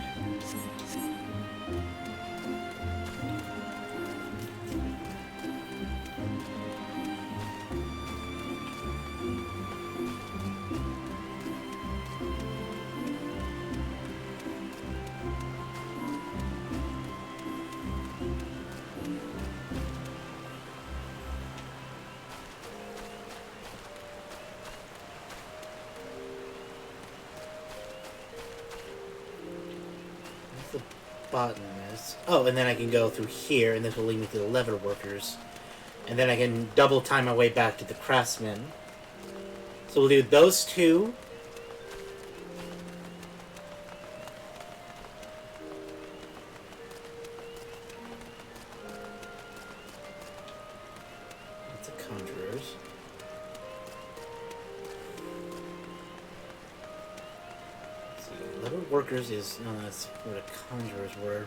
Botanist. Oh, and then I can go through here, and this will lead me to the leather workers. And then I can double time my way back to the craftsman. So we'll do those two. That's a conjurer's. Leather workers is... No, that's what a conjurers were.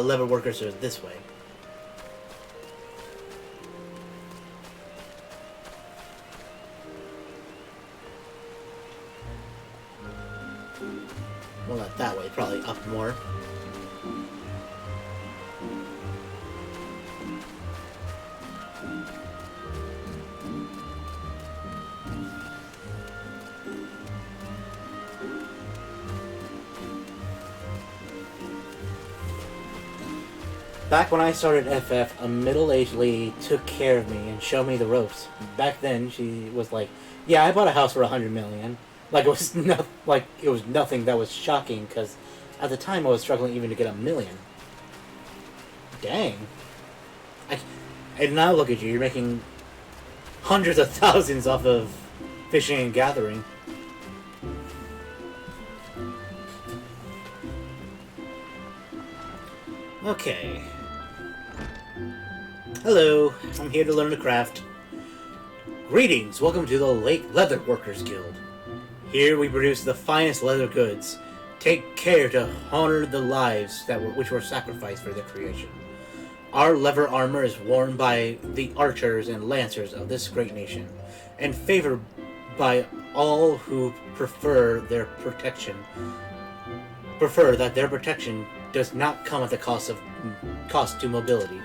Leather workers are this way. Well, not that way. Probably up more. Back when I started FF, a middle-aged lady took care of me and showed me the ropes. Back then, she was like, "Yeah, I bought a house for $100 million." Like it was nothing that was shocking, because at the time I was struggling even to get $1 million. Dang. And now look at you, you're making hundreds of thousands off of fishing and gathering. Okay. Hello, I'm here to learn the craft. Greetings, welcome to the Lake Leather Workers Guild. Here we produce the finest leather goods. Take care to honor the lives which were sacrificed for their creation. Our leather armor is worn by the archers and lancers of this great nation, and favored by all who prefer that their protection does not come at the cost to mobility.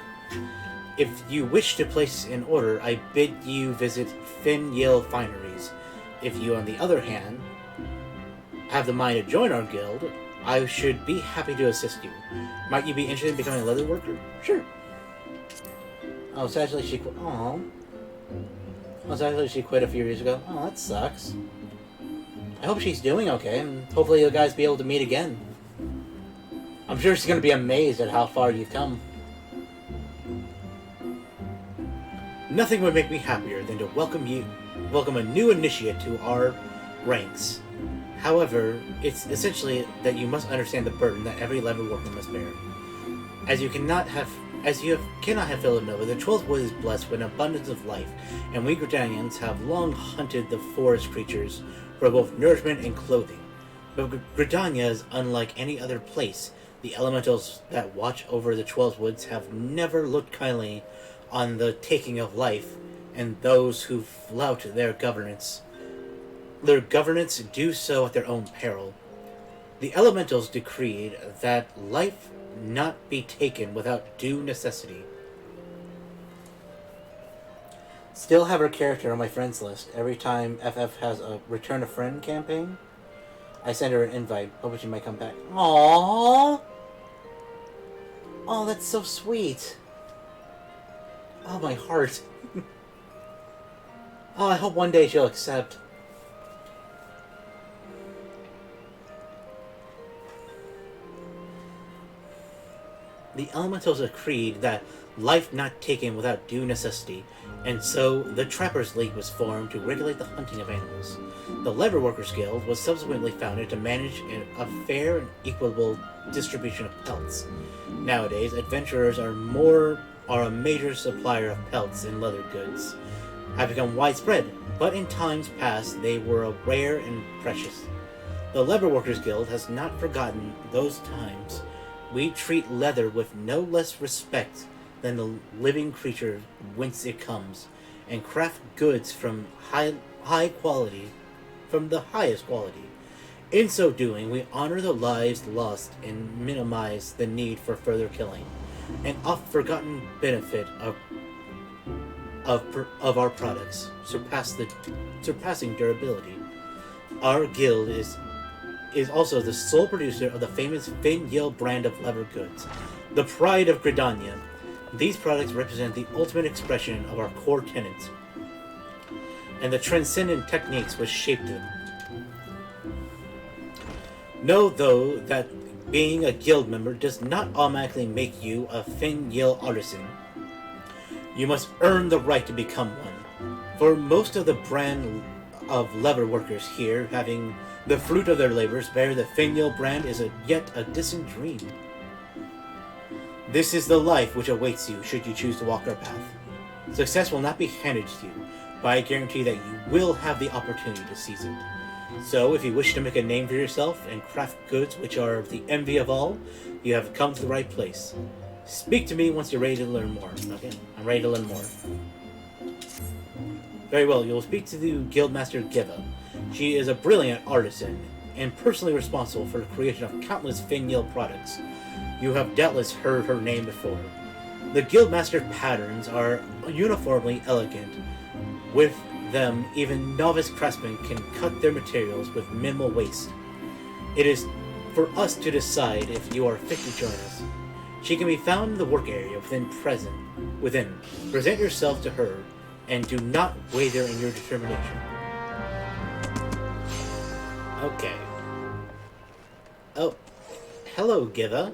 If you wish to place an order, I bid you visit Fin Yale Fineries. If you, on the other hand, have the mind to join our guild, I should be happy to assist you. Might you be interested in becoming a leather worker? Sure. Oh, sadly she quit. Oh, sadly she quit a few years ago. Oh, that sucks. I hope she's doing okay, and hopefully you guys be able to meet again. I'm sure she's going to be amazed at how far you've come. Nothing would make me happier than to welcome a new initiate to our ranks. However, it's essentially that you must understand the burden that every leather worker must bear. As you cannot have Villanova, the 12th Wood is blessed with an abundance of life, and we Gridanians have long hunted the forest creatures for both nourishment and clothing. But Gridania is unlike any other place. The elementals that watch over the 12 Woods have never looked kindly on the taking of life, and those who flout their governance do so at their own peril. The elementals decreed that life not be taken without due necessity. Still have her character on my friends list. Every time FF has a Return a Friend campaign, I send her an invite, hoping she might come back. Aww! Oh, that's so sweet. Oh, my heart. Oh, I hope one day she'll accept. The elementals decreed that life not taken without due necessity, and so the Trappers League was formed to regulate the hunting of animals. The Leather Workers Guild was subsequently founded to manage a fair and equitable distribution of pelts. Nowadays, adventurers are a major supplier of pelts and leather goods, have become widespread, but in times past they were rare and precious. The Leather Workers Guild has not forgotten those times. We treat leather with no less respect than the living creature whence it comes, and craft goods from high quality, from the highest quality. In so doing, we honor the lives lost and minimize the need for further killing. An oft-forgotten benefit of our products, surpassing durability. Our guild is also the sole producer of the famous Fin Yale brand of leather goods, the pride of Gridania. These products represent the ultimate expression of our core tenets and the transcendent techniques which shaped them. Know, though, that being a guild member does not automatically make you a Fin Yale artisan. You must earn the right to become one. For most of the brand of leather workers here, having the fruit of their labors bear the Fin Yale brand is yet a distant dream. This is the life which awaits you should you choose to walk our path. Success will not be handed to you, but I guarantee that you will have the opportunity to seize it. So, if you wish to make a name for yourself and craft goods which are the envy of all, you have come to the right place. Speak to me once you're ready to learn more. Okay, I'm ready to learn more. Very well, you'll speak to the Guildmaster Giva. She is a brilliant artisan and personally responsible for the creation of countless Fin Yale products. You have doubtless heard her name before. The Guildmaster patterns are uniformly elegant. With them, even novice craftsmen can cut their materials with minimal waste. It is for us to decide if you are fit to join us. She can be found in the work area within. Present yourself to her, and do not waver in your determination. Okay. Oh, hello, Giva.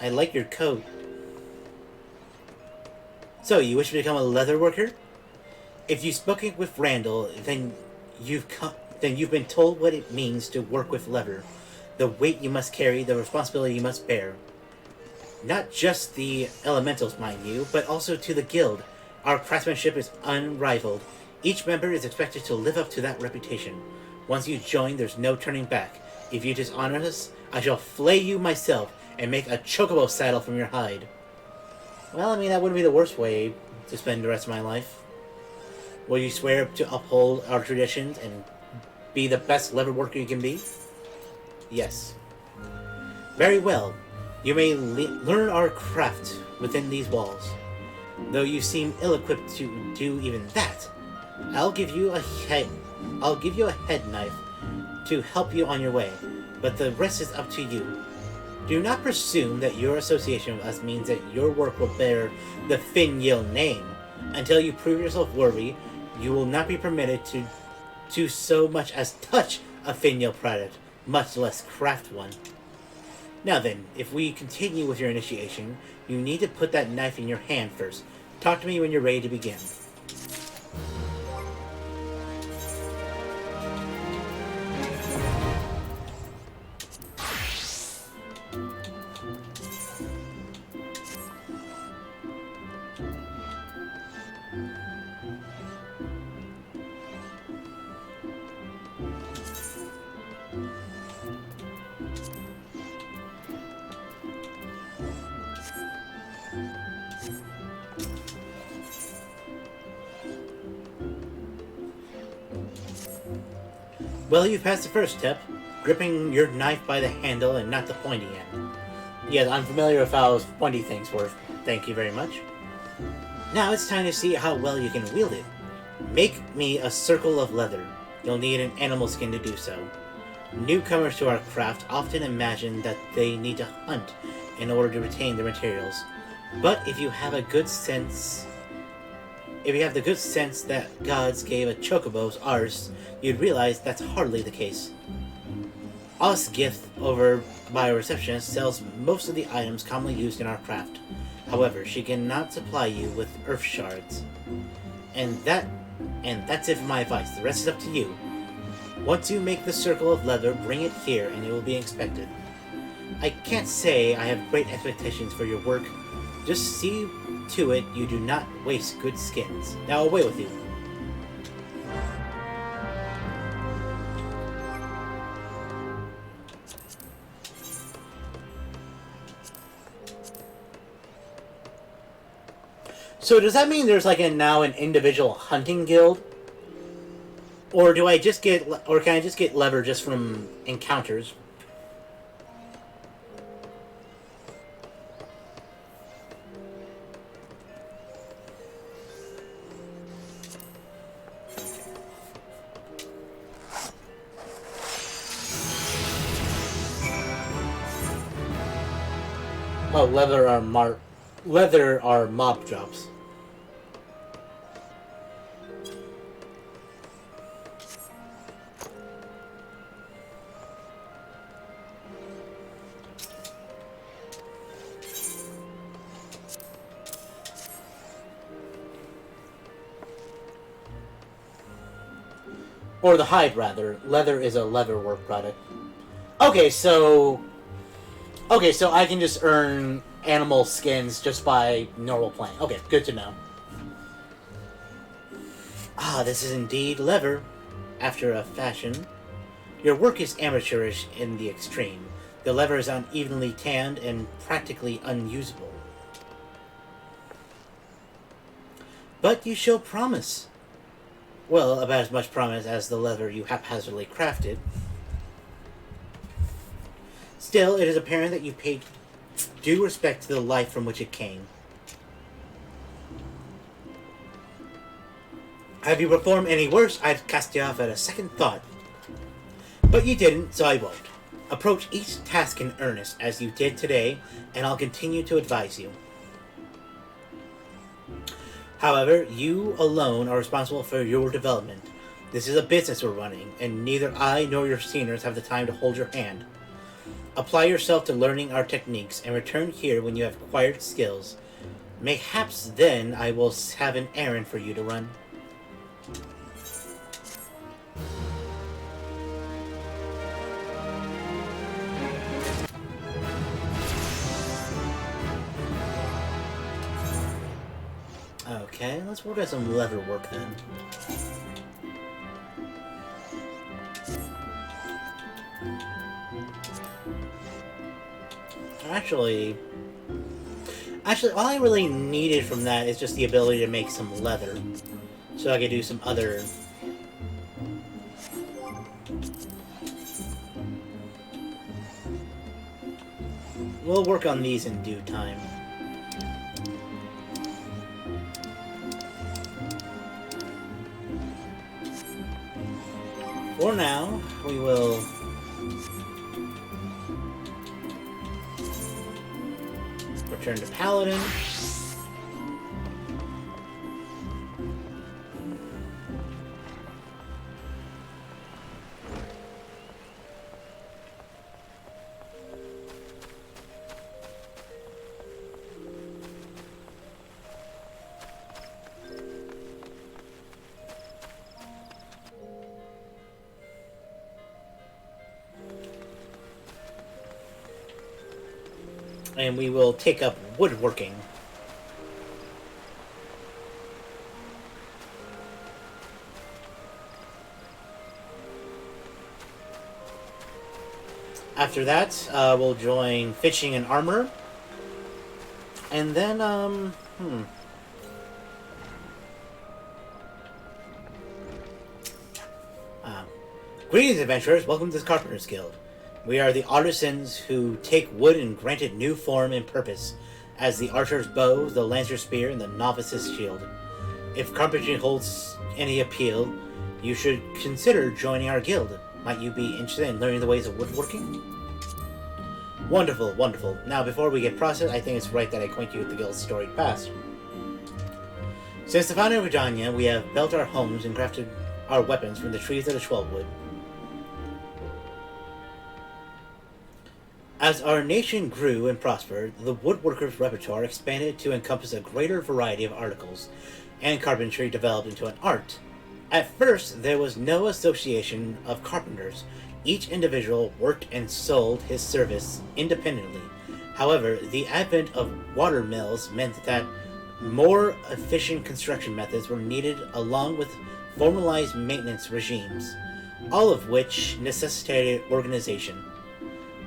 I like your coat. So, you wish to become a leather worker? If you've spoken with Randall, then you've been told what it means to work with leather. The weight you must carry, the responsibility you must bear. Not just the elementals, mind you, but also to the guild. Our craftsmanship is unrivaled. Each member is expected to live up to that reputation. Once you join, there's no turning back. If you dishonor us, I shall flay you myself and make a chocobo saddle from your hide. Well, I mean, that wouldn't be the worst way to spend the rest of my life. Will you swear to uphold our traditions and be the best leather worker you can be? Yes. Very well. You may learn our craft within these walls. Though you seem ill-equipped to do even that, I'll give you a head knife to help you on your way, but the rest is up to you. Do not presume that your association with us means that your work will bear the Finial name. Until you prove yourself worthy, you will not be permitted to so much as touch a Finial product, much less craft one. Now then, if we continue with your initiation, you need to put that knife in your hand first. Talk to me when you're ready to begin. Well, you've passed the first step, gripping your knife by the handle and not the pointy end. Yes, I'm familiar with how pointy things work. Thank you very much. Now it's time to see how well you can wield it. Make me a circle of leather. You'll need an animal skin to do so. Newcomers to our craft often imagine that they need to hunt in order to retain their materials. But if you have the good sense that gods gave a chocobo's ours, you'd realize that's hardly the case. Us gift over by a receptionist sells most of the items commonly used in our craft. However, she cannot supply you with earth shards. And that's it for my advice. The rest is up to you. Once you make the circle of leather, bring it here and it will be inspected. I can't say I have great expectations for your work. Just see to it you do not waste good skins. Now away with you. So does that mean there's like now an individual hunting guild? Or can I just get leather just from encounters? Oh, leather are mob drops. Or the hide, rather. Leather is a leatherwork product. Okay, so I can just earn animal skins just by normal playing. Okay, good to know. Ah, this is indeed leather, after a fashion. Your work is amateurish in the extreme. The leather is unevenly tanned and practically unusable. But you show promise. Well, about as much promise as the leather you haphazardly crafted. Still, it is apparent that you paid due respect to the life from which it came. Have you performed any worse, I'd cast you off at a second thought. But you didn't, so I won't. Approach each task in earnest as you did today, and I'll continue to advise you. However, you alone are responsible for your development. This is a business we're running, and neither I nor your seniors have the time to hold your hand. Apply yourself to learning our techniques, and return here when you have acquired skills. Mayhaps then I will have an errand for you to run. Okay, let's work on some leather work then. Actually, all I really needed from that is just the ability to make some leather. So I could do some other... We'll work on these in due time. For now, we will... return to Paladin. And we will take up woodworking. After that, we'll join fishing and armor. And then, Greetings, adventurers. Welcome to the Carpenter's Guild. We are the artisans who take wood and grant it new form and purpose, as the archer's bow, the lancer's spear, and the novice's shield. If carpentry holds any appeal, you should consider joining our guild. Might you be interested in learning the ways of woodworking? Wonderful, wonderful. Now, before we get processed, I think it's right that I acquaint you with the guild's storied past. Since the founding of Gridania, we have built our homes and crafted our weapons from the trees of the Twelvewood. As our nation grew and prospered, the woodworker's repertoire expanded to encompass a greater variety of articles, and carpentry developed into an art. At first, there was no association of carpenters. Each individual worked and sold his service independently. However, the advent of water mills meant that more efficient construction methods were needed, along with formalized maintenance regimes, all of which necessitated organization.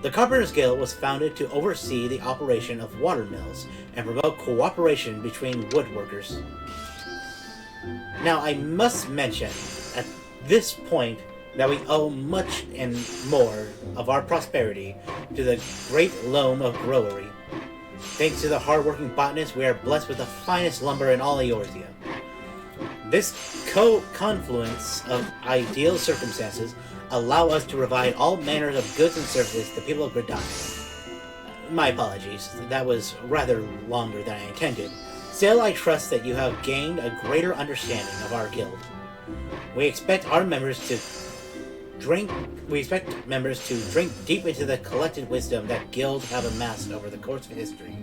The Carpenter's Guild was founded to oversee the operation of water mills and promote cooperation between woodworkers. Now, I must mention at this point that we owe much and more of our prosperity to the great loam of Growery. Thanks to the hard-working botanists, we are blessed with the finest lumber in all Eorzea. This confluence of ideal circumstances allow us to provide all manners of goods and services to the people of Gridania. My apologies, that was rather longer than I intended. Still, I trust that you have gained a greater understanding of our guild. We expect members to drink deep into the collected wisdom that guilds have amassed over the course of history,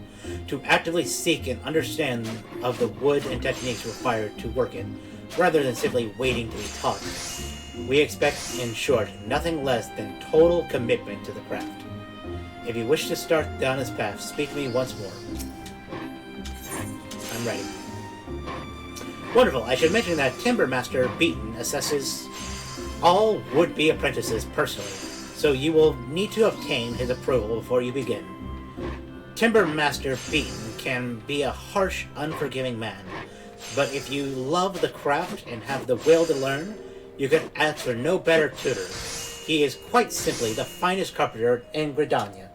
to actively seek and understand of the wood and techniques required to work it, rather than simply waiting to be taught. We expect, in short, nothing less than total commitment to the craft. If you wish to start down this path, speak to me once more. I'm ready. Wonderful. I should mention that Timber Master Beaton assesses all would-be apprentices personally, so you will need to obtain his approval before you begin. Timber Master Beaton can be a harsh, unforgiving man, but if you love the craft and have the will to learn, you can ask for no better tutor. He is quite simply the finest carpenter in Gridania.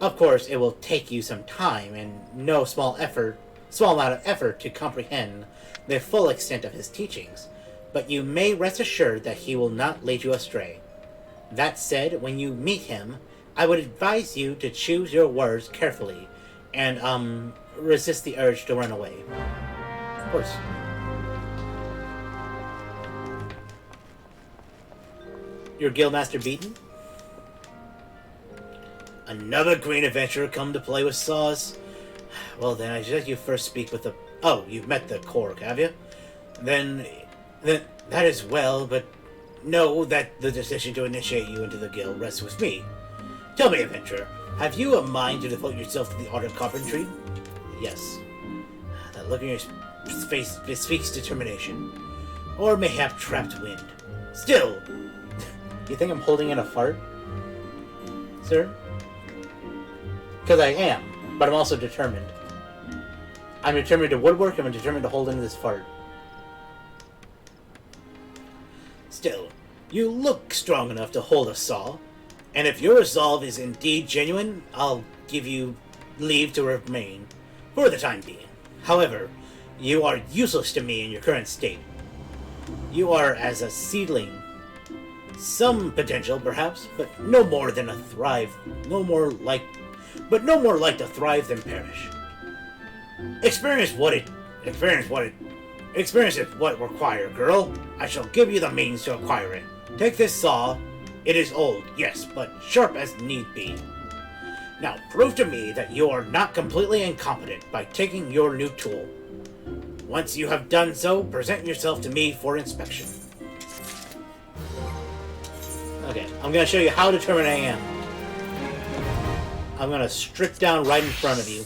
Of course, it will take you some time and no small amount of effort to comprehend the full extent of his teachings, but you may rest assured that he will not lead you astray. That said, when you meet him, I would advise you to choose your words carefully and, resist the urge to run away. Of course. Your guildmaster beaten? Another green adventurer come to play with saws? Well then, I suggest you first speak with the... Oh, you've met the Korg, have you? Then that is well, but know that the decision to initiate you into the guild rests with me. Tell me, adventurer, have you a mind to devote yourself to the art of carpentry? Yes. That look in your face bespeaks determination. Or mayhap trapped wind. Still, you think I'm holding in a fart? Sir? Because I am, but I'm also determined. I'm determined to woodwork, and I'm determined to hold in this fart. Still, you look strong enough to hold a saw, and if your resolve is indeed genuine, I'll give you leave to remain, for the time being. However, you are useless to me in your current state. You are as a seedling. Some potential, perhaps, but no more than a thrive. No more like to thrive than perish. Experience is what require, girl. I shall give you the means to acquire it. Take this saw. It is old, yes, but sharp as need be. Now, prove to me that you are not completely incompetent by taking your new tool. Once you have done so, present yourself to me for inspection. Okay, I'm going to show you how determined I am. I'm going to strip down right in front of you.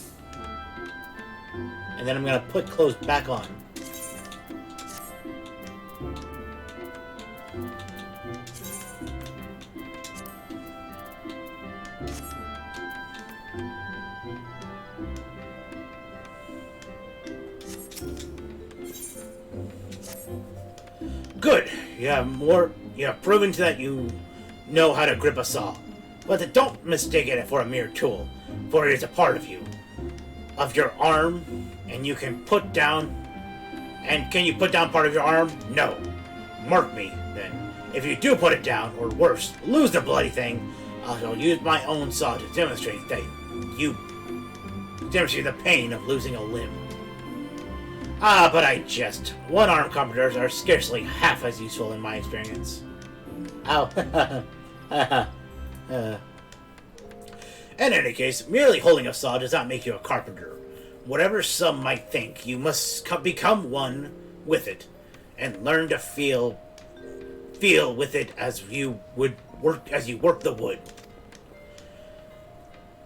And then I'm going to put clothes back on. Good. You have proven that you know how to grip a saw. But don't mistake it for a mere tool, for it is a part of you. Of your arm, and you can put down... And can you put down part of your arm? No. Mark me, then. If you do put it down, or worse, lose the bloody thing, I'll use my own saw to demonstrate that you... demonstrate the pain of losing a limb. Ah, but I jest. One-armed carpenters are scarcely half as useful in my experience. Ow. In any case, merely holding a saw does not make you a carpenter. Whatever some might think, you must become one with it, and learn to feel with it as you work the wood.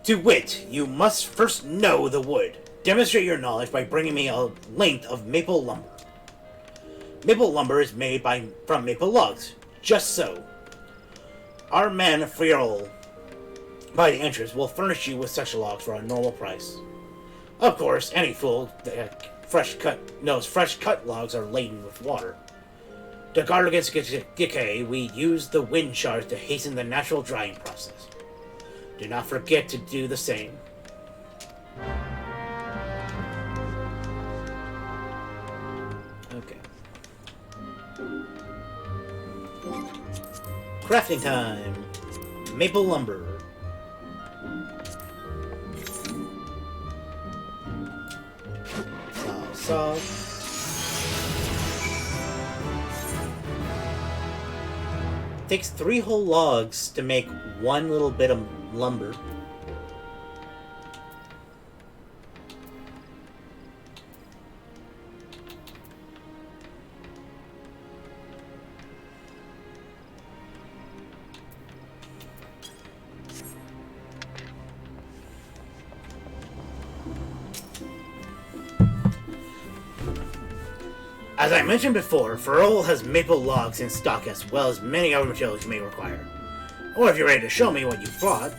To wit, you must first know the wood. Demonstrate your knowledge by bringing me a length of maple lumber. Maple lumber is made from maple logs, just so. Our man Friol, by the entrance, will furnish you with such logs for a normal price. Of course, any fool knows fresh cut logs are laden with water. To guard against decay, we use the wind shards to hasten the natural drying process. Do not forget to do the same. Okay. Crafting time. Maple lumber. Saw. Takes 3 whole logs to make 1 little bit of lumber. As I mentioned before, Ferrol has maple logs in stock as well as many other materials you may require. Or if you're ready to show me what you've brought.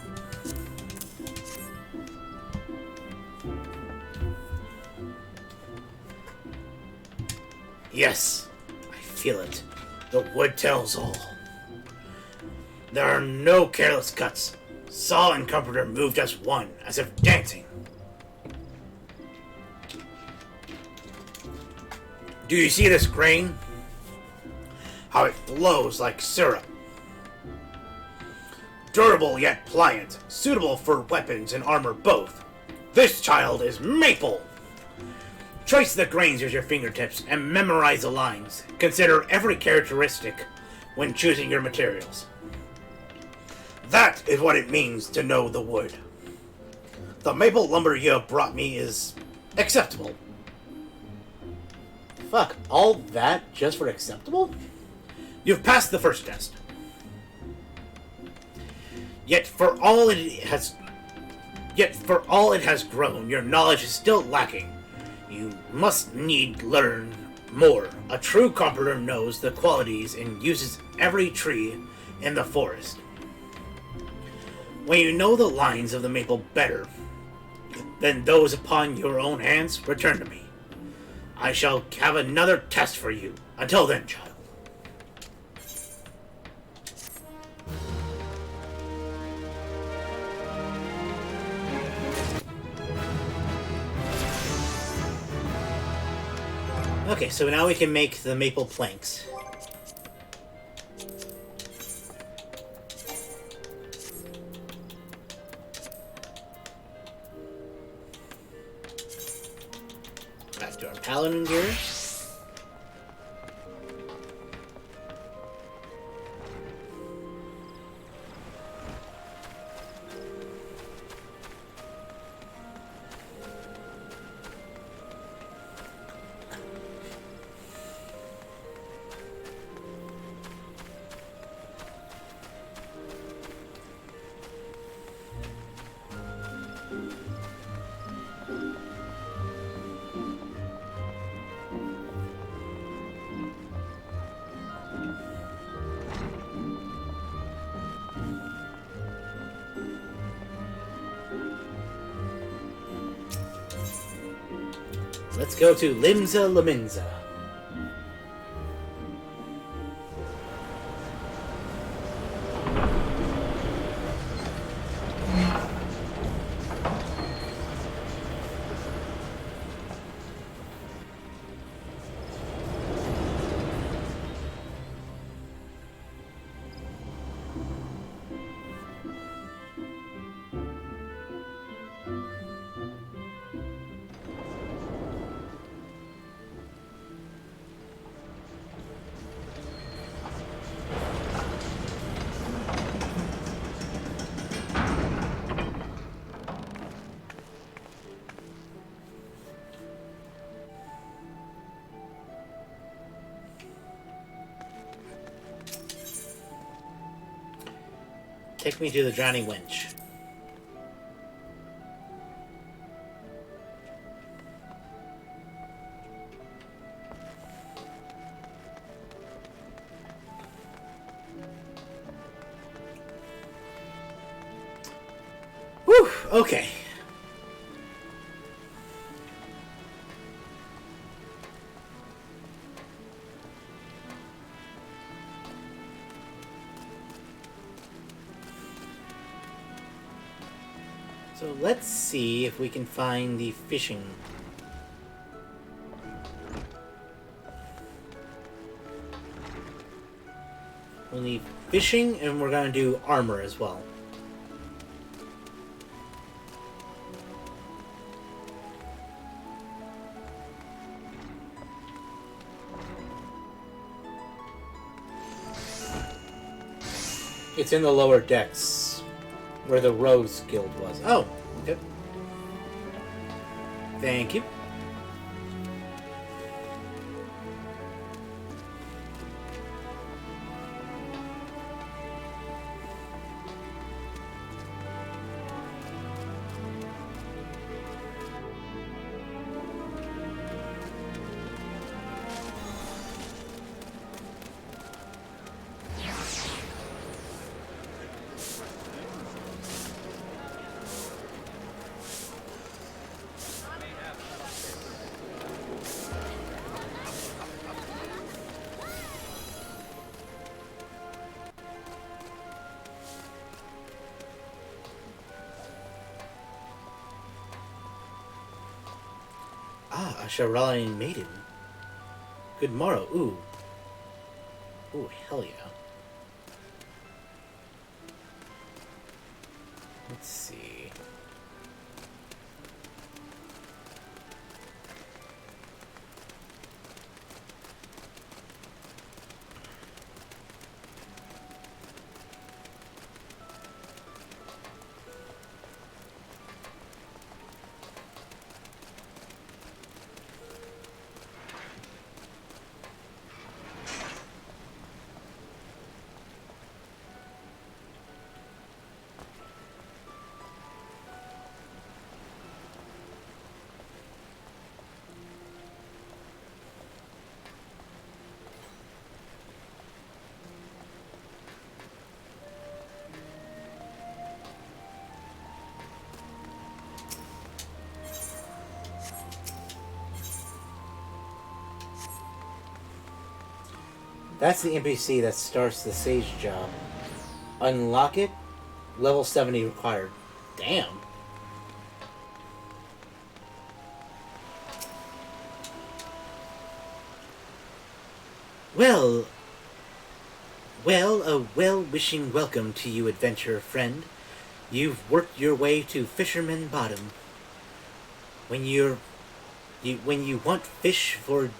Yes, I feel it. The wood tells all. There are no careless cuts. Saw and carpenter moved as one, as if dancing. Do you see this grain? How it flows like syrup. Durable yet pliant, suitable for weapons and armor both. This child is maple! Trace the grains with your fingertips and memorize the lines. Consider every characteristic when choosing your materials. That is what it means to know the wood. The maple lumber you have brought me is acceptable. Fuck, all that just for acceptable? You've passed the first test. Yet for all it has grown, your knowledge is still lacking. You must need learn more. A true carpenter knows the qualities and uses every tree in the forest. When you know the lines of the maple better than those upon your own hands, return to me. I shall have another test for you. Until then, child. Okay, so now we can make the maple planks. Back to our paladin gear. Let's go to Limsa Laminza. Take me to the drowning winch. Whew, okay. So let's see if we can find the fishing. We'll need fishing, and we're gonna do armor as well. It's in the lower decks, where the Rose Guild was. Oh, okay. Thank you. Ah, a Sharalian maiden. Good morrow. Ooh. Ooh, hell yeah. That's the NPC that starts the Sage job. Unlock it. Level 70 required. Damn. Well, a well-wishing welcome to you, adventurer friend. You've worked your way to Fisherman Bottom. When you want fish for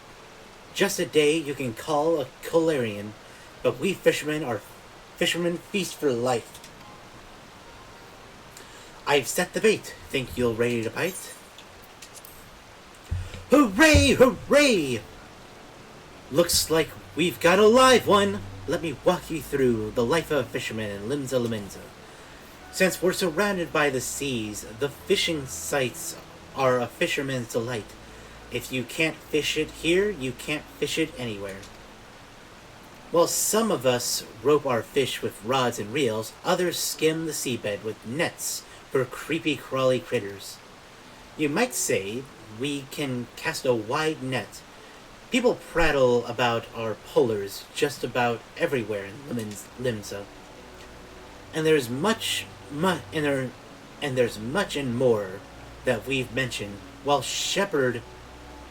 just a day, you can call a Colarian, but we fishermen feast for life. I've set the bait. Think you're ready to bite? Hooray! Hooray! Looks like we've got a live one. Let me walk you through the life of a fisherman in Limsa Lominsa. Since we're surrounded by the seas, the fishing sites are a fisherman's delight. If you can't fish it here, you can't fish it anywhere. While some of us rope our fish with rods and reels, others skim the seabed with nets for creepy crawly critters. You might say we can cast a wide net. People prattle about our polars just about everywhere in Limsa. And there's much and more that we've mentioned. While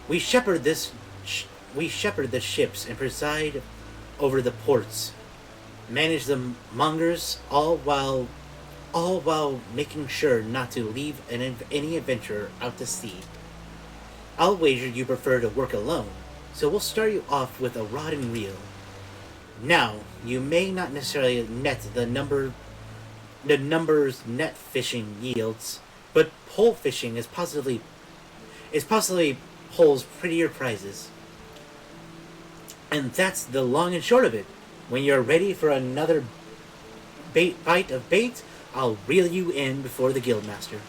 we shepherd the ships and preside over the ports, manage the mongers, all while making sure not to leave any adventurer out to sea. I'll wager you prefer to work alone, so we'll start you off with a rod and reel. Now, you may not necessarily net the numbers net fishing yields, but pole fishing is possibly pole's prettier prizes. And that's the long and short of it. When you're ready for another bite of bait, I'll reel you in before the guildmaster.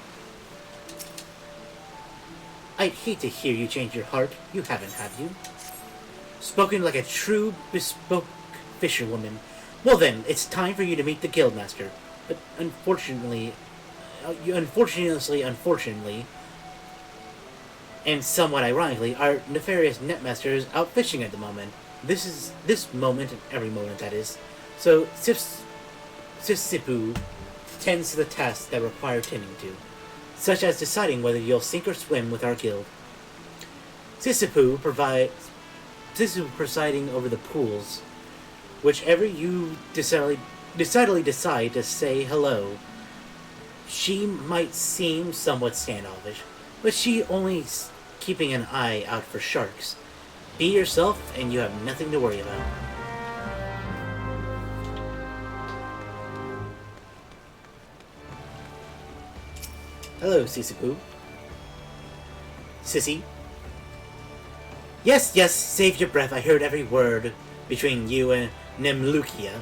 I'd hate to hear you change your heart. You haven't, have you? Spoken like a true bespoke fisherwoman. Well then, it's time for you to meet the guildmaster. But unfortunately, and somewhat ironically, our nefarious netmaster is out fishing at the moment. This moment and every moment, that is. So Sisipu tends to the tasks that require tending to, such as deciding whether you'll sink or swim with our guild. Sisipu presiding over the pools. Whichever you decidedly decide to say hello. She might seem somewhat standoffish, but she only keeping an eye out for sharks. Be yourself and you have nothing to worry about. Hello, Sisipu. Sissy? Yes, save your breath. I heard every word between you and Memlukia.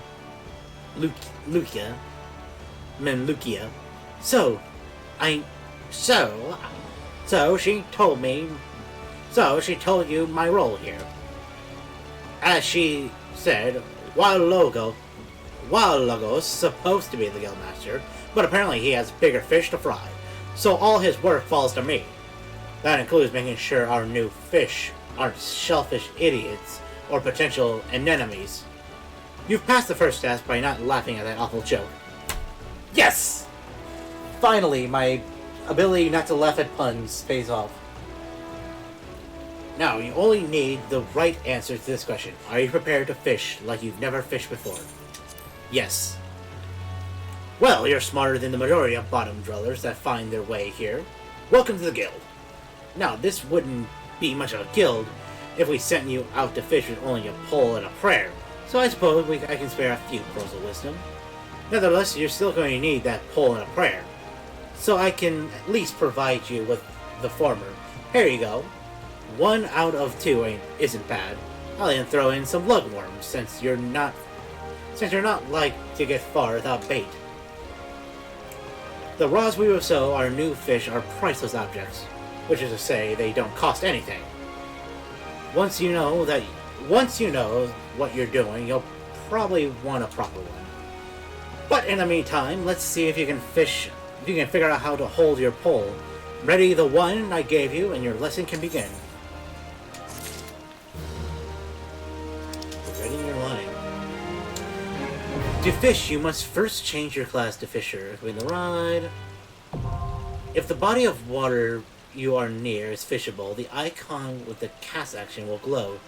Memlukia. So she told you my role here. As she said, Wild Logos supposed to be the guildmaster, but apparently he has bigger fish to fry. So all his work falls to me. That includes making sure our new fish aren't shellfish idiots or potential enemies. You've passed the first test by not laughing at that awful joke. Yes! Finally, my ability not to laugh at puns pays off. Now, you only need the right answer to this question. Are you prepared to fish like you've never fished before? Yes. Well, you're smarter than the majority of bottom dwellers that find their way here. Welcome to the guild. Now, this wouldn't be much of a guild if we sent you out to fish with only a pole and a prayer, so I suppose I can spare a few pearls of wisdom. Nevertheless, you're still going to need that pole and a prayer, so I can at least provide you with the former. Here you go. 1 out of 2 isn't bad. I'll even throw in some lugworms, since you're not like to get far without bait. The rods we will sow our new fish are priceless objects, which is to say, they don't cost anything. Once you know what you're doing, you'll probably want a proper one. But in the meantime, let's see if you can figure out how to hold your pole. Ready the one I gave you, and your lesson can begin. Ready your line. To fish, you must first change your class to fisher. Win the ride. If the body of water you are near is fishable, the icon with the cast action will glow.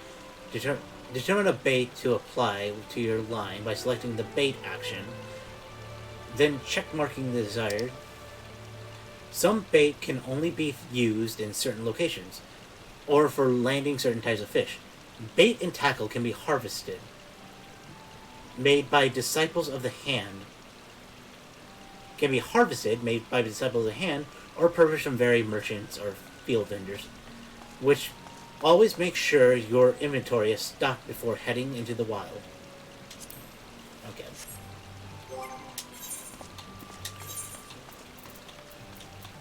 Determine a bait to apply to your line by selecting the bait action, then check marking the desired. Some bait can only be used in certain locations, or for landing certain types of fish. Bait and tackle can be harvested, made by disciples of the hand. Or purchased from various merchants or field vendors, which always make sure your inventory is stocked before heading into the wild. Okay.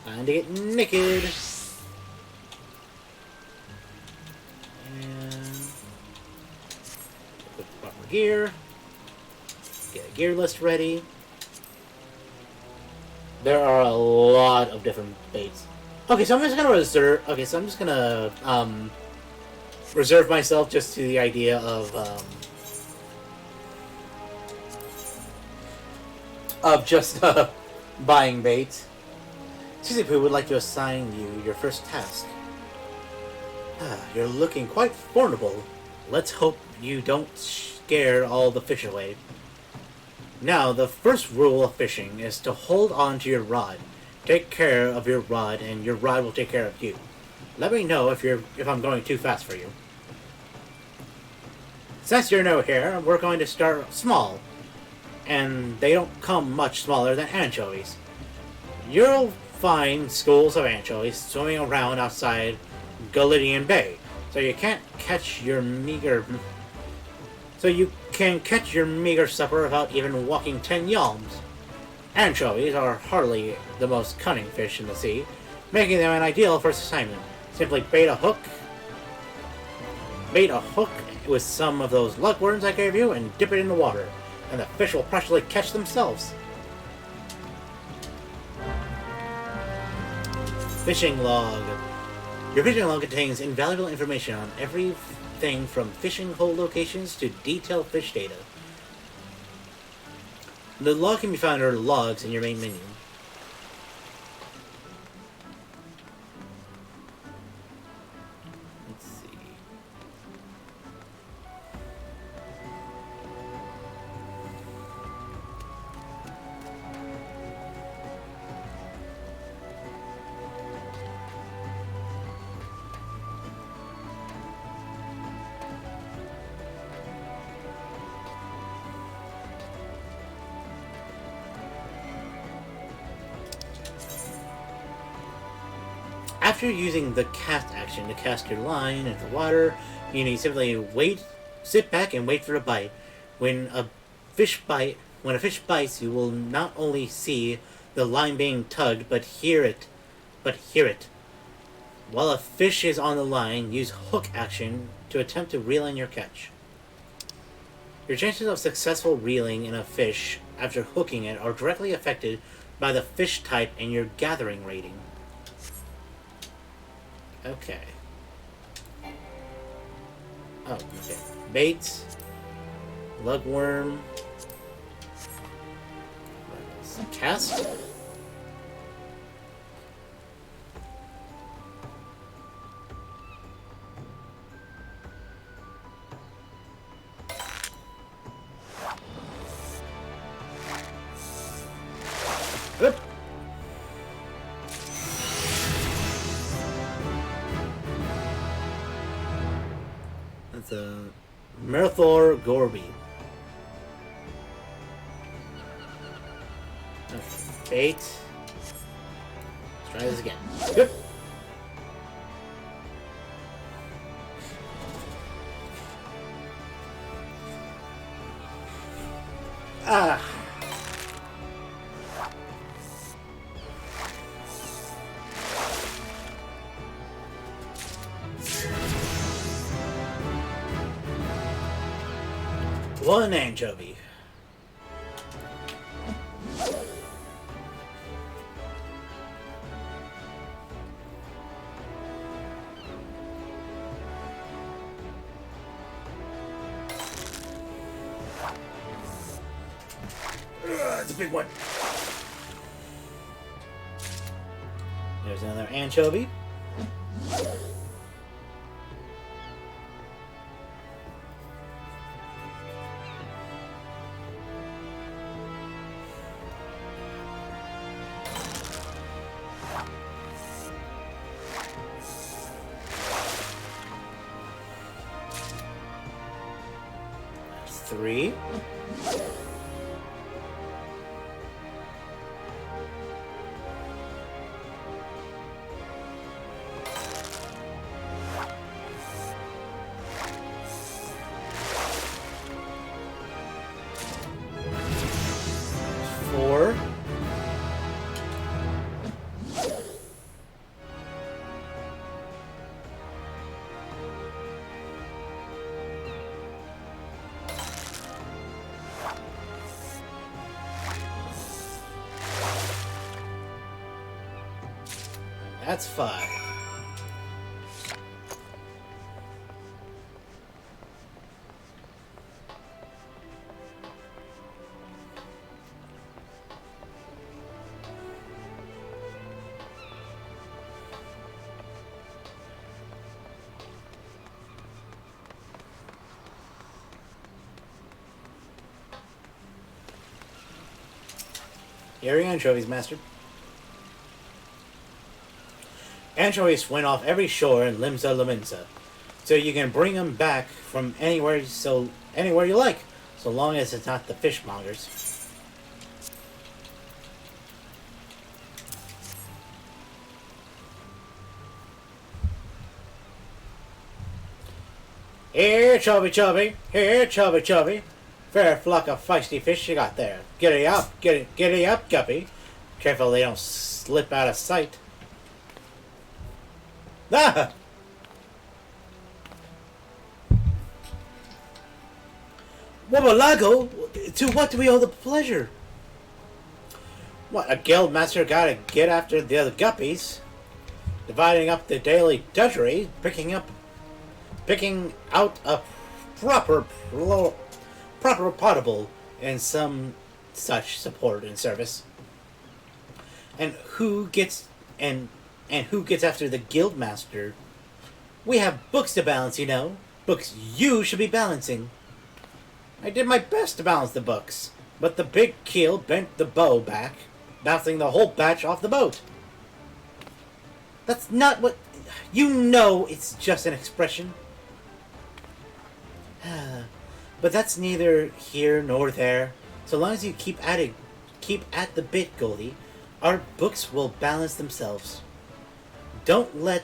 Time to get naked. And put the proper gear. Get a gear list ready. There are a lot of different baits. Okay, so I'm just gonna reserve. Okay, so I'm just gonna reserve myself just to the idea of just buying bait. Sisyphus would like to assign you your first task. You're looking quite formidable. Let's hope you don't scare all the fish away. Now, the first rule of fishing is to hold on to your rod. Take care of your rod, and your rod will take care of you. Let me know if I'm going too fast for you. Since you're new here, we're going to start small, and they don't come much smaller than anchovies. You'll find schools of anchovies swimming around outside Galilean Bay, so you can catch your meager supper without even walking 10 yalms. Anchovies are hardly the most cunning fish in the sea, making them an ideal first assignment. Simply bait a hook with some of those lugworms I gave you and dip it in the water, and the fish will practically catch themselves. Fishing log. Your fishing log contains invaluable information on everything from fishing hole locations to detailed fish data. The log can be found under logs in your main menu. Let's see. After using the cast action to cast your line into the water, you need to simply sit back and wait for a bite. When a fish bites, you will not only see the line being tugged, but hear it. While a fish is on the line, use hook action to attempt to reel in your catch. Your chances of successful reeling in a fish after hooking it are directly affected by the fish type and your gathering rating. Okay. Oh, okay. Baits. Lugworm. Cast. Good. That's a Merthor Gorby. Okay, bait. Let's try this again. Good. Ah. One anchovy. That's a big one. There's another anchovy. That's 3. Four. That's 5. Here are your anchovies, master. Anchovies swim off every shore in Limsa Lominsa, so you can bring them back from anywhere you like, so long as it's not the fishmongers. Here, chubby chubby, here, chubby chubby. Fair flock of feisty fish you got there. Giddy up, giddy up, guppy. Careful they don't slip out of sight. Ah! Wobalago, to what do we owe the pleasure? What, a guild master gotta get after the other guppies, dividing up the daily drudgery, picking out a proper potable and some such support and service. And who gets after the guild master? We have books to balance, you know. Books you should be balancing. I did my best to balance the books, but the big keel bent the bow back, bouncing the whole batch off the boat. That's not what... You know it's just an expression. But that's neither here nor there. So long as you keep at the bit, Goldie, our books will balance themselves. Don't let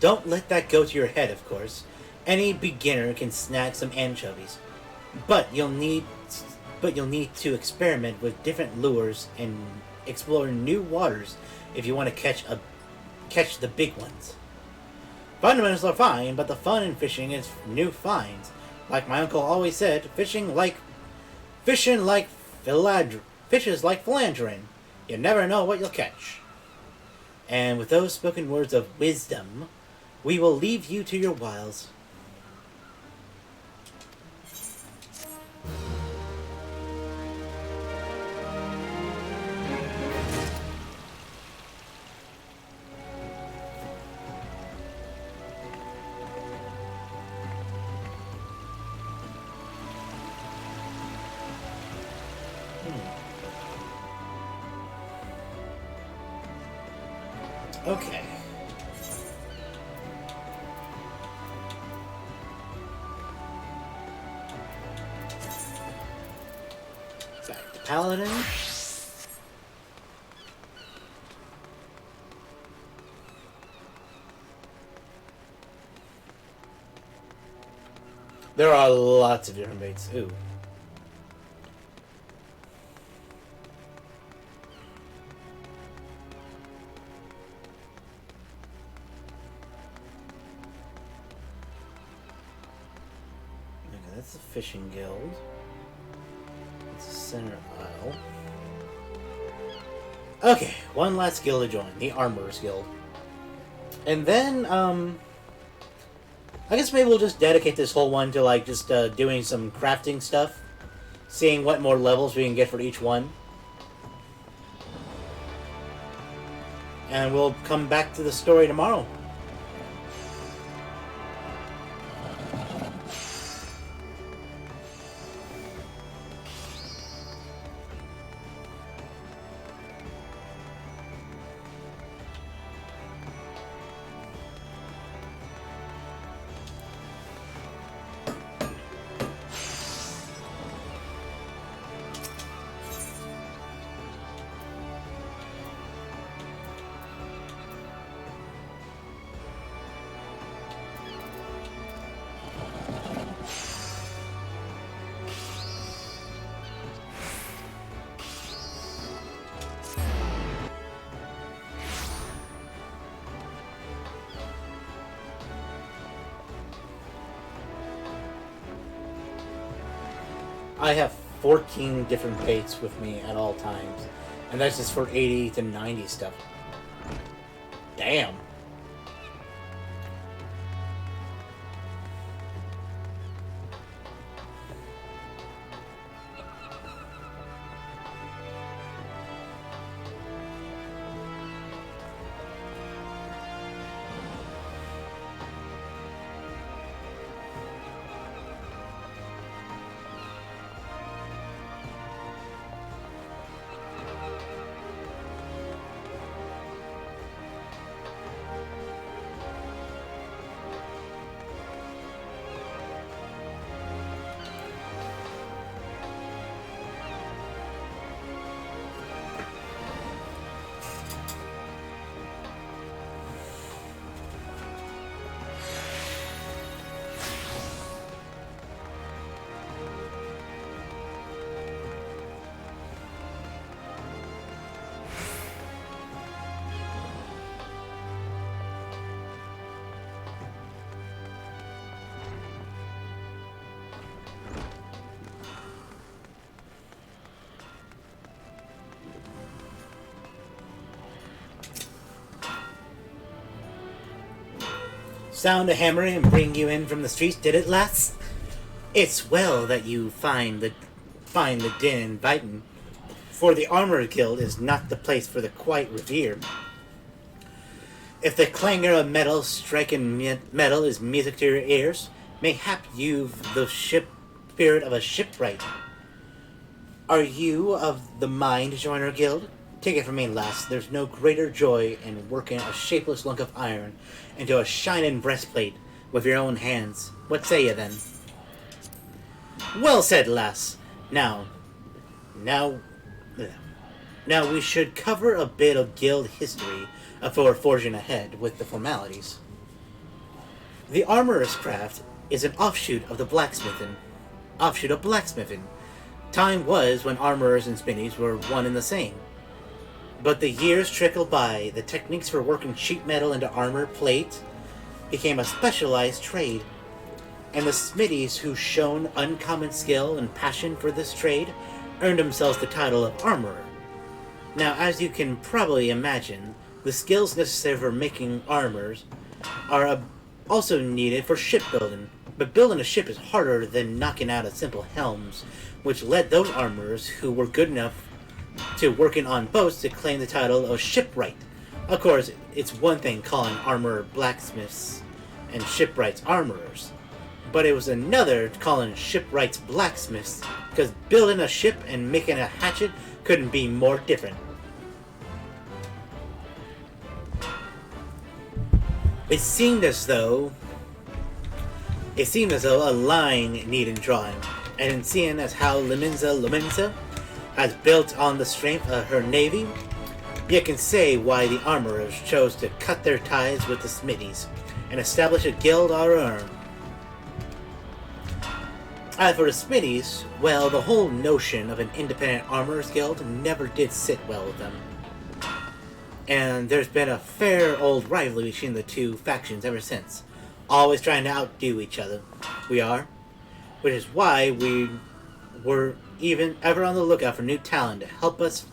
that go to your head, of course. Any beginner can snag some anchovies. But you'll need to experiment with different lures and explore new waters if you want to catch the big ones. Fundamentals are fine, but the fun in fishing is new finds. Like my uncle always said, fishes like philandering. You never know what you'll catch. And with those spoken words of wisdom, we will leave you to your wiles. Okay. Back to Paladin. There are lots of different baits. Ooh. That's the fishing guild. It's a center aisle. Okay, one last guild to join, the Armorers Guild. And then, I guess maybe we'll just dedicate this whole one to, like, just doing some crafting stuff. seeing what more levels we can get for each one. And we'll come back to the story tomorrow. I have 14 different baits with me at all times. And that's just for 80 to 90 stuff. Damn. Sound a hammering and bring you in from the streets, did it, lass? It's well that you find the din inviting, for the Armor Guild is not the place for the quiet revere. If the clangor of metal striking metal is music to your ears, mayhap you've the spirit of a shipwright. Are you of the mind to join our guild? Take it from me, lass, there's no greater joy in working a shapeless lunk of iron into a shining breastplate with your own hands. What say you then? Well said, lass. Now we should cover a bit of guild history before forging ahead with the formalities. The armorer's craft is an offshoot of blacksmithing. Time was when armorers and smithies were one and the same. But the years trickled by, the techniques for working sheet metal into armor plate became a specialized trade, and the smithies who shown uncommon skill and passion for this trade earned themselves the title of armorer. Now, as you can probably imagine, the skills necessary for making armors are also needed for shipbuilding, but building a ship is harder than knocking out a simple helms, which led those armorers who were good enough to working on boats to claim the title of shipwright. Of course, it's one thing calling armor blacksmiths and shipwrights armorers, but it was another calling shipwrights blacksmiths, because building a ship and making a hatchet couldn't be more different. It seemed as though a line needed drawing, and in seeing as how Lominsa has built on the strength of her navy, you can say why the armorers chose to cut their ties with the smithies and establish a guild of our own. As for the smithies, well, the whole notion of an independent armorers guild never did sit well with them. And there's been a fair old rivalry between the two factions ever since, always trying to outdo each other. Which is why we were even ever on the lookout for new talent to help us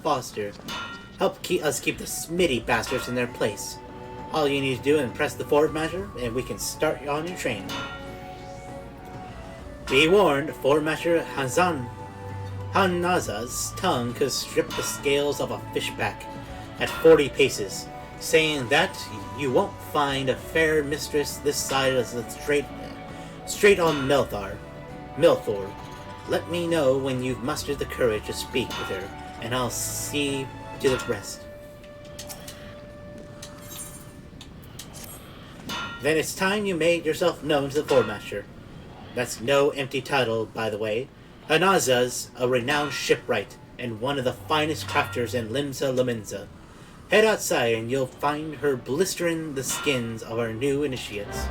keep the smithy bastards in their place. All you need to do is press the forward measure, and we can start on your training. Be warned, Forward Master Hanaza's tongue could strip the scales of a fish back at 40 paces, saying that you won't find a fair mistress this side of the straight on Milthor. Let me know when you've mustered the courage to speak with her, and I'll see to the rest. Then it's time you made yourself known to the Fordmaster. That's no empty title, by the way. Hanaza's a renowned shipwright and one of the finest crafters in Limsa Lominsa. Head outside and you'll find her blistering the skins of our new initiates.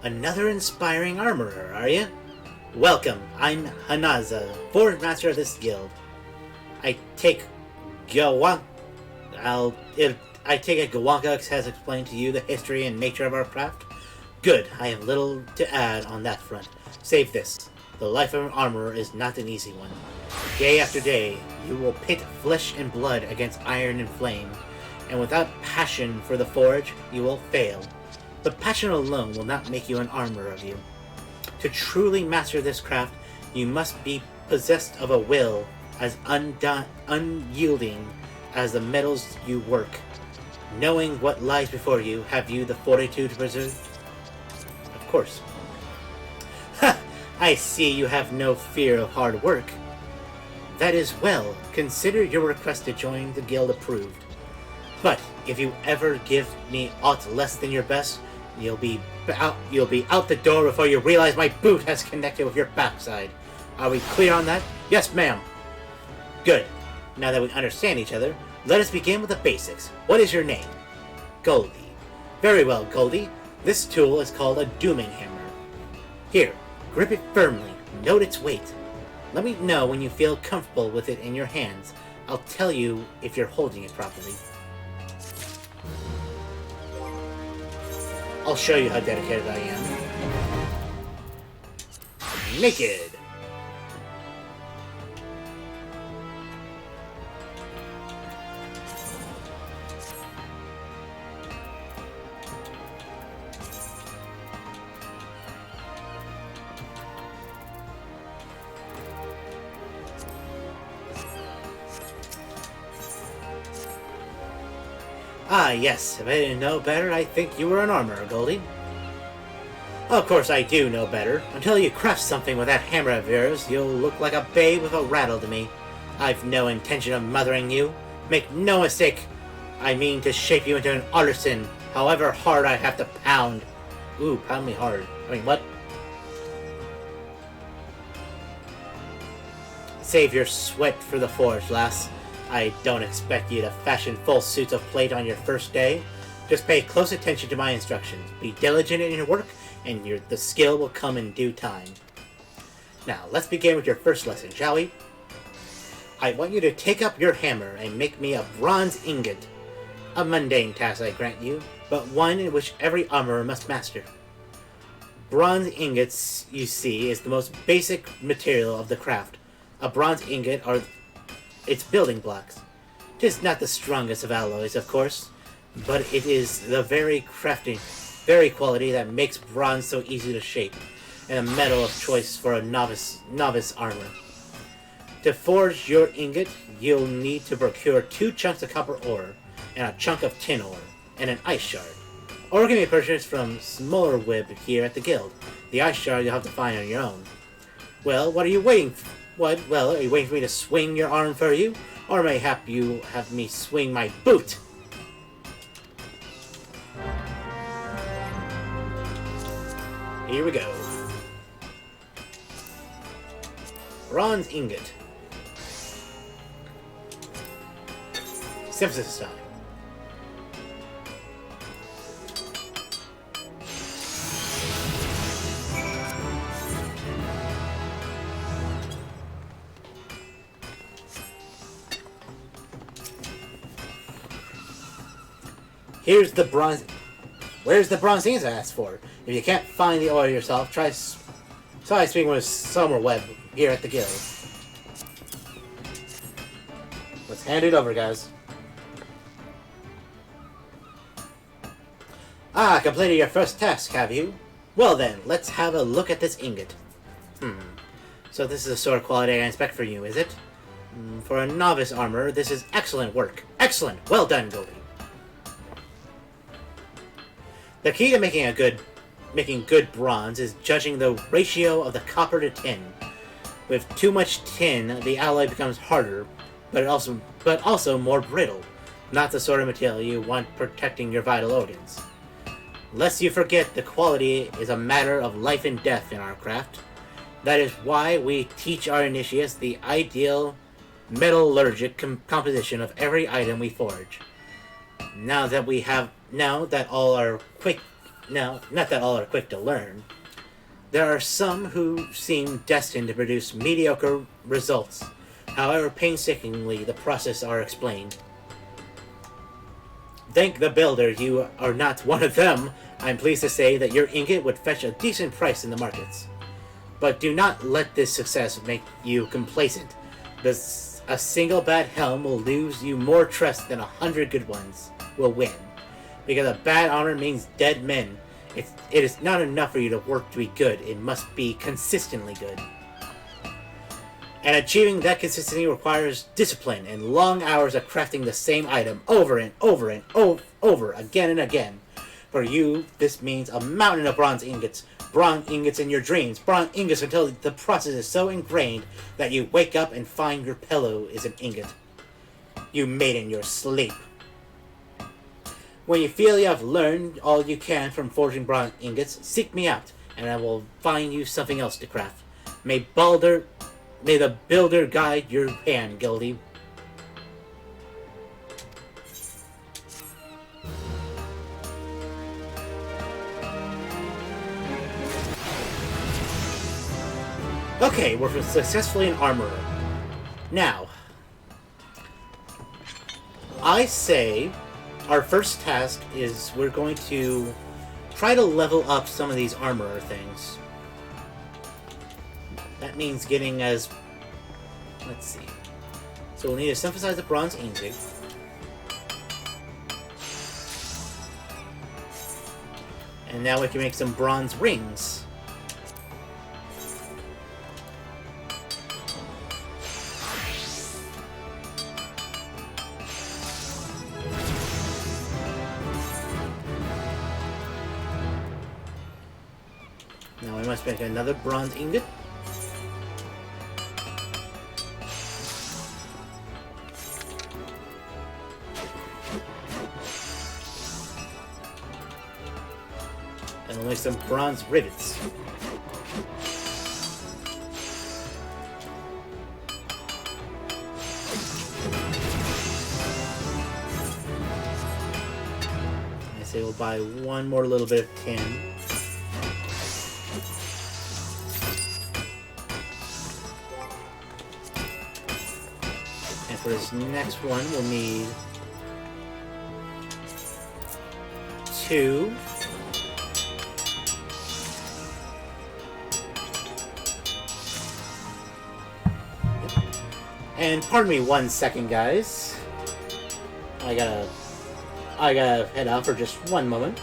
Another inspiring armorer, are you? Welcome, I'm Hanaza, Fordmaster of this guild. I take it Gawonka has explained to you the history and nature of our craft? Good, I have little to add on that front. Save this. The life of an armorer is not an easy one. Day after day, you will pit flesh and blood against iron and flame, and without passion for the forge, you will fail. But passion alone will not make you an armorer of you. To truly master this craft, you must be possessed of a will as unyielding as the metals you work. Knowing what lies before you, have you the fortitude to preserve? Of course. Ha! I see you have no fear of hard work. That is well. Consider your request to join the guild approved. But if you ever give me aught less than your best, you'll be out the door before you realize my boot has connected with your backside. Are we clear on that? Yes, ma'am. Good. Now that we understand each other, let us begin with the basics. What is your name? Goldie. Very well, Goldie. This tool is called a dooming hammer. Here, grip it firmly. Note its weight. Let me know when you feel comfortable with it in your hands. I'll tell you if you're holding it properly. I'll show you how dedicated I am. Naked! Ah, yes. If I didn't know better, I'd think you were an armorer, Goldie. Of course I do know better. Until you craft something with that hammer of yours, you'll look like a babe with a rattle to me. I've no intention of mothering you. Make no mistake. I mean to shape you into an artisan, however hard I have to pound. Ooh, pound me hard. I mean, what? Save your sweat for the forge, lass. I don't expect you to fashion full suits of plate on your first day. Just pay close attention to my instructions. Be diligent in your work, and the skill will come in due time. Now, let's begin with your first lesson, shall we? I want you to take up your hammer and make me a bronze ingot. A mundane task, I grant you, but one in which every armorer must master. Bronze ingots, you see, is the most basic material of the craft. A bronze ingot are its building blocks. 'Tis not the strongest of alloys, of course, but it is the very quality that makes bronze so easy to shape, and a metal of choice for a novice armor. To forge your ingot, you'll need to procure 2 chunks of copper ore, and a chunk of tin ore, and an ice shard. Ore can be purchased from Smollerwib here at the guild. The ice shard you'll have to find on your own. Well, what are you waiting for? Are you waiting for me to swing your arm for you? Or mayhap you have me swing my boot? Here we go. Bronze ingot. Synthesis time. Here's the bronze. Where's the bronze ingot I asked for? If you can't find the ore yourself, try speaking with Smollerwib here at the guild. Let's hand it over, guys. Ah, completed your first task, have you? Well then, let's have a look at this ingot. So this is the sort of quality I expect from you, is it? For a novice armorer, this is excellent work. Excellent! Well done, Goldie. The key to making good bronze is judging the ratio of the copper to tin. With too much tin, the alloy becomes harder, but also more brittle. Not the sort of material you want protecting your vital organs. Lest you forget, the quality is a matter of life and death in our craft. That is why we teach our initiates the ideal metallurgic composition of every item we forge. Not that all are quick to learn. There are some who seem destined to produce mediocre results, however painstakingly the process are explained. Thank the builder you are not one of them. I'm pleased to say that your ingot would fetch a decent price in the markets. But do not let this success make you complacent. A single bad helm will lose you more trust than 100 good ones will win. Because a bad armor means dead men. It is not enough for you to work to be good. It must be consistently good. And achieving that consistency requires discipline and long hours of crafting the same item over and over and over again and again. For you, this means a mountain of bronze ingots in your dreams, bronze ingots until the process is so ingrained that you wake up and find your pillow is an ingot. You made in your sleep. When you feel you have learned all you can from forging bronze ingots, seek me out, and I will find you something else to craft. May the builder guide your hand, Goldie. Okay, we're successfully an armorer. Now, I say our first task is we're going to try to level up some of these armorer things. That means getting as... Let's see. So we'll need to synthesize the bronze ingot. And now we can make some bronze rings. Now we must make another bronze ingot. And we'll make some bronze rivets. I say we'll buy one more little bit of tin. For this next one, we'll need 2. And pardon me 1 second, guys. I gotta head out for just 1 moment.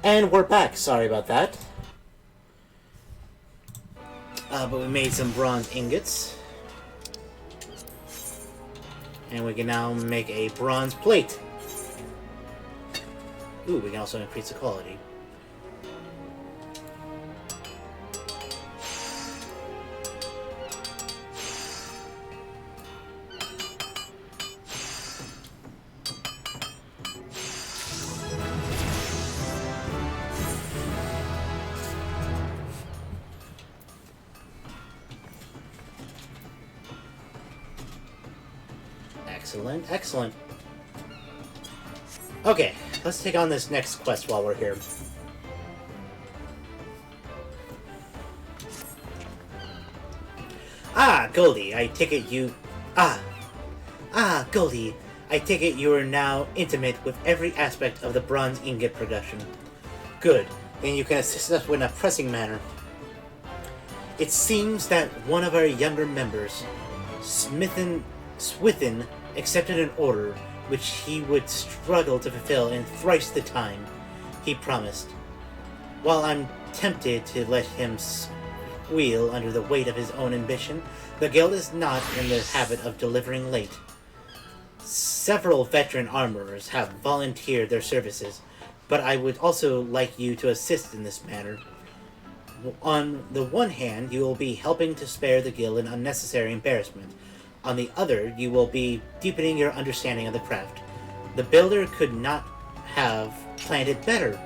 And we're back. Sorry about that. But we made some bronze ingots. And we can now make a bronze plate. Ooh, we can also increase the quality. Excellent, excellent. Okay, let's take on this next quest while we're here. Goldie, I take it you... Goldie, I take it you are now intimate with every aspect of the bronze ingot production. Good, then you can assist us in a pressing manner. It seems that one of our younger members, Swithin, accepted an order which he would struggle to fulfill in thrice the time he promised. While I'm tempted to let him squeal under the weight of his own ambition, the guild is not in the habit of delivering late. Several veteran armorers have volunteered their services, but I would also like you to assist in this matter. On the one hand, you will be helping to spare the guild an unnecessary embarrassment. On the other, you will be deepening your understanding of the craft. The builder could not have planned it better.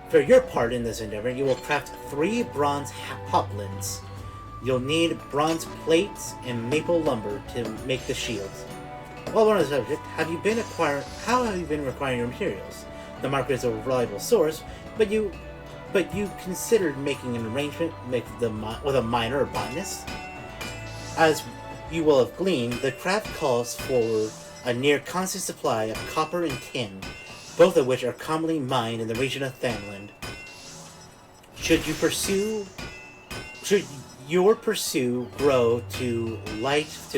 For your part in this endeavor, you will craft 3 bronze hoplins. You'll need bronze plates and maple lumber to make the shields. While on the subject, how have you been acquiring your materials? The market is a reliable source, but you considered making an arrangement with a miner or botanist? As you will have gleaned, the craft calls for a near constant supply of copper and tin, both of which are commonly mined in the region of Thanland. Should your pursuit grow to life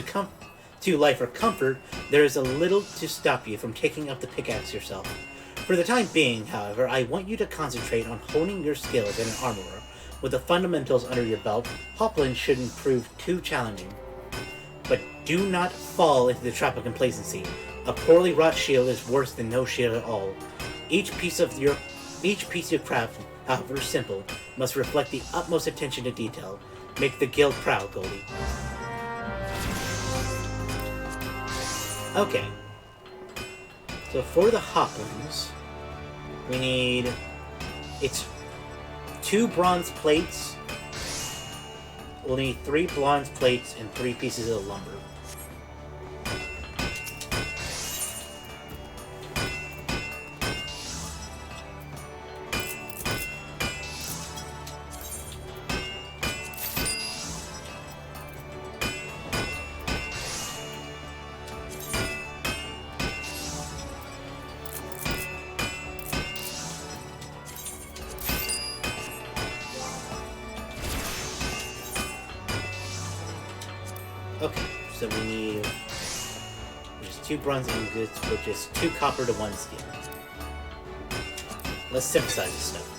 or comfort, there is a little to stop you from taking up the pickaxe yourself. For the time being, however, I want you to concentrate on honing your skills as an armorer. With the fundamentals under your belt, hoplin shouldn't prove too challenging. But do not fall into the trap of complacency. A poorly wrought shield is worse than no shield at all. Each piece of your craft, however simple, must reflect the utmost attention to detail. Make the guild proud, Goldie. Okay. So for the hoplins, we need... It's 2 bronze plates. We'll need 3 bronze plates and 3 pieces of lumber. Okay, so we need just 2 bronze ingots with just 2 copper to 1 steel. Let's synthesize this stuff.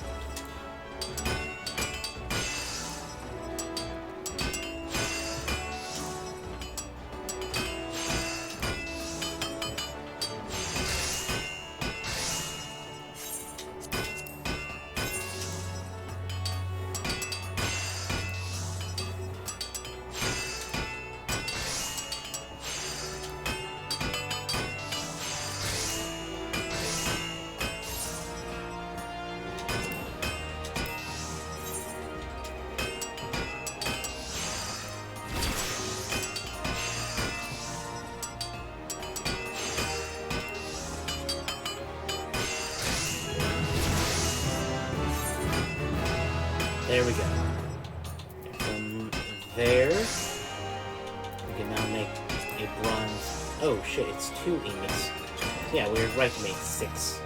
There we go. From there, we can now make a bronze... Oh shit, it's 2 ingots. Yeah, we were right to make 6.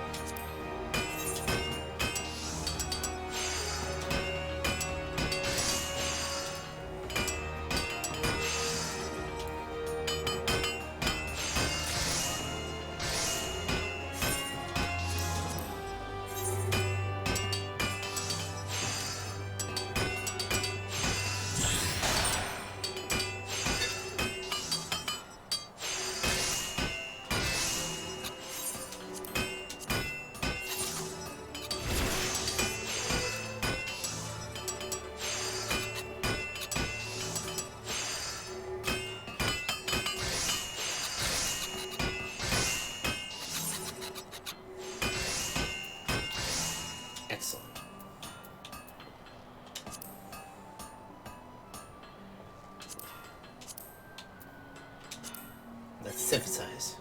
synthesize.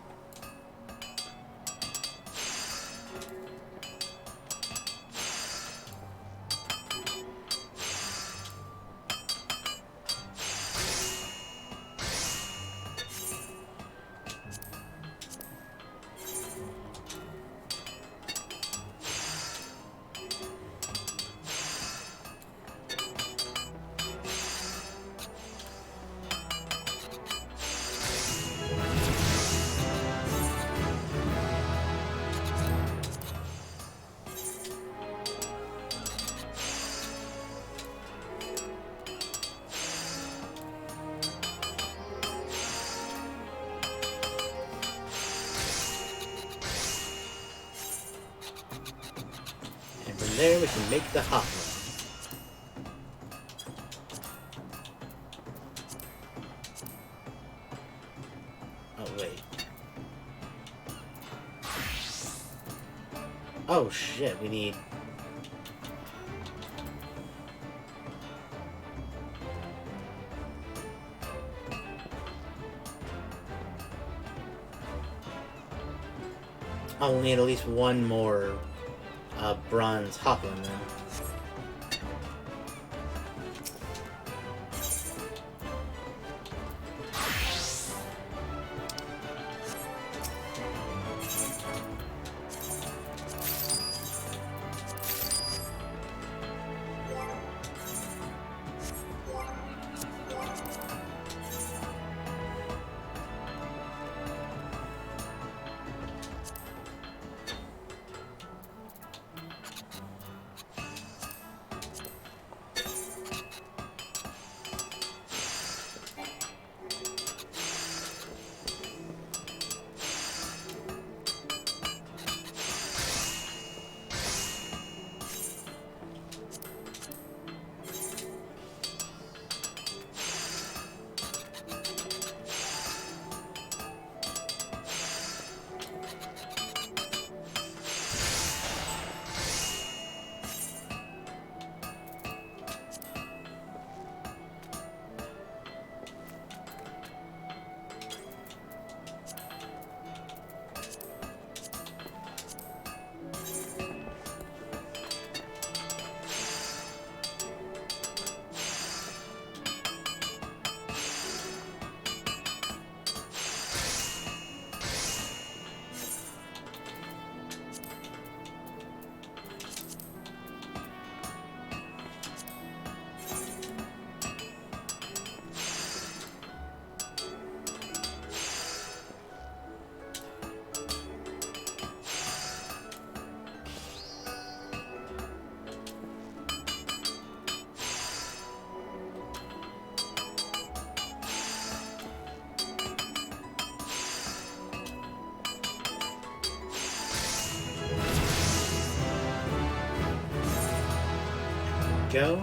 From there, we can make the hot one. Oh, wait. Oh, shit, we need... Oh, we'll need at least one more bronze Hoplin then. Go.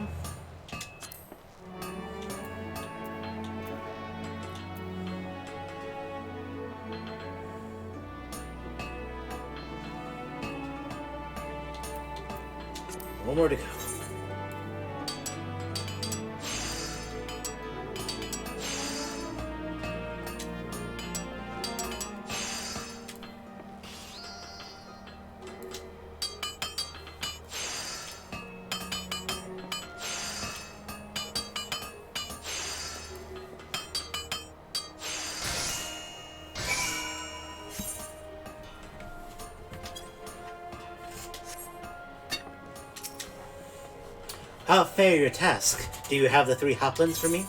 One more to go. How fair your task? Do you have the 3 Hoplins for me?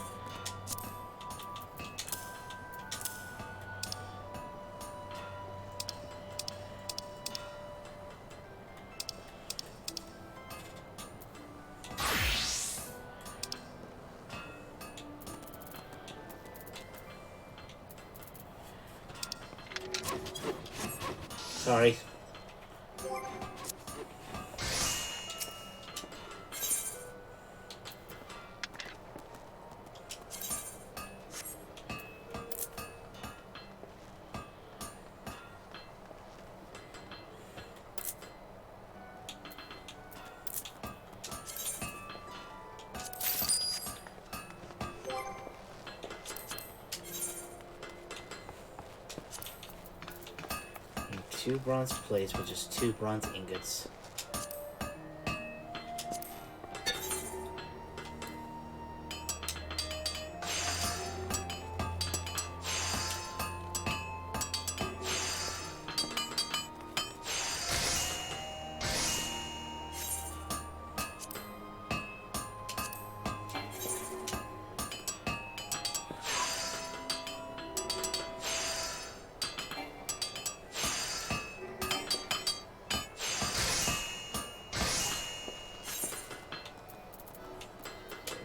Sorry. 2 bronze plates with just 2 bronze ingots.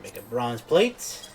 Make a bronze plate.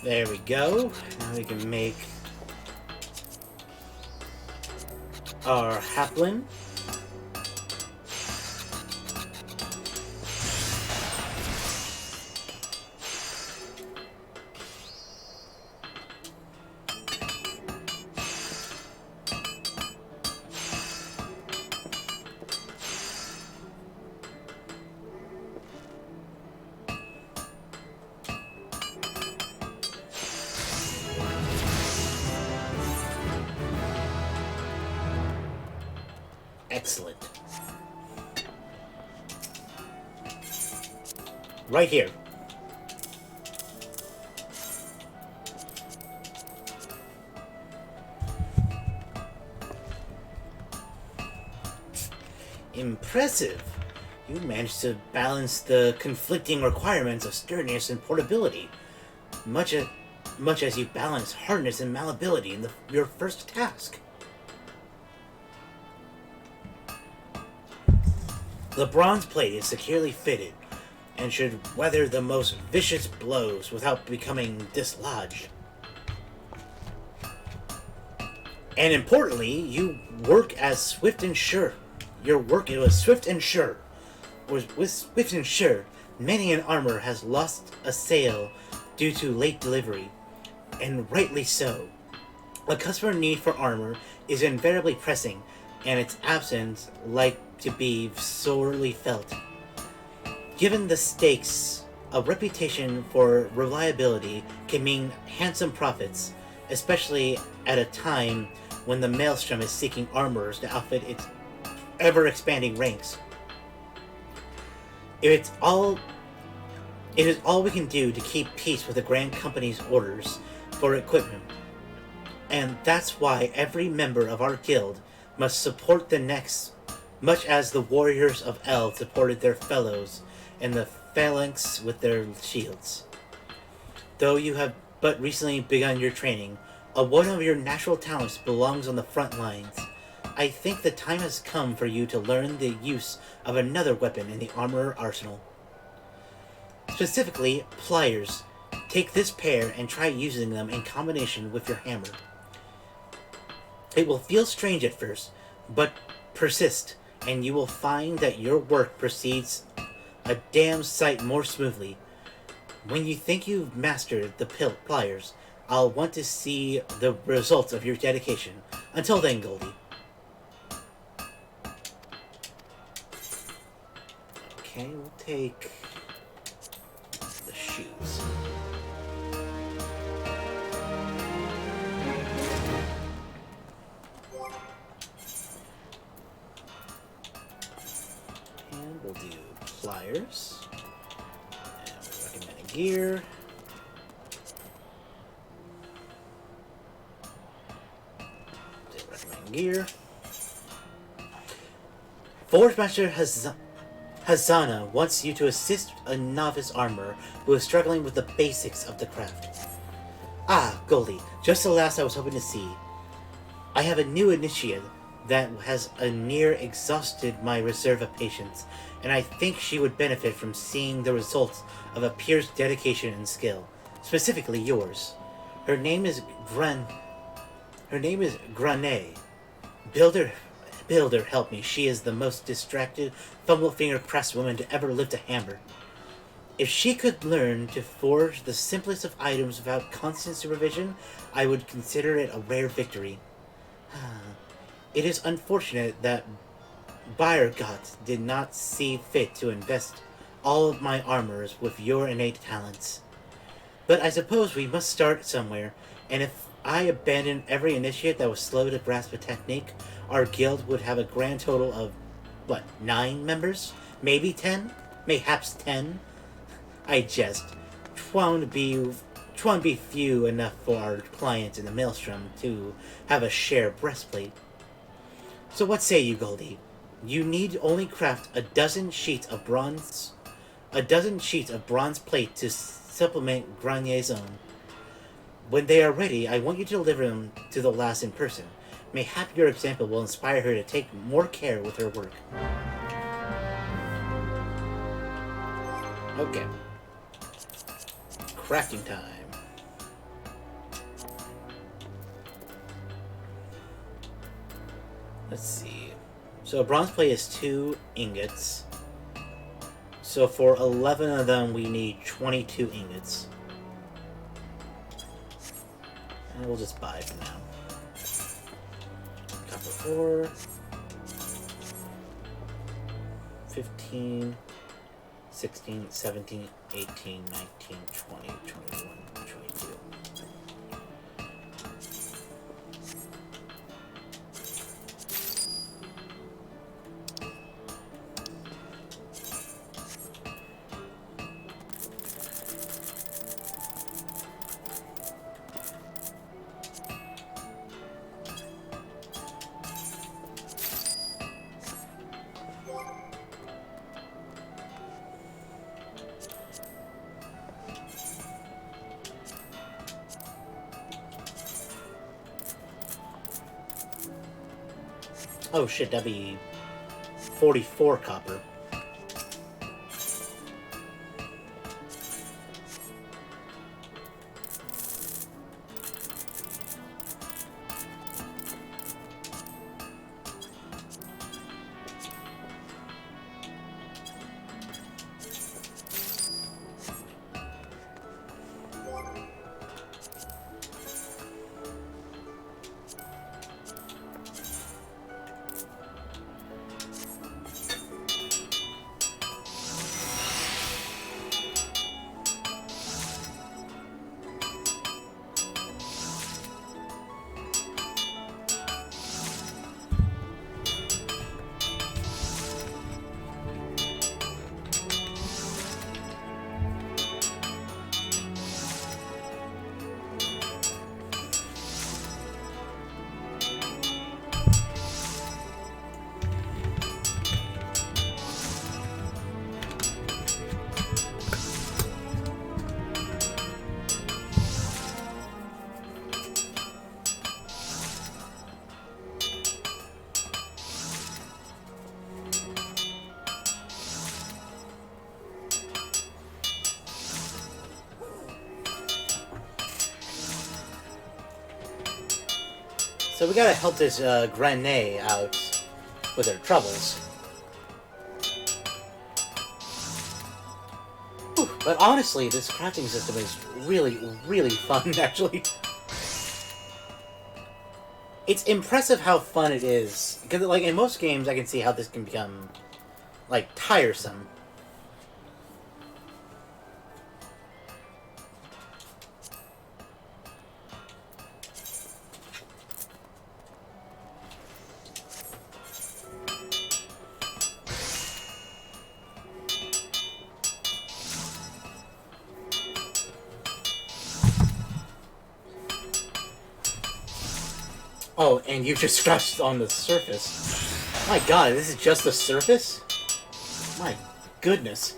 There we go. Now we can make our Haplin. Excellent. Right here. Impressive. You managed to balance the conflicting requirements of sturdiness and portability, much as you balance hardness and malleability in your first task. The bronze plate is securely fitted and should weather the most vicious blows without becoming dislodged. And importantly, you work as swift and sure. Your work was swift and sure. With swift and sure, many an armor has lost a sale due to late delivery, and rightly so. A customer need for armor is invariably pressing, and its absence like to be sorely felt. Given the stakes, a reputation for reliability can mean handsome profits, especially at a time when the Maelstrom is seeking armorers to outfit its ever-expanding ranks. It is all we can do to keep peace with the Grand Company's orders for equipment, and that's why every member of our guild must support the next, much as the warriors of Eld supported their fellows and the phalanx with their shields. Though you have but recently begun your training, one of your natural talents belongs on the front lines. I think the time has come for you to learn the use of another weapon in the armorer arsenal. Specifically, pliers. Take this pair and try using them in combination with your hammer. It will feel strange at first, but persist, and you will find that your work proceeds a damn sight more smoothly. When you think you've mastered the pliers, I'll want to see the results of your dedication. Until then, Goldie. Okay, we'll take the shoes. upstairs. And we recommend gear. Recommend gear. Forge Master Hazana wants you to assist a novice armorer who is struggling with the basics of the craft. Ah, Goldie, just the last I was hoping to see. I have a new initiate that has near exhausted my reserve of patience, and I think she would benefit from seeing the results of a peer's dedication and skill, specifically yours. Her name is Grane. Builder, help me. She is the most distracted, fumble-finger craftswoman to ever lift a hammer. If she could learn to forge the simplest of items without constant supervision, I would consider it a rare victory. It is unfortunate that Bayergott did not see fit to invest all of my armors with your innate talents. But I suppose we must start somewhere, and if I abandoned every initiate that was slow to grasp a technique, our guild would have a grand total of, 9 members? Maybe 10? Mayhaps 10? I jest. 'Twon't be few enough for our clients in the Maelstrom to have a share breastplate. So what say you, Goldie? You need only craft a dozen sheets of bronze plate to supplement Grane's own. When they are ready, I want you to deliver them to the lass in person. Mayhap your example will inspire her to take more care with her work. Okay. Crafting time. Let's see. So a bronze plate is 2 ingots. So for 11 of them, we need 22 ingots. And we'll just buy for now. Copper ore. 15, 16, 17, 18, 19, 20, 21, 22. Oh shit, that'd be 44 copper. So we gotta help this Grane out with her troubles. Whew, but honestly, this crafting system is really, really fun, actually. It's impressive how fun it is. Because, like, in most games, I can see how this can become, like, tiresome. Oh, and you just scratched on the surface. My god, this is just the surface? My goodness.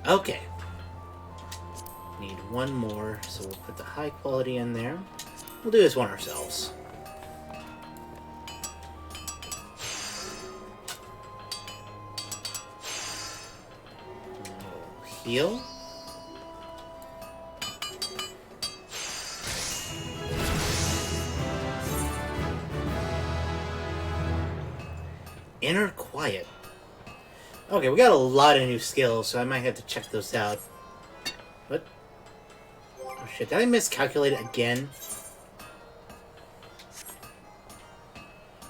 Okay. Need one more, so we'll put the high quality in there. We'll do this one ourselves. Heal. Inner Quiet. Okay, we got a lot of new skills, so I might have to check those out. What? Oh shit, did I miscalculate it again?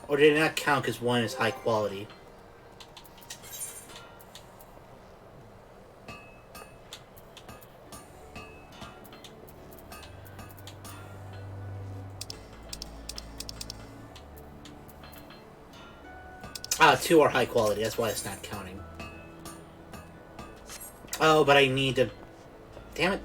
Or did it not count because one is high quality? Ah, two are high quality, that's why it's not counting. Oh, but I need to... Damn it.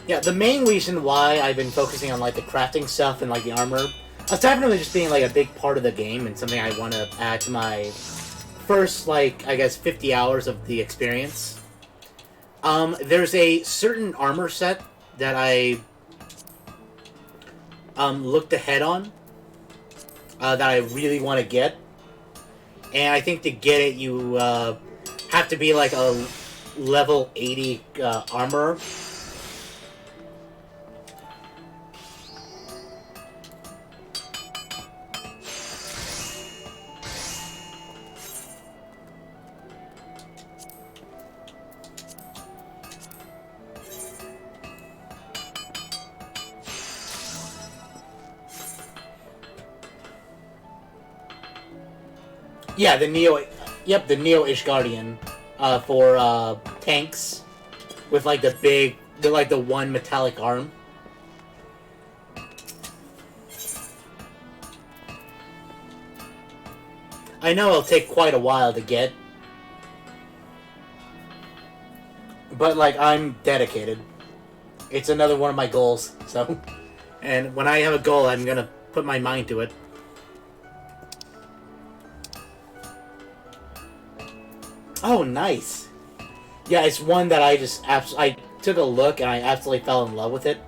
Yeah, the main reason why I've been focusing on like the crafting stuff and like the armor, aside from it just being like a big part of the game and something I want to add to my first, like, I guess 50 hours of the experience, there's a certain armor set that I looked ahead on that I really want to get, and I think to get it you have to be like a level 80 armor. Yeah, the Neo... Yep, the Neo Ishgardian for tanks with like the big... the one metallic arm. I know it'll take quite a while to get. But, like, I'm dedicated. It's another one of my goals, so... And when I have a goal, I'm gonna put my mind to it. Oh, nice. Yeah, it's one that I just I took a look and I absolutely fell in love with it.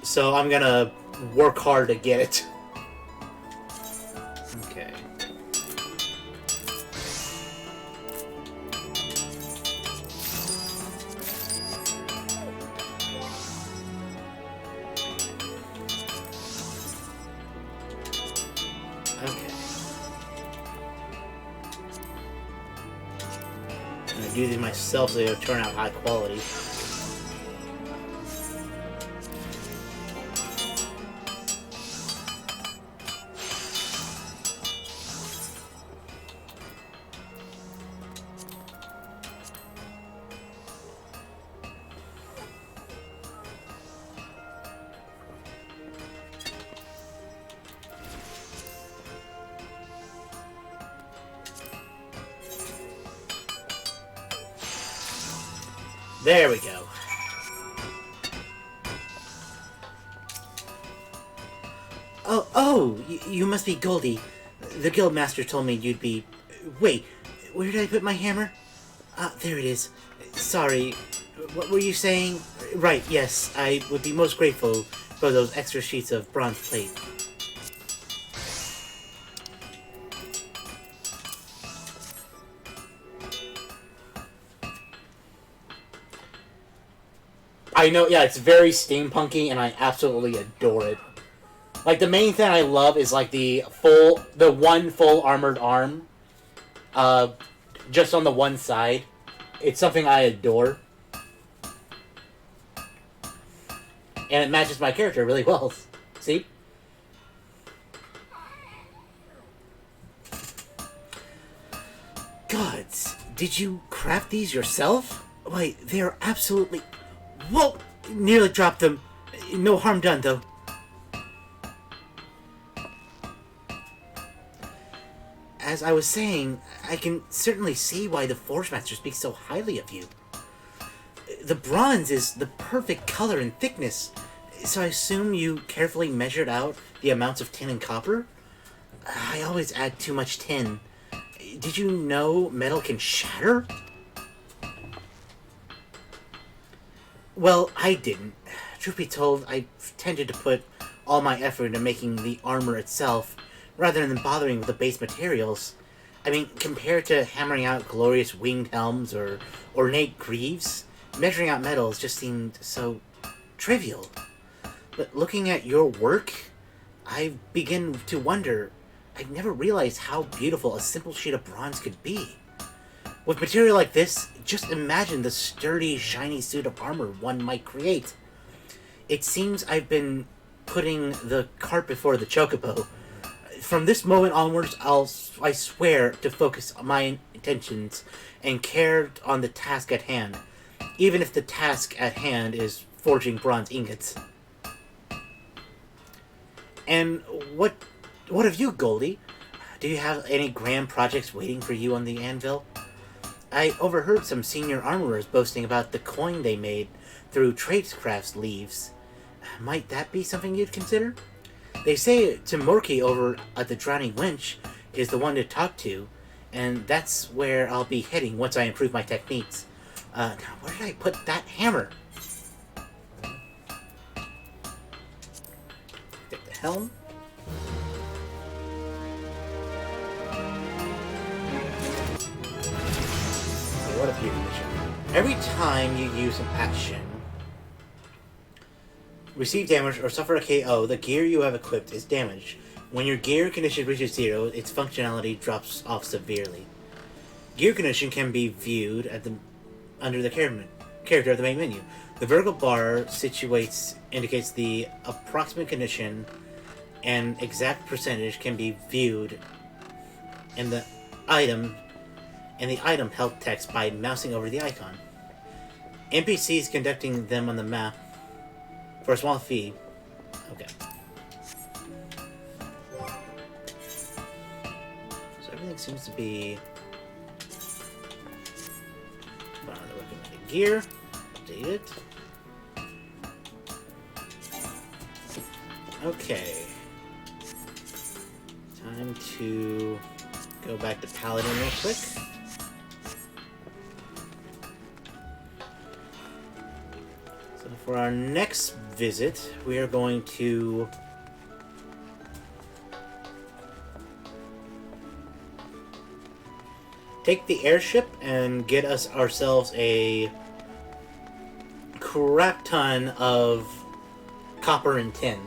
So I'm gonna work hard to get it. Okay. I do these myself so they'll turn out high quality. There we go. Oh, you must be Goldie. The Guildmaster told me you'd be... Wait, where did I put my hammer? Ah, there it is. Sorry, what were you saying? Right, yes, I would be most grateful for those extra sheets of bronze plate. I know, yeah, it's very steampunky, and I absolutely adore it. Like, the main thing I love is, like, the one full armored arm, uh, just on the one side. It's something I adore. And it matches my character really well. See? Gods, did you craft these yourself? Why, they are absolutely... Whoa! Nearly dropped them. No harm done, though. As I was saying, I can certainly see why the Forge Master speaks so highly of you. The bronze is the perfect color and thickness, so I assume you carefully measured out the amounts of tin and copper? I always add too much tin. Did you know metal can shatter? Well, I didn't. Truth be told, I tended to put all my effort into making the armor itself, rather than bothering with the base materials. I mean, compared to hammering out glorious winged helms or ornate greaves, measuring out metals just seemed so trivial. But looking at your work, I begin to wonder. I've never realized how beautiful a simple sheet of bronze could be. With material like this, just imagine the sturdy, shiny suit of armor one might create. It seems I've been putting the cart before the chocobo. From this moment onwards, I swear to focus my attentions and care on the task at hand, even if the task at hand is forging bronze ingots. And what of you, Goldie? Do you have any grand projects waiting for you on the anvil? I overheard some senior armorers boasting about the coin they made through tradecrafts leaves. Might that be something you'd consider? They say Timorki over at the Drowning Wench is the one to talk to, and that's where I'll be heading once I improve my techniques. Now, where did I put that hammer? Take the helm. Okay, what a beauty mission. Every time you use an action, receive damage or suffer a KO, the gear you have equipped is damaged. When your gear condition reaches 0, its functionality drops off severely. Gear condition can be viewed under the character of the main menu. The vertical bar indicates the approximate condition, and exact percentage can be viewed in the item health text by mousing over the icon. NPCs conducting them on the map for a small fee. Okay. So everything seems to be put on the recommended gear. Update it. Okay. Time to go back to Paladin real quick. For our next visit, we are going to take the airship and get ourselves a crap ton of copper and tin.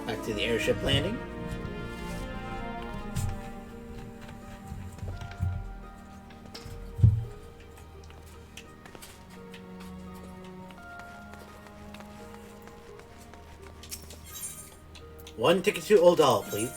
Back to the airship landing. One ticket to Oldal, please.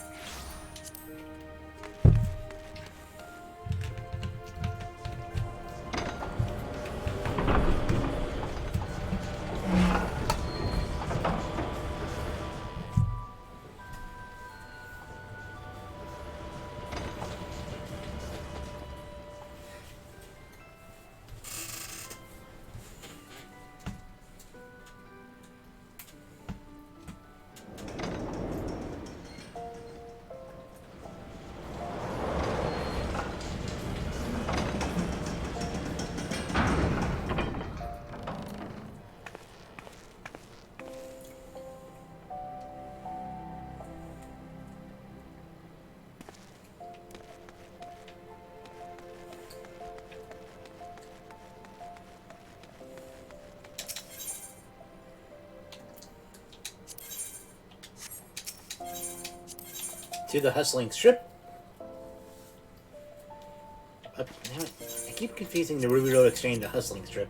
to the Hustling Strip. Damn it. I keep confusing the Ruby Road Exchange and the Hustling Strip.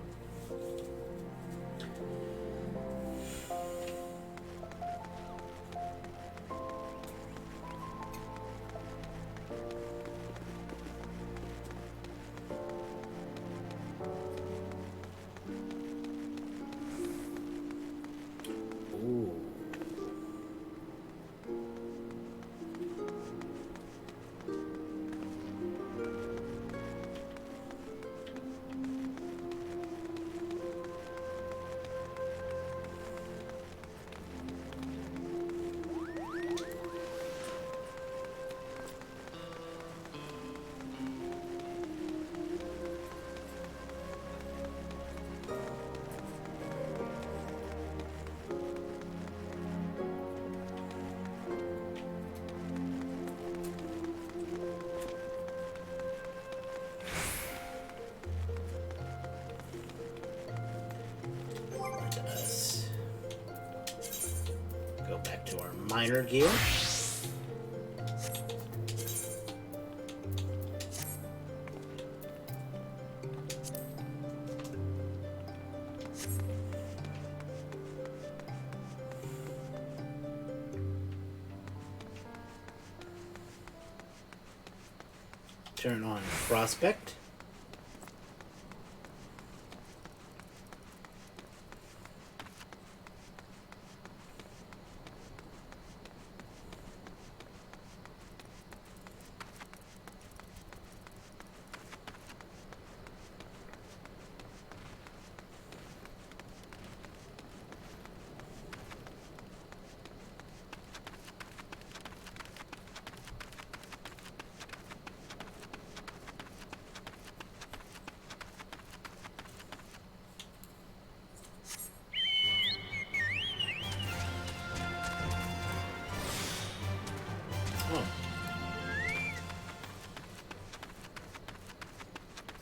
Go back to our minor gear. Turn on Prospect.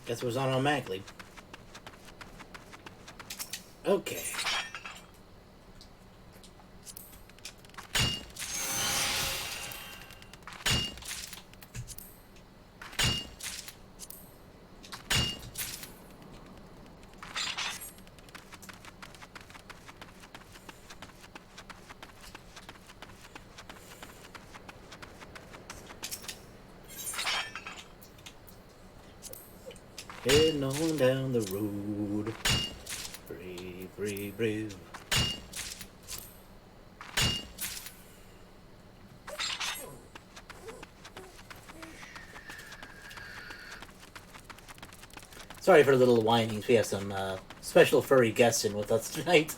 Guess it was on automatically. Okay. Heading on down the road. Brave, brave, brave. Sorry for the little whinings. We have some special furry guests in with us tonight.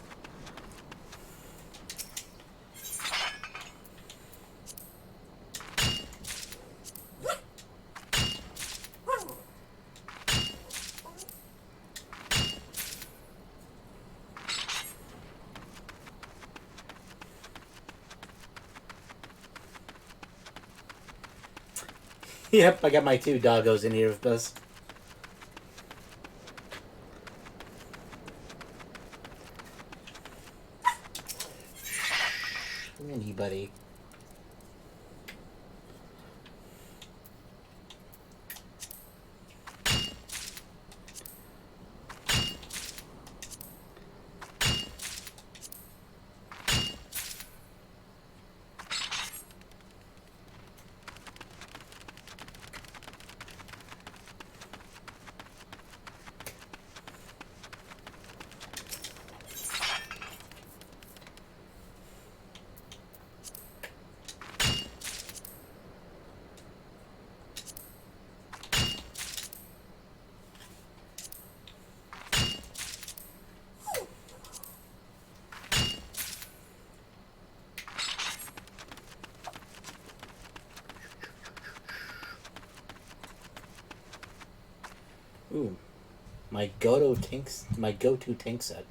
Yep, I got my two doggos in here with us. Anybody. Ooh, my go-to tank set.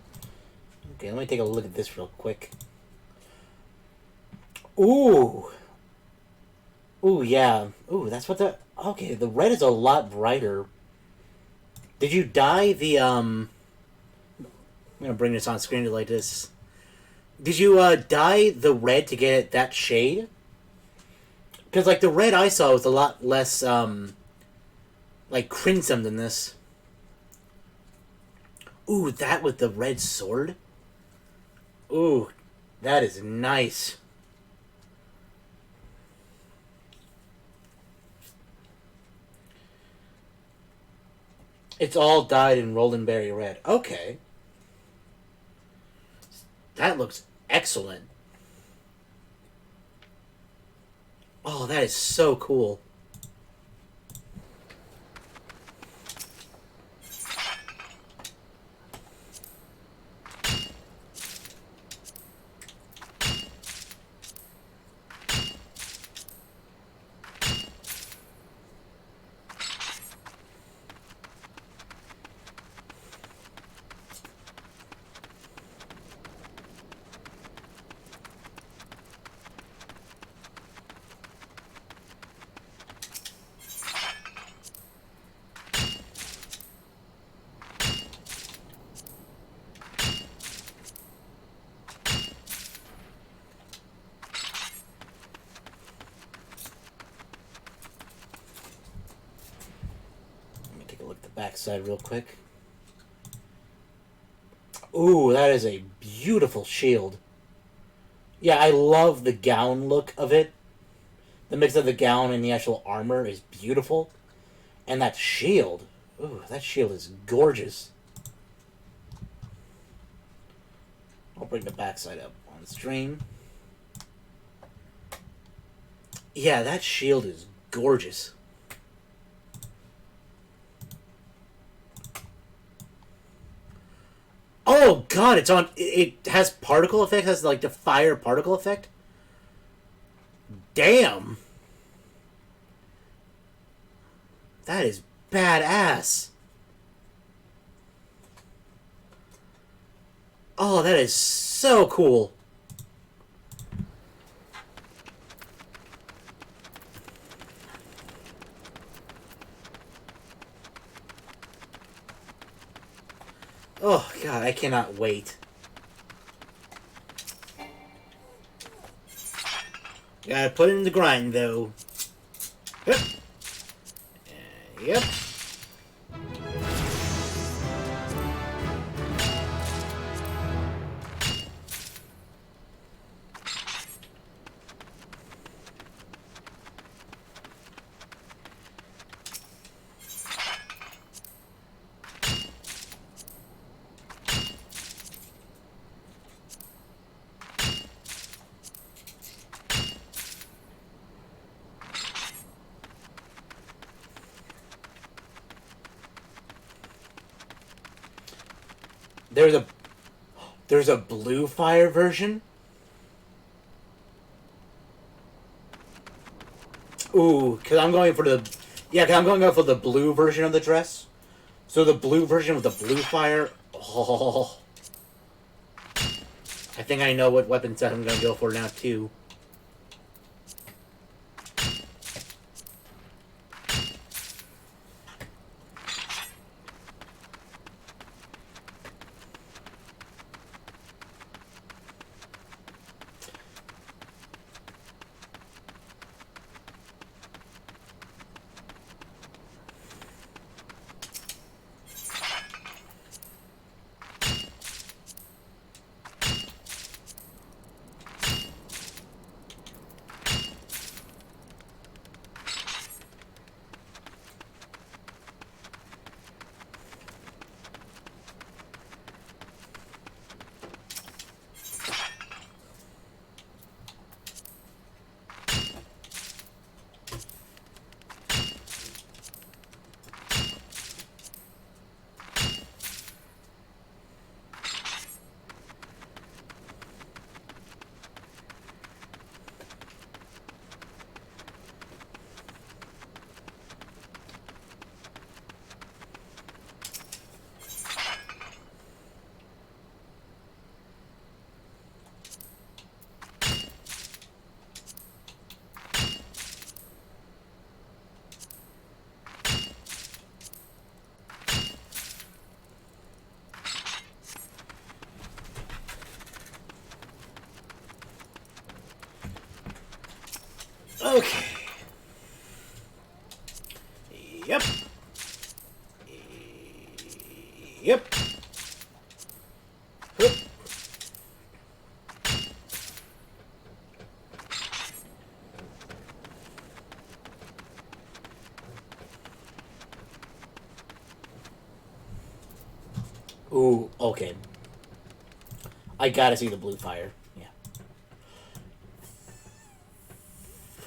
Okay, let me take a look at this real quick. Ooh, yeah. Ooh, that's what the. Okay, the red is a lot brighter. Did you dye the I'm gonna bring this on screen like this. Did you dye the red to get it that shade? Because, like, the red I saw was a lot less, like, crimson than this. Ooh, that with the red sword? Ooh, that is nice. It's all dyed in Roldenberry red. Okay. That looks excellent. Oh, that is so cool. Backside real quick. Ooh, that is a beautiful shield. Yeah, I love the gown look of it. The mix of the gown and the actual armor is beautiful. And that shield. Ooh, that shield is gorgeous. I'll bring the backside up on stream. Yeah, that shield is gorgeous. Oh god, it's on. It has particle effect. Has like the fire particle effect. Damn. That is badass. Oh, that is so cool. Oh, God, I cannot wait. Gotta put it in the grind, though. Yep. Yep. There's a blue fire version. Ooh, cause I'm going for the cause I'm going for the blue version of the dress. So the blue version with the blue fire. Oh, I think I know what weapon set I'm gonna go for now too. Okay. Yep. Yep. Hup. Ooh, okay. I gotta see the blue fire. Yeah.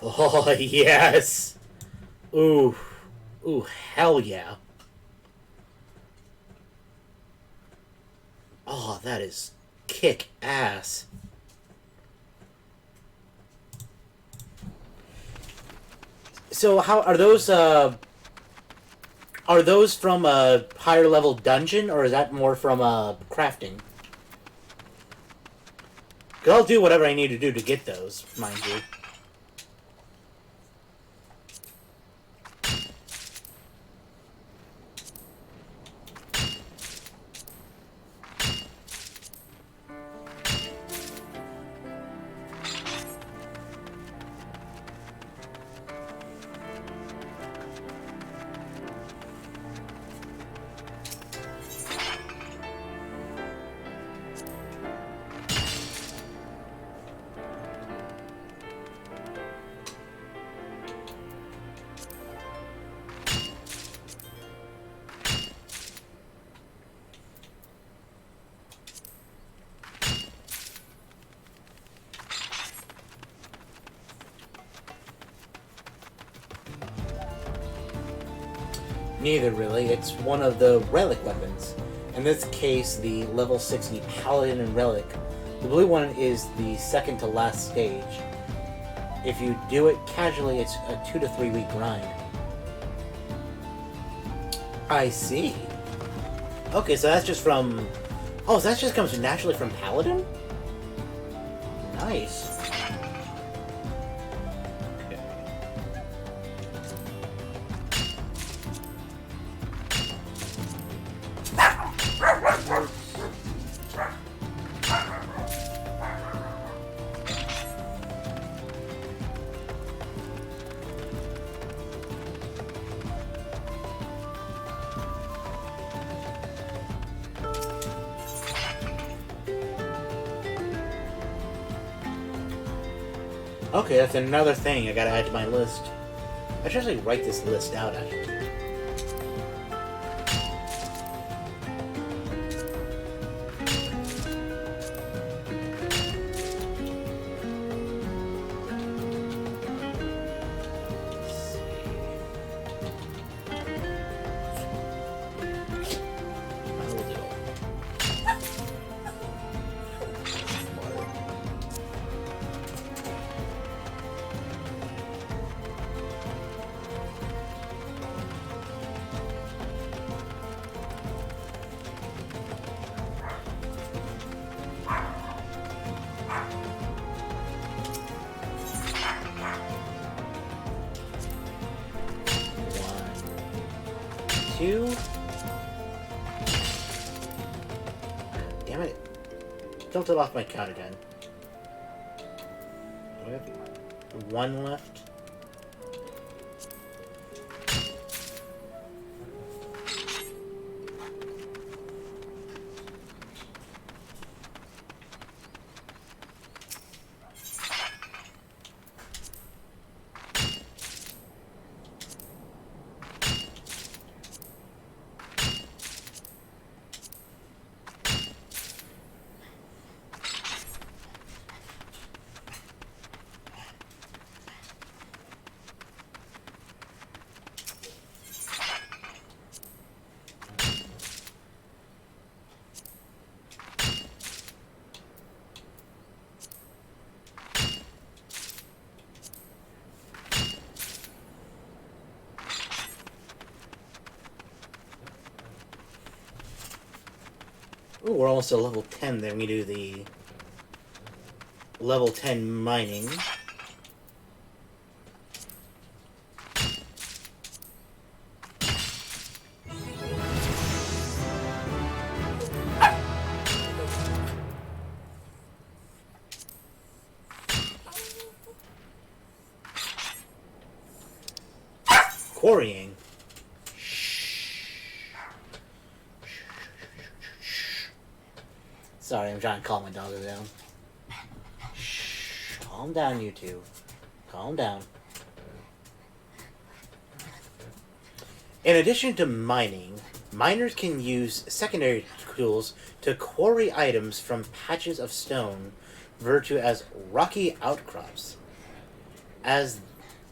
Oh, yes! Ooh. Ooh, hell yeah. Oh, that is kick ass. So how are those from a higher level dungeon, or is that more from crafting? 'Cause I'll do whatever I need to do to get those, mind you. Neither really. It's one of the relic weapons. In this case, the level 60 Paladin and Relic. The blue one is the second to last stage. If you do it casually, it's a 2 to 3 week grind. I see. Okay, so that's just from... Oh, so that just comes naturally from Paladin? Nice. Okay, that's another thing I gotta add to my list. I should actually write this list out, actually. Two. Damn it. Tilted off my count again. Do I have one left? Ooh, we're almost at level 10. Then we do the level 10 mining. Quarrying. Sorry, I'm trying to calm my dog down. Shh. Calm down, you two. Calm down. In addition to mining, miners can use secondary tools to quarry items from patches of stone referred to as rocky outcrops. As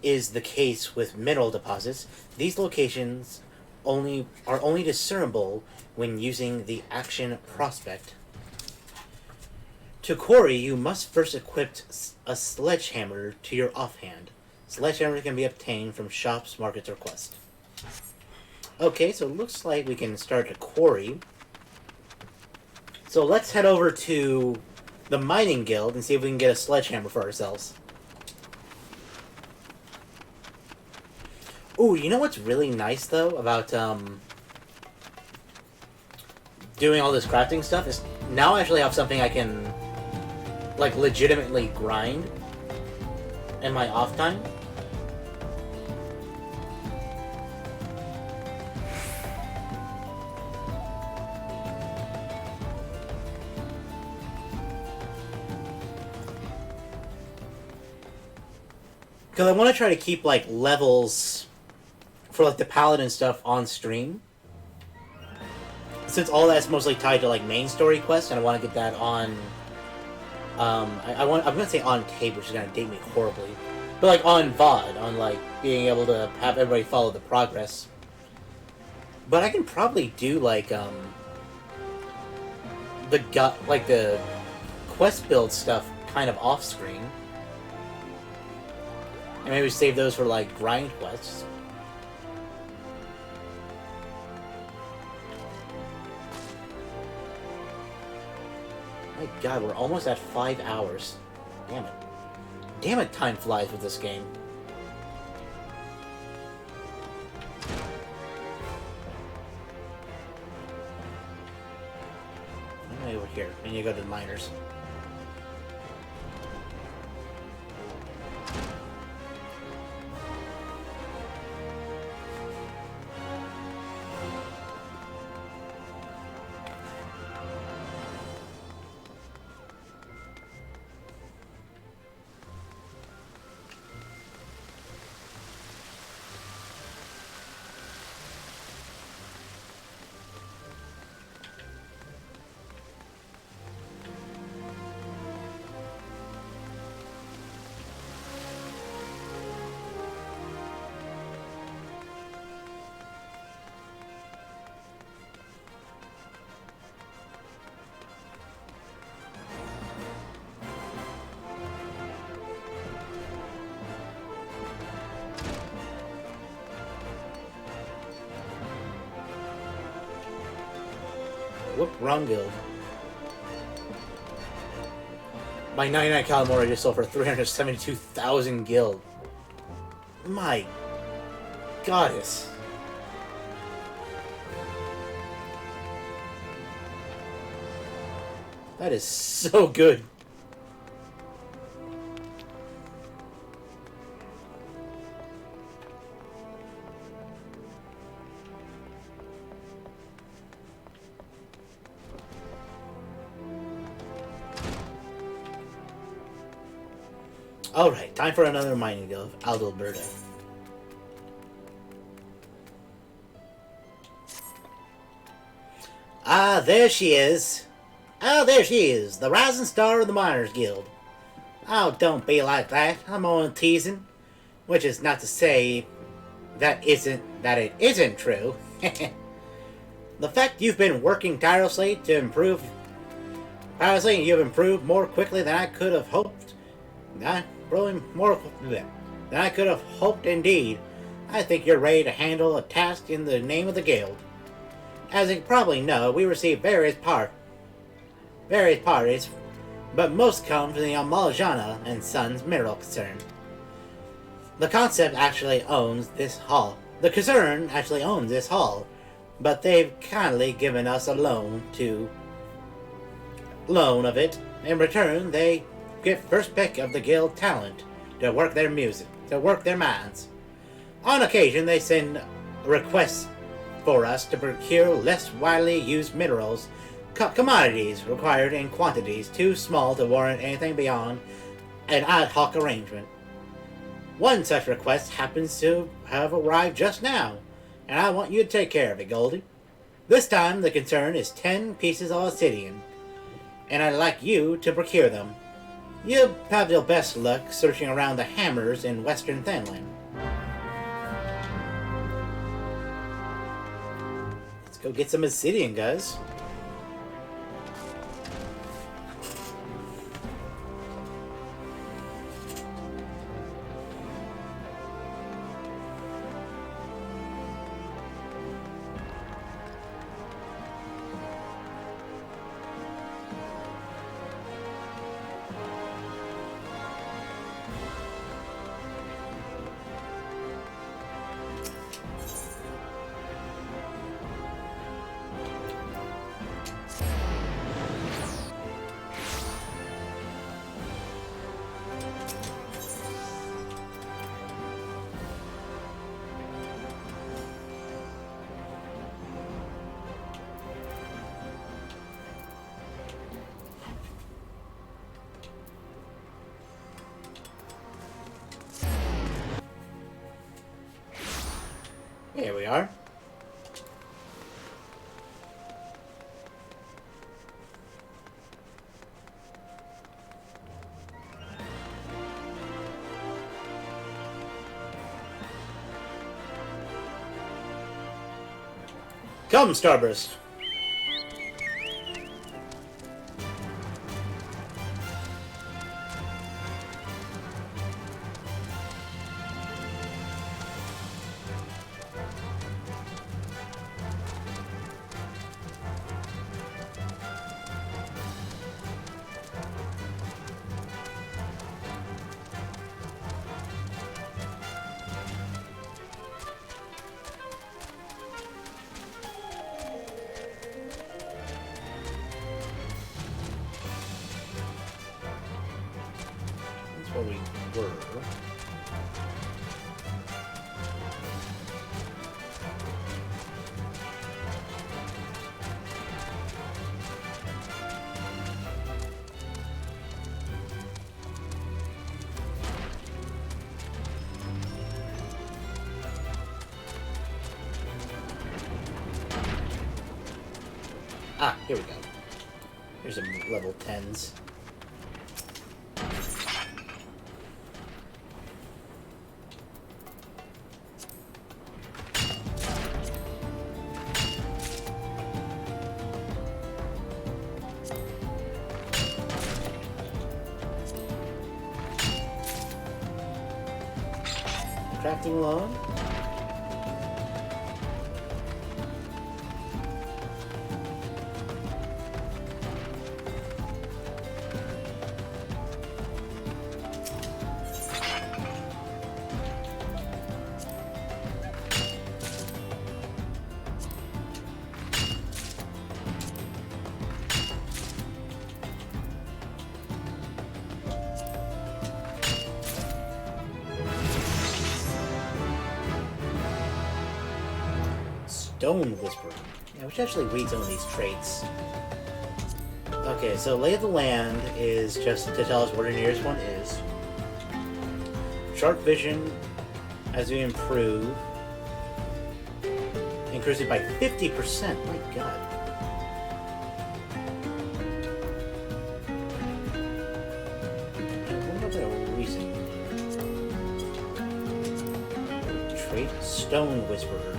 is the case with mineral deposits, these locations are only discernible when using the action prospect. To quarry, you must first equip a sledgehammer to your offhand. Sledgehammer can be obtained from shops, markets, or quests. Okay, so it looks like we can start to quarry. So let's head over to the mining guild and see if we can get a sledgehammer for ourselves. Ooh, you know what's really nice though about doing all this crafting stuff is now I actually have something I can like legitimately grind in my off time. Because I want to try to keep like levels for like the paladin stuff on stream. Since all that's mostly tied to like main story quests, and I want to get that on. I'm gonna say on tape, which is gonna date me horribly, but like on VOD, on like being able to have everybody follow the progress. But I can probably do like the quest build stuff kind of off screen. And maybe save those for, like, grind quests. My god, we're almost at 5 hours. Damn it. Damn it, time flies with this game. I'm over here. I need to go to the miners. Whoop, wrong guild. My 99 Calamora just sold for 372,000 guild. My goddess. That is so good. Alright, time for another mining guild, Adalberta. Ah, there she is. Oh, there she is, the rising star of the Miners Guild. Oh, don't be like that. I'm only teasing. Which is not to say that it isn't true. The fact you've been working tirelessly you've improved more quickly than I could have hoped. More than I could have hoped indeed. I think you're ready to handle a task in the name of the guild. As you probably know, we receive various parties, but most come from the Malajana and Sons mineral concern. The concern actually owns this hall, but they've kindly given us a loan of it. In return, they get first pick of the guild talent to work their mines. On occasion, they send requests for us to procure less widely used minerals commodities required in quantities too small to warrant anything beyond an ad hoc arrangement. One such request happens to have arrived just now, and I want you to take care of it, Goldie. This time the concern is 10 pieces of obsidian, and I'd like you to procure them. You'll have your best luck searching around the hammers in Western Thenland. Let's go get some obsidian, guys. Here we are. Come, Starburst. Where we were. Ah, here we go. Here's some level 10s. Crafting log. Stone Whisperer. Yeah, we should actually read some of these traits. Okay, so Lay of the Land is just to tell us where the nearest one is. Sharp Vision, as we improve, increases it by 50%. My god. I wonder if there a reason. Trait Stone Whisperer.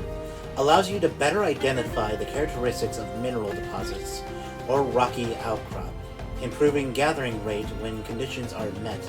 Allows you to better identify the characteristics of mineral deposits or rocky outcrop, improving gathering rate when conditions are met.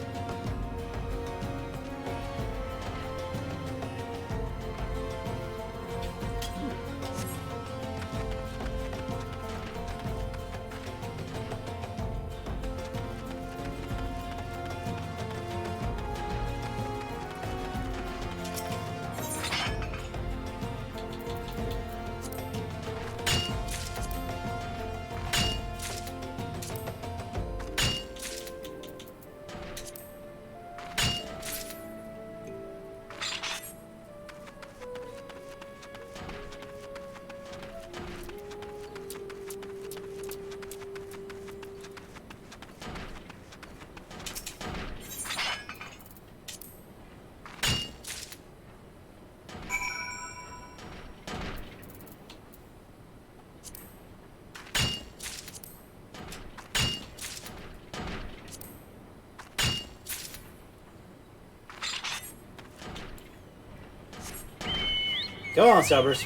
Go on, Subbers.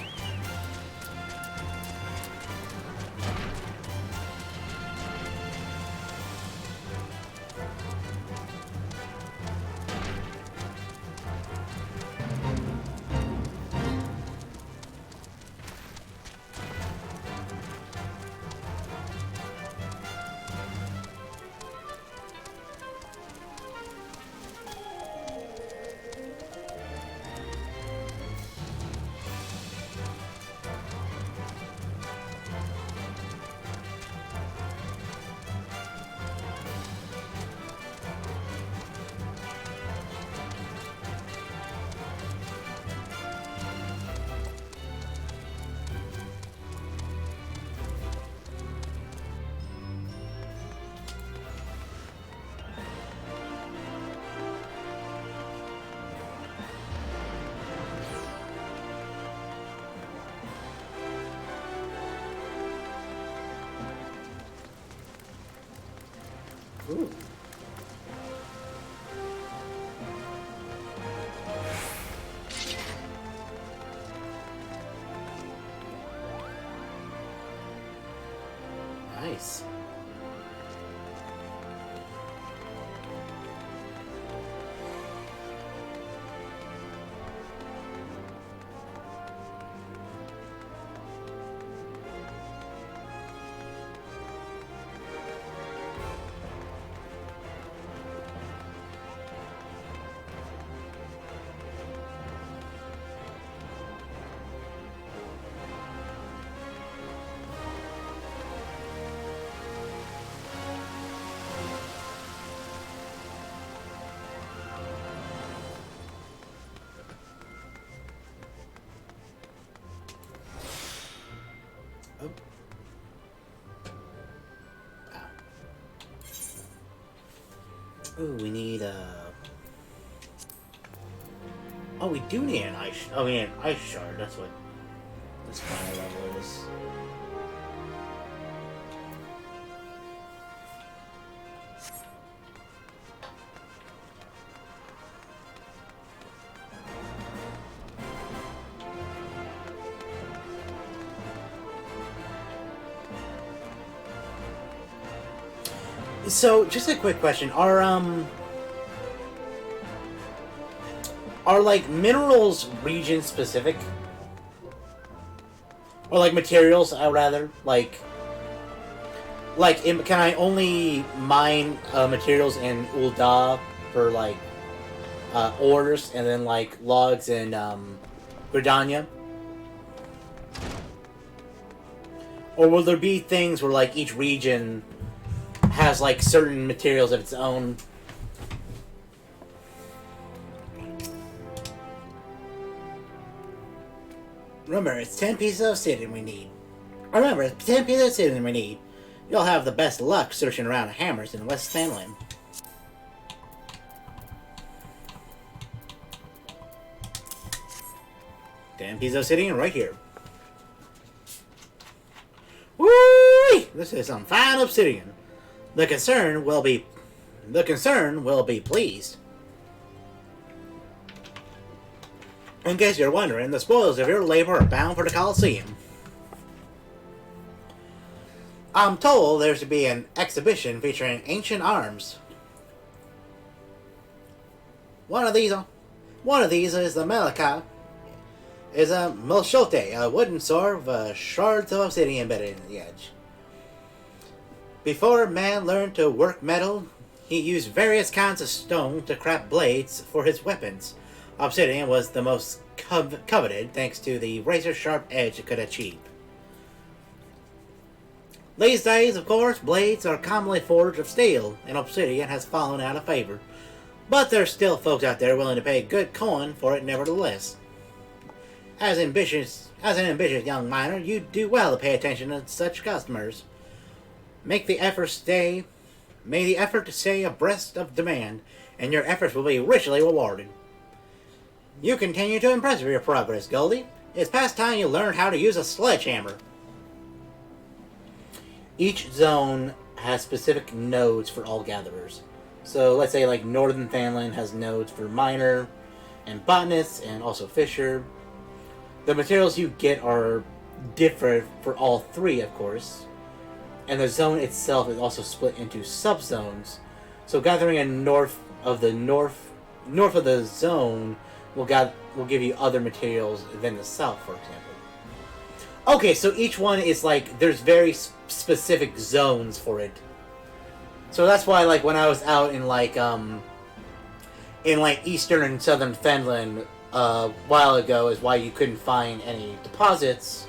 Ooh. Nice. Oh. Ooh, we need oh, we do need an ice. Oh, we need an ice shard. That's what this final level is. So, just a quick question: are like minerals region specific, or like materials? I rather can I only mine materials in Ul'dah for like ores, and then like logs in Gridania? Or will there be things where like each region has like certain materials of its own? Remember, it's 10 pieces of obsidian we need. Remember, it's 10 pieces of obsidian we need. You'll have the best luck searching around hammers in West Stanley. Ten pieces of obsidian right here. Woo! This is some fine obsidian. The concern will be pleased. In case you're wondering, the spoils of your labor are bound for the Colosseum. I'm told there's to be an exhibition featuring ancient arms. One of these is the Malika. Is a Milshote, a wooden sword with shards of obsidian embedded in the edge. Before man learned to work metal, he used various kinds of stone to craft blades for his weapons. Obsidian was the most coveted thanks to the razor-sharp edge it could achieve. These days, of course, blades are commonly forged of steel, and obsidian has fallen out of favor. But there's still folks out there willing to pay good coin for it nevertheless. As an ambitious young miner, you do well to pay attention to such customers. May the effort stay abreast of demand, and your efforts will be richly rewarded. You continue to impress with your progress, Goldie. It's past time you learned how to use a sledgehammer. Each zone has specific nodes for all gatherers. So let's say like Northern Fanland has nodes for miner and botanists and also fisher. the materials you get are different for all three, of course, and the zone itself is also split into subzones. So gathering a north of the zone will give you other materials than the south, for example. Okay, so each one is like there's very specific zones for it. So that's why, like, when I was out in eastern and southern Finland a while ago, is why you couldn't find any deposits,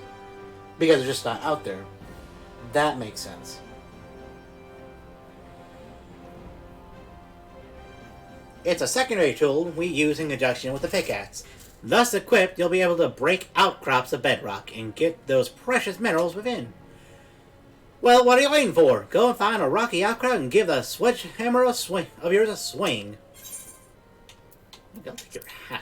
because they're just not out there. That makes sense. It's a secondary tool we use in conjunction with the pickaxe. Thus equipped, you'll be able to break outcrops of bedrock and get those precious minerals within. Well, what are you waiting for? Go and find a rocky outcrop and give the sledgehammer of yours a swing. Maybe I'll take your hat.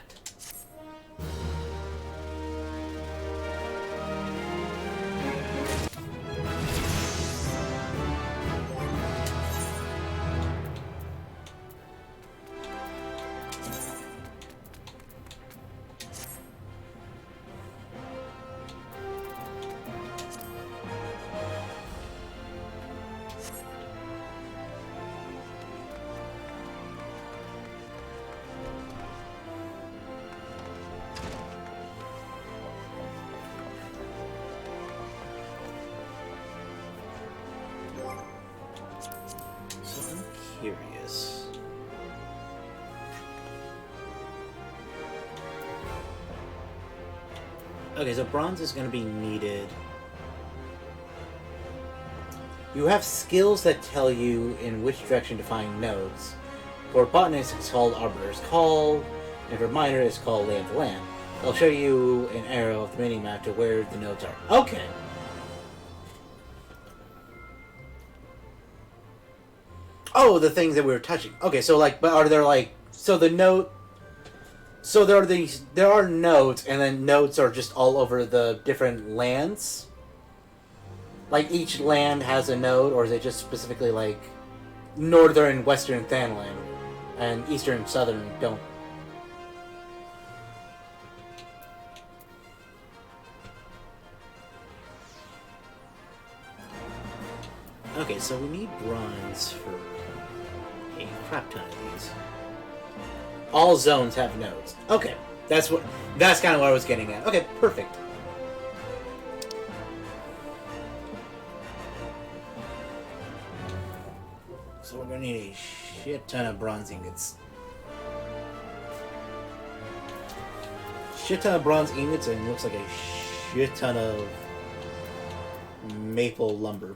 Curious. Okay, so bronze is going to be needed. You have skills that tell you in which direction to find nodes. For botanist, it's called Arbiter's Call, and for miner, it's called Lay of the Land. They'll show you an arrow of the mini-map to where the nodes are. Okay. Oh, the things that we were touching. Okay, so like, but are there like, so the node, so there are nodes, and then nodes are just all over the different lands? Like each land has a node, or is it just specifically like northern and western Thanland, and eastern and southern don't? Okay, so we need bronze for a crap ton of these. All zones have nodes. Okay, that's kind of what I was getting at. Okay, perfect. So we're gonna need a shit ton of bronze ingots. Shit ton of bronze ingots, and it looks like a shit ton of maple lumber.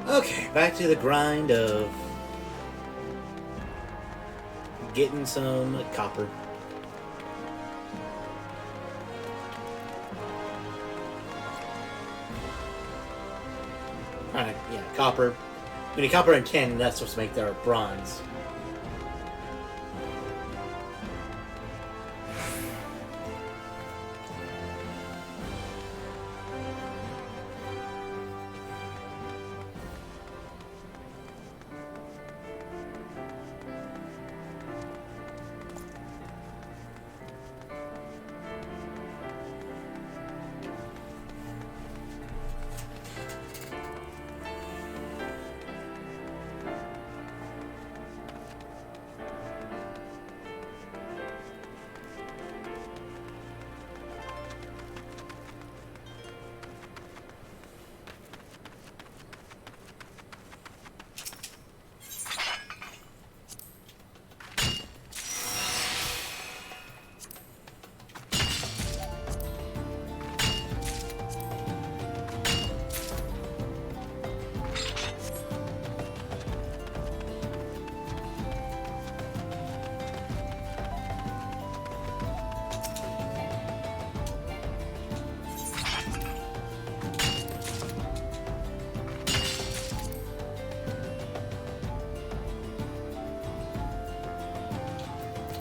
Okay, back to the grind of getting some copper. Alright, yeah, copper. We need copper and tin, that's supposed to make their bronze.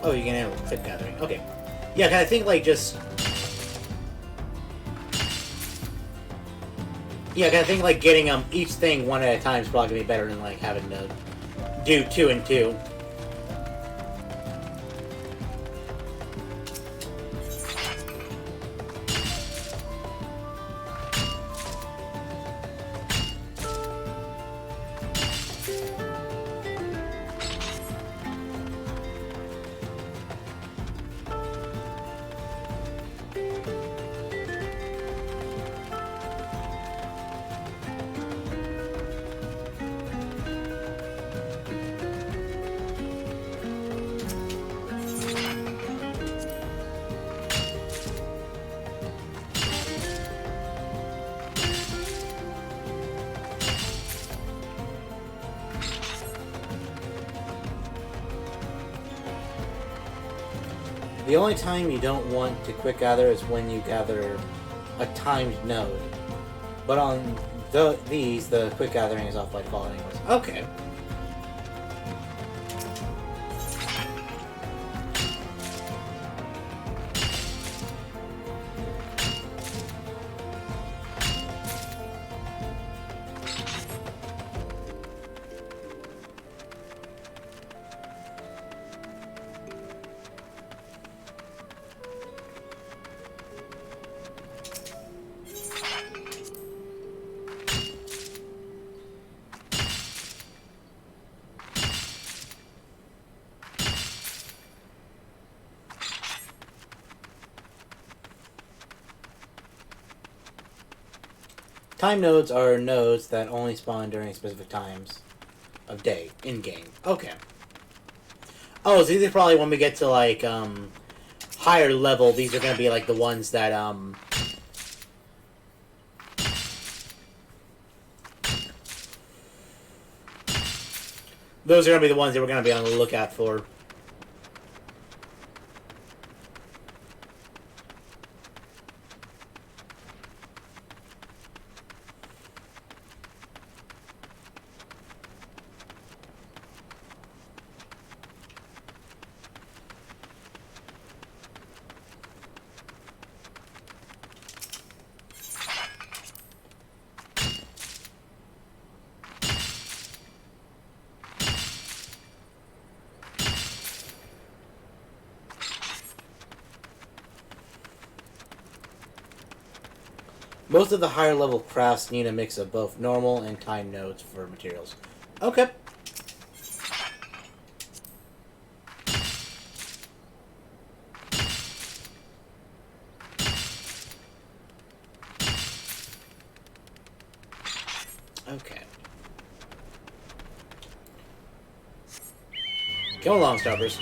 Oh, you can handle clip gathering. Okay. Yeah, 'cause I think, like, just... Yeah, 'cause I think, like, getting each thing one at a time is probably going to be better than, like, having to do 2 and 2. The only time you don't want to quick gather is when you gather a timed node. But on these, the quick gathering is off by default anyways. Okay. Time nodes are nodes that only spawn during specific times of day, in-game. Okay. Oh, so these are probably when we get to, like, higher level, these are going to be, like, the ones that, those are going to be the ones that we're going to be on the lookout for. Most of the higher level crafts need a mix of both normal and time nodes for materials. Okay. Okay. Come along, Starburst.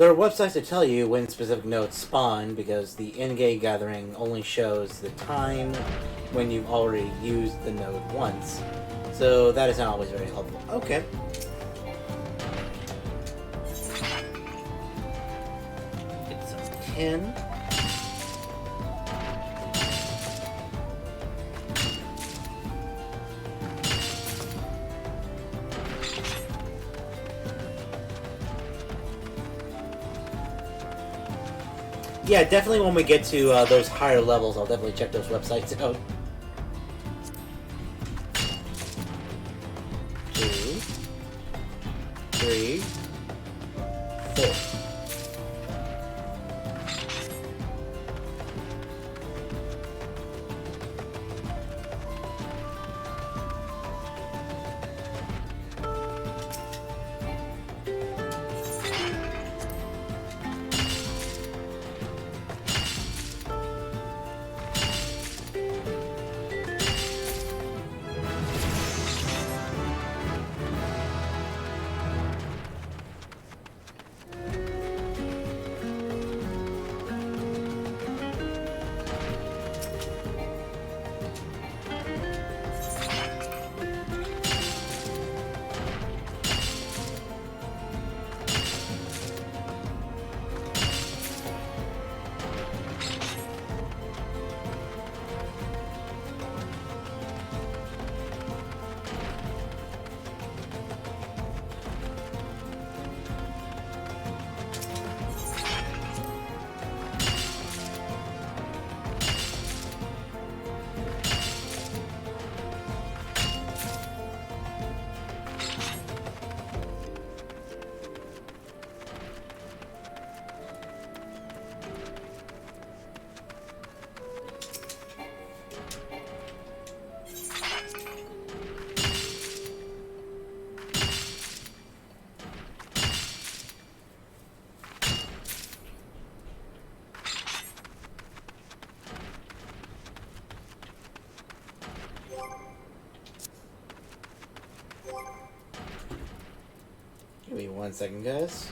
There are websites that tell you when specific nodes spawn because the in-game gathering only shows the time when you've already used the node once. So that is not always very helpful. Okay. Get some tin. Yeah, definitely when we get to those higher levels, I'll definitely check those websites out. 2, 3, 4. Give me 1 second, guys.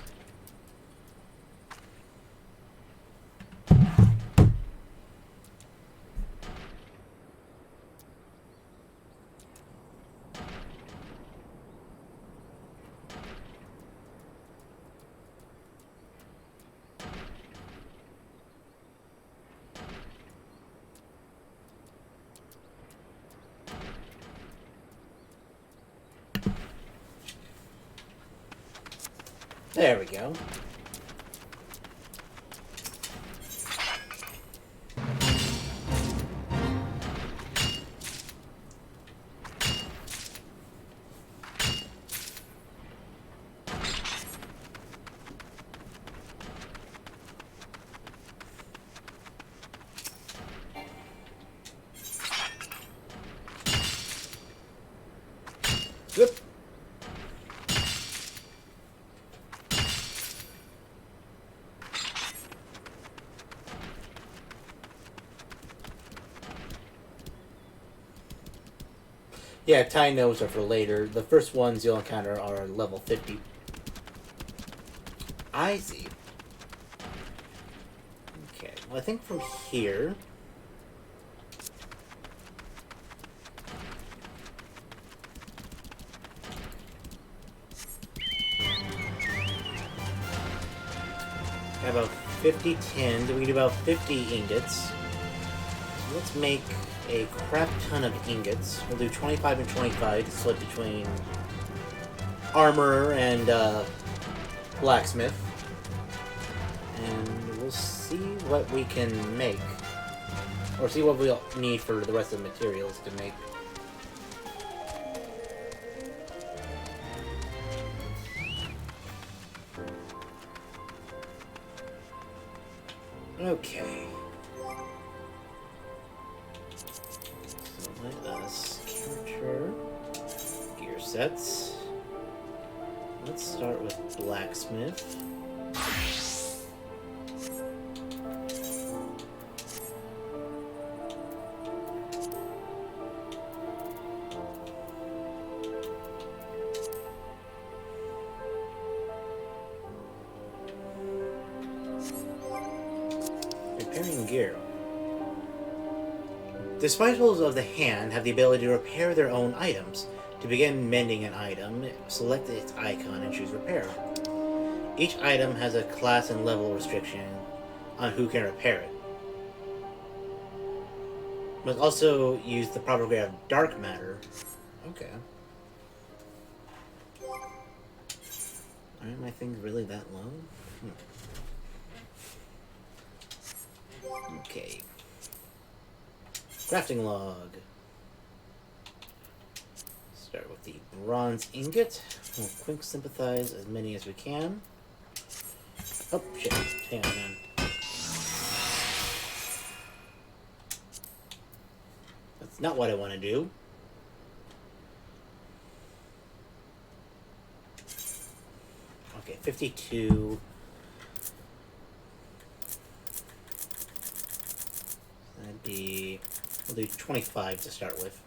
There we go. Yep. Yeah, tie nodes are for later. The first ones you'll encounter are level 50. I see. Okay, well I think from here... I have about 50 tin, we need about 50 ingots. So let's make a crap ton of ingots. We'll do 25 and 25 to split between armor and blacksmith. And we'll see what we can make. Or see what we'll need for the rest of the materials to make. Okay. So let us capture gear sets. Let's start with blacksmith. Repairing gear. Disciples of the Hand have the ability to repair their own items. To begin mending an item, select its icon and choose Repair. Each item has a class and level restriction on who can repair it. Must also use the proper grade of dark matter. Okay. Aren't my things really that low? Okay. Crafting log. Start with the bronze ingot. We'll quick sympathize as many as we can. Oh, shit. Hang on, man. That's not what I want to do. Okay, 52. That'd be... We'll do 25 to start with.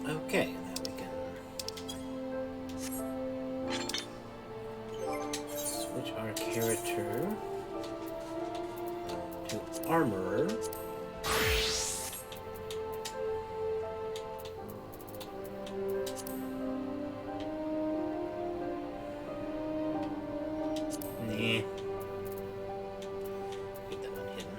Okay, now we can switch our character to Armorer. Nah. Keep that one hidden.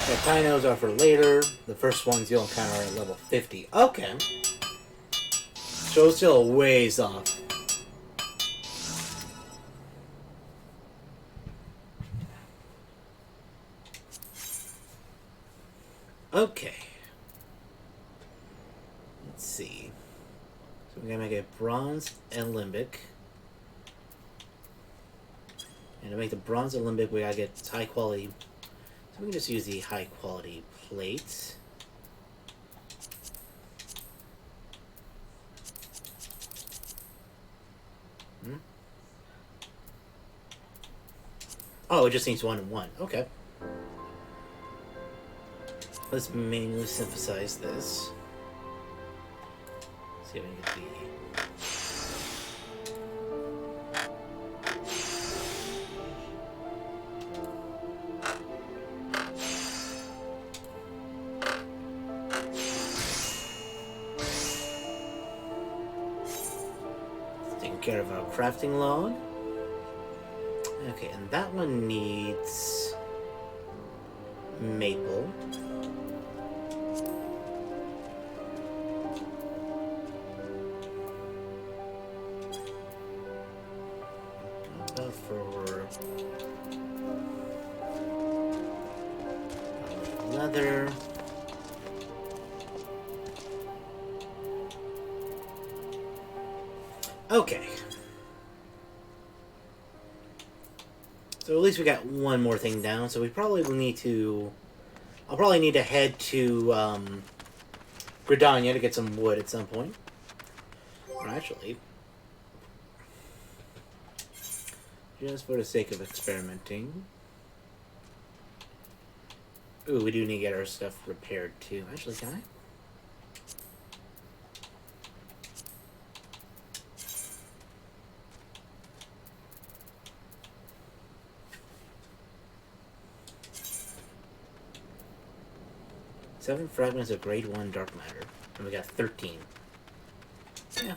The Tynos are for later. The first ones you'll encounter are at level 50. Okay. So it's still a ways off. Okay. Let's see. So we're gonna make a bronze alembic. And to make the bronze alembic, we gotta get high quality. So we can just use the high quality plate. Oh, it just needs 1 and 1. Okay. Let's manually synthesize this. See if we can get the... Taking care of our crafting log. Okay, and that one needs maple. How about for leather? Okay. So at least we got one more thing down, so we probably will need to... I'll probably need to head to, Gridania to get some wood at some point. Or actually... just for the sake of experimenting... Ooh, we do need to get our stuff repaired too. Actually, can I? Seven fragments of grade 1 dark matter. And we got 13. Yeah.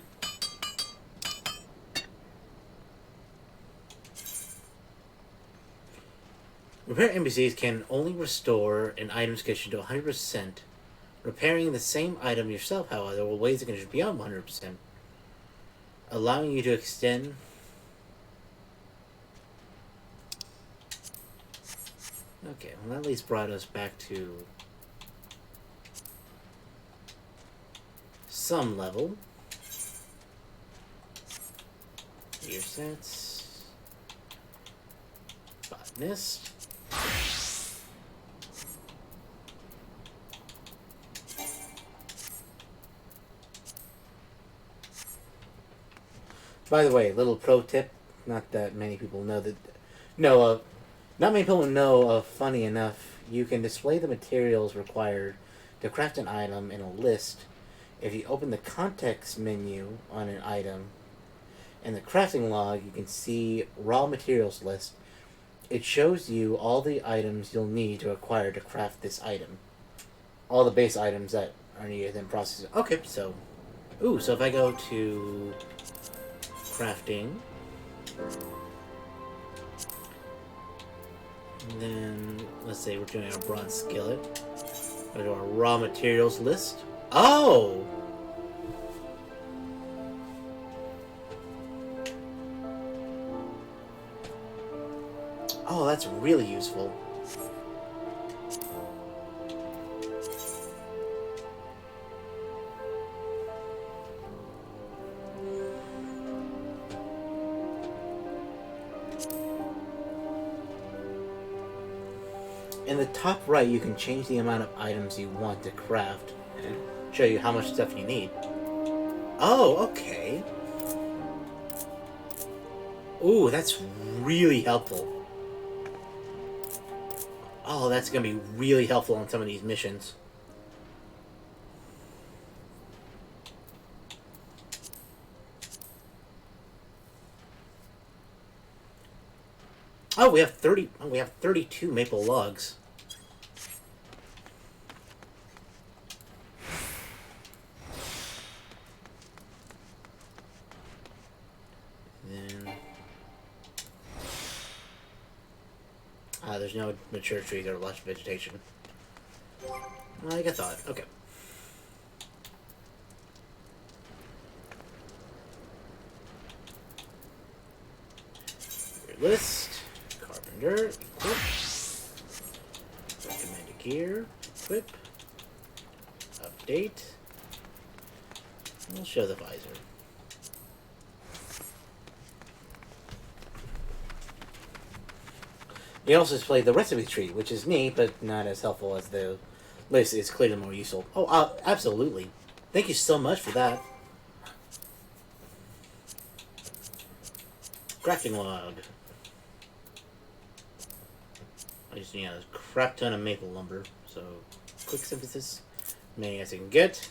Repair NPCs can only restore an item's condition to 100%. Repairing the same item yourself, however, will raise the condition beyond 100%, allowing you to extend... Okay, well that at least brought us back to some level. Gear sets. Botanist. By the way, little pro tip, not that many people know that, not many people know, funny enough, you can display the materials required to craft an item in a list. If you open the context menu on an item, in the crafting log, you can see raw materials list. It shows you all the items you'll need to acquire to craft this item. All the base items that are needed in process. Okay, so, so if I go to crafting, and then let's say we're doing our bronze skillet. Go to our raw materials list. Oh! Oh, that's really useful. In the top right, you can change the amount of items you want to craft and show you how much stuff you need. Oh, okay. Ooh, that's really helpful. Oh, that's going to be really helpful on some of these missions. Oh, we have 32 maple logs. Then there's no mature trees or lush vegetation. Like I thought. Okay. Your list. Carpenter. Equip. Recommended gear. Equip. Update. We'll show the visor. You also display the recipe tree, which is neat, but not as helpful as the list. Is clearly more useful. Oh, absolutely. Thank you so much for that. Crafting log. I just need a crap ton of maple lumber, so quick synthesis, many as I can get.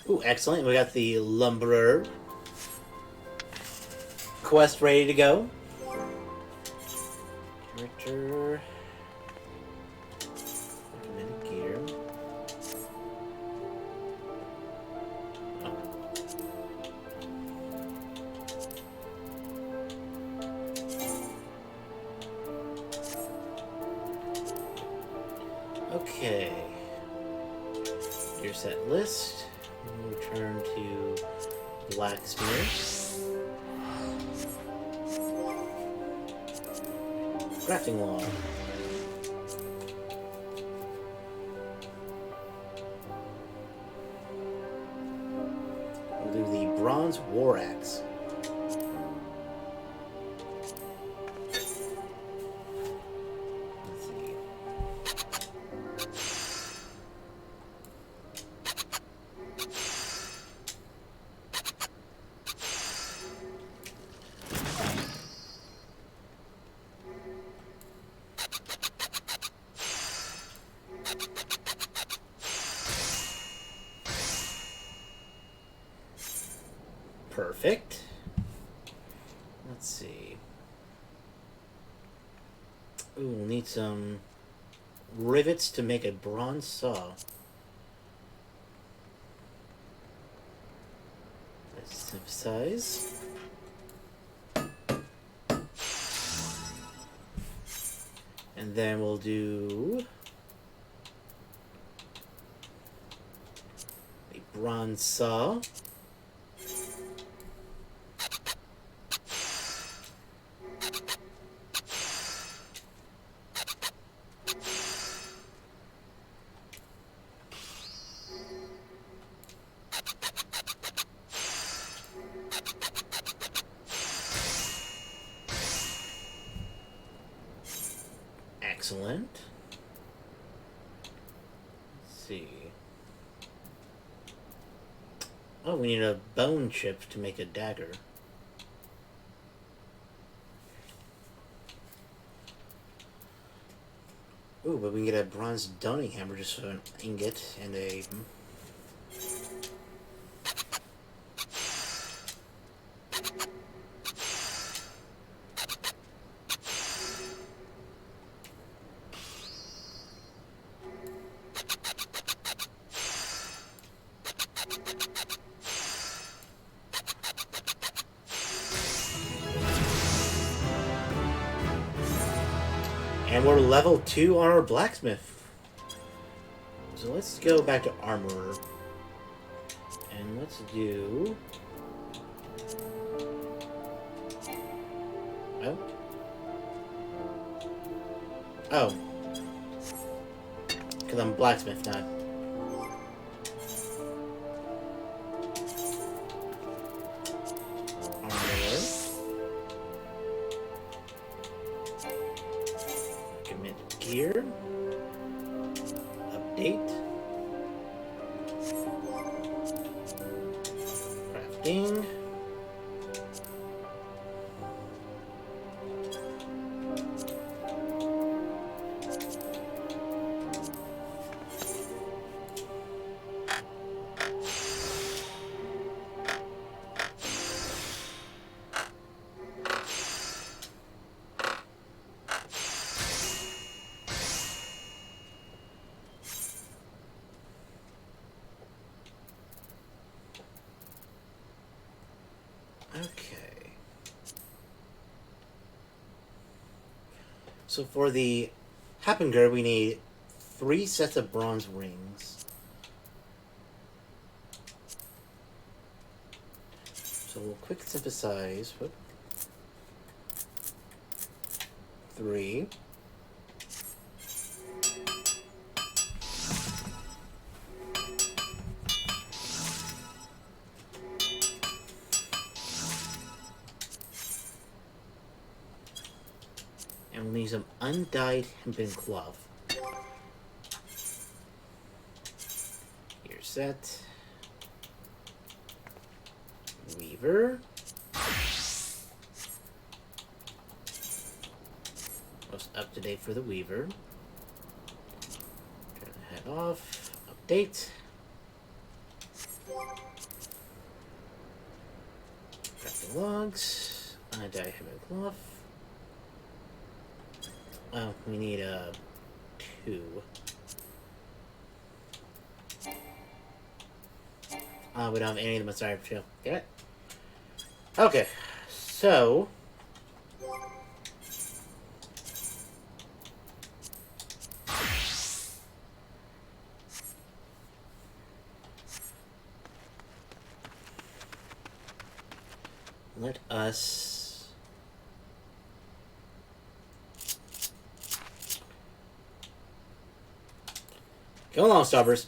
Ooh, excellent. We got the Lumberer quest ready to go. Character. Recommended gear. Okay. Gear set list. Return to blacksmith. Crafting log. We'll do the bronze war axe. Let's see. Perfect. Let's see. Ooh, we'll need some rivets to make a bronze saw. Let's synthesize. And then we'll do a bronze saw. Excellent. Let's see. Oh, we need a bone chip to make a dagger. Ooh, but we can get a bronze dunning hammer just for an ingot and a... And we're level 2 on our blacksmith. So let's go back to armorer. And let's do... Oh. Oh. Because I'm blacksmith, not... Gear, update, crafting, okay. So for the Happinger, we need 3 sets of bronze rings. So we'll quick synthesize. Whoop. 3. And we'll need some undyed hempen cloth. Here's that. Weaver. Most up to date for the Weaver. Turn the head off. Update. Crafting logs. Undyed hempen cloth. Oh, we need 2. We don't have any of them. Sorry, chill. Get it? Okay, so let us go along, Stoppers.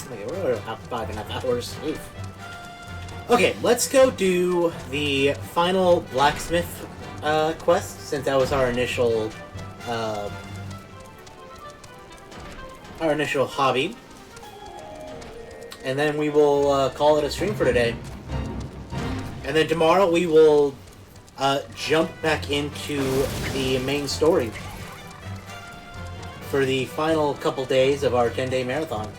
Okay, we're about 5.5 hours. Oof. Okay, let's go do the final blacksmith quest, since that was our initial hobby. And then we will call it a stream for today. And then tomorrow we will jump back into the main story for the final couple days of our 10-day marathon.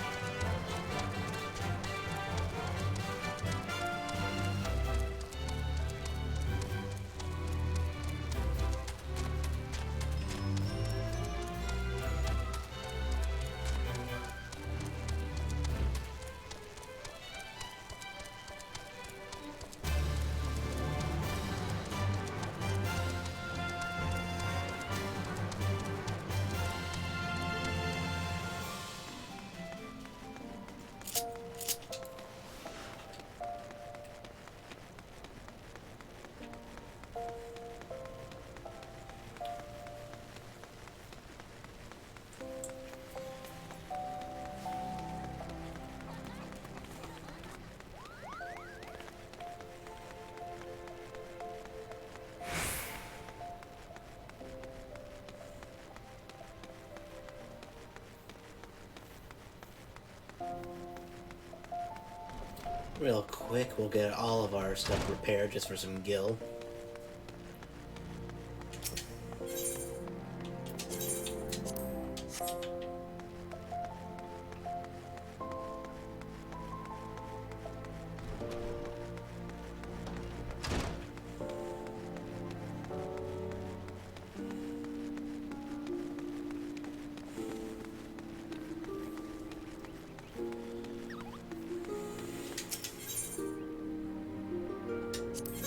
Real quick, we'll get all of our stuff repaired just for some gil.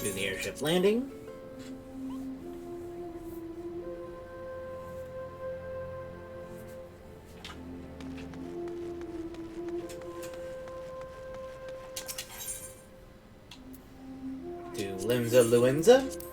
Do the airship landing. Do Linza Luenza.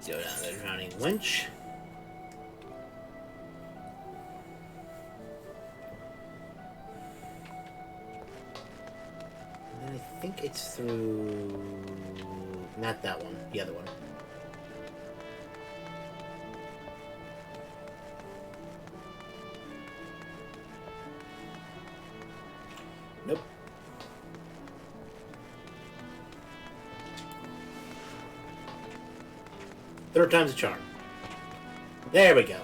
Go down the drowning winch. think it's through... Not that one, the other one. Nope. Third time's a charm. There we go.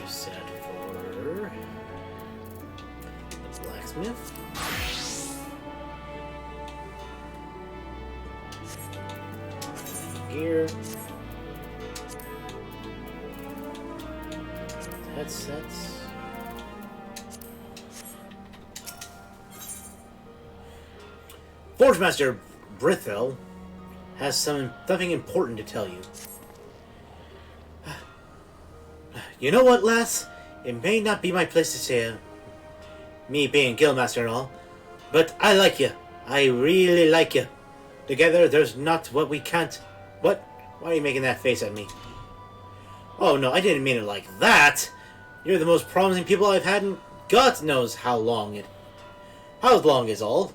Set for the blacksmith. Gear. Headsets. Forgemaster Brithel has something important to tell you. You know what, lass? It may not be my place to say, me being guildmaster and all, but I like you. I really like you. Together, there's not what we can't... What? Why are you making that face at me? Oh, no, I didn't mean it like that. You're the most promising people I've had in God knows how long. How long is all?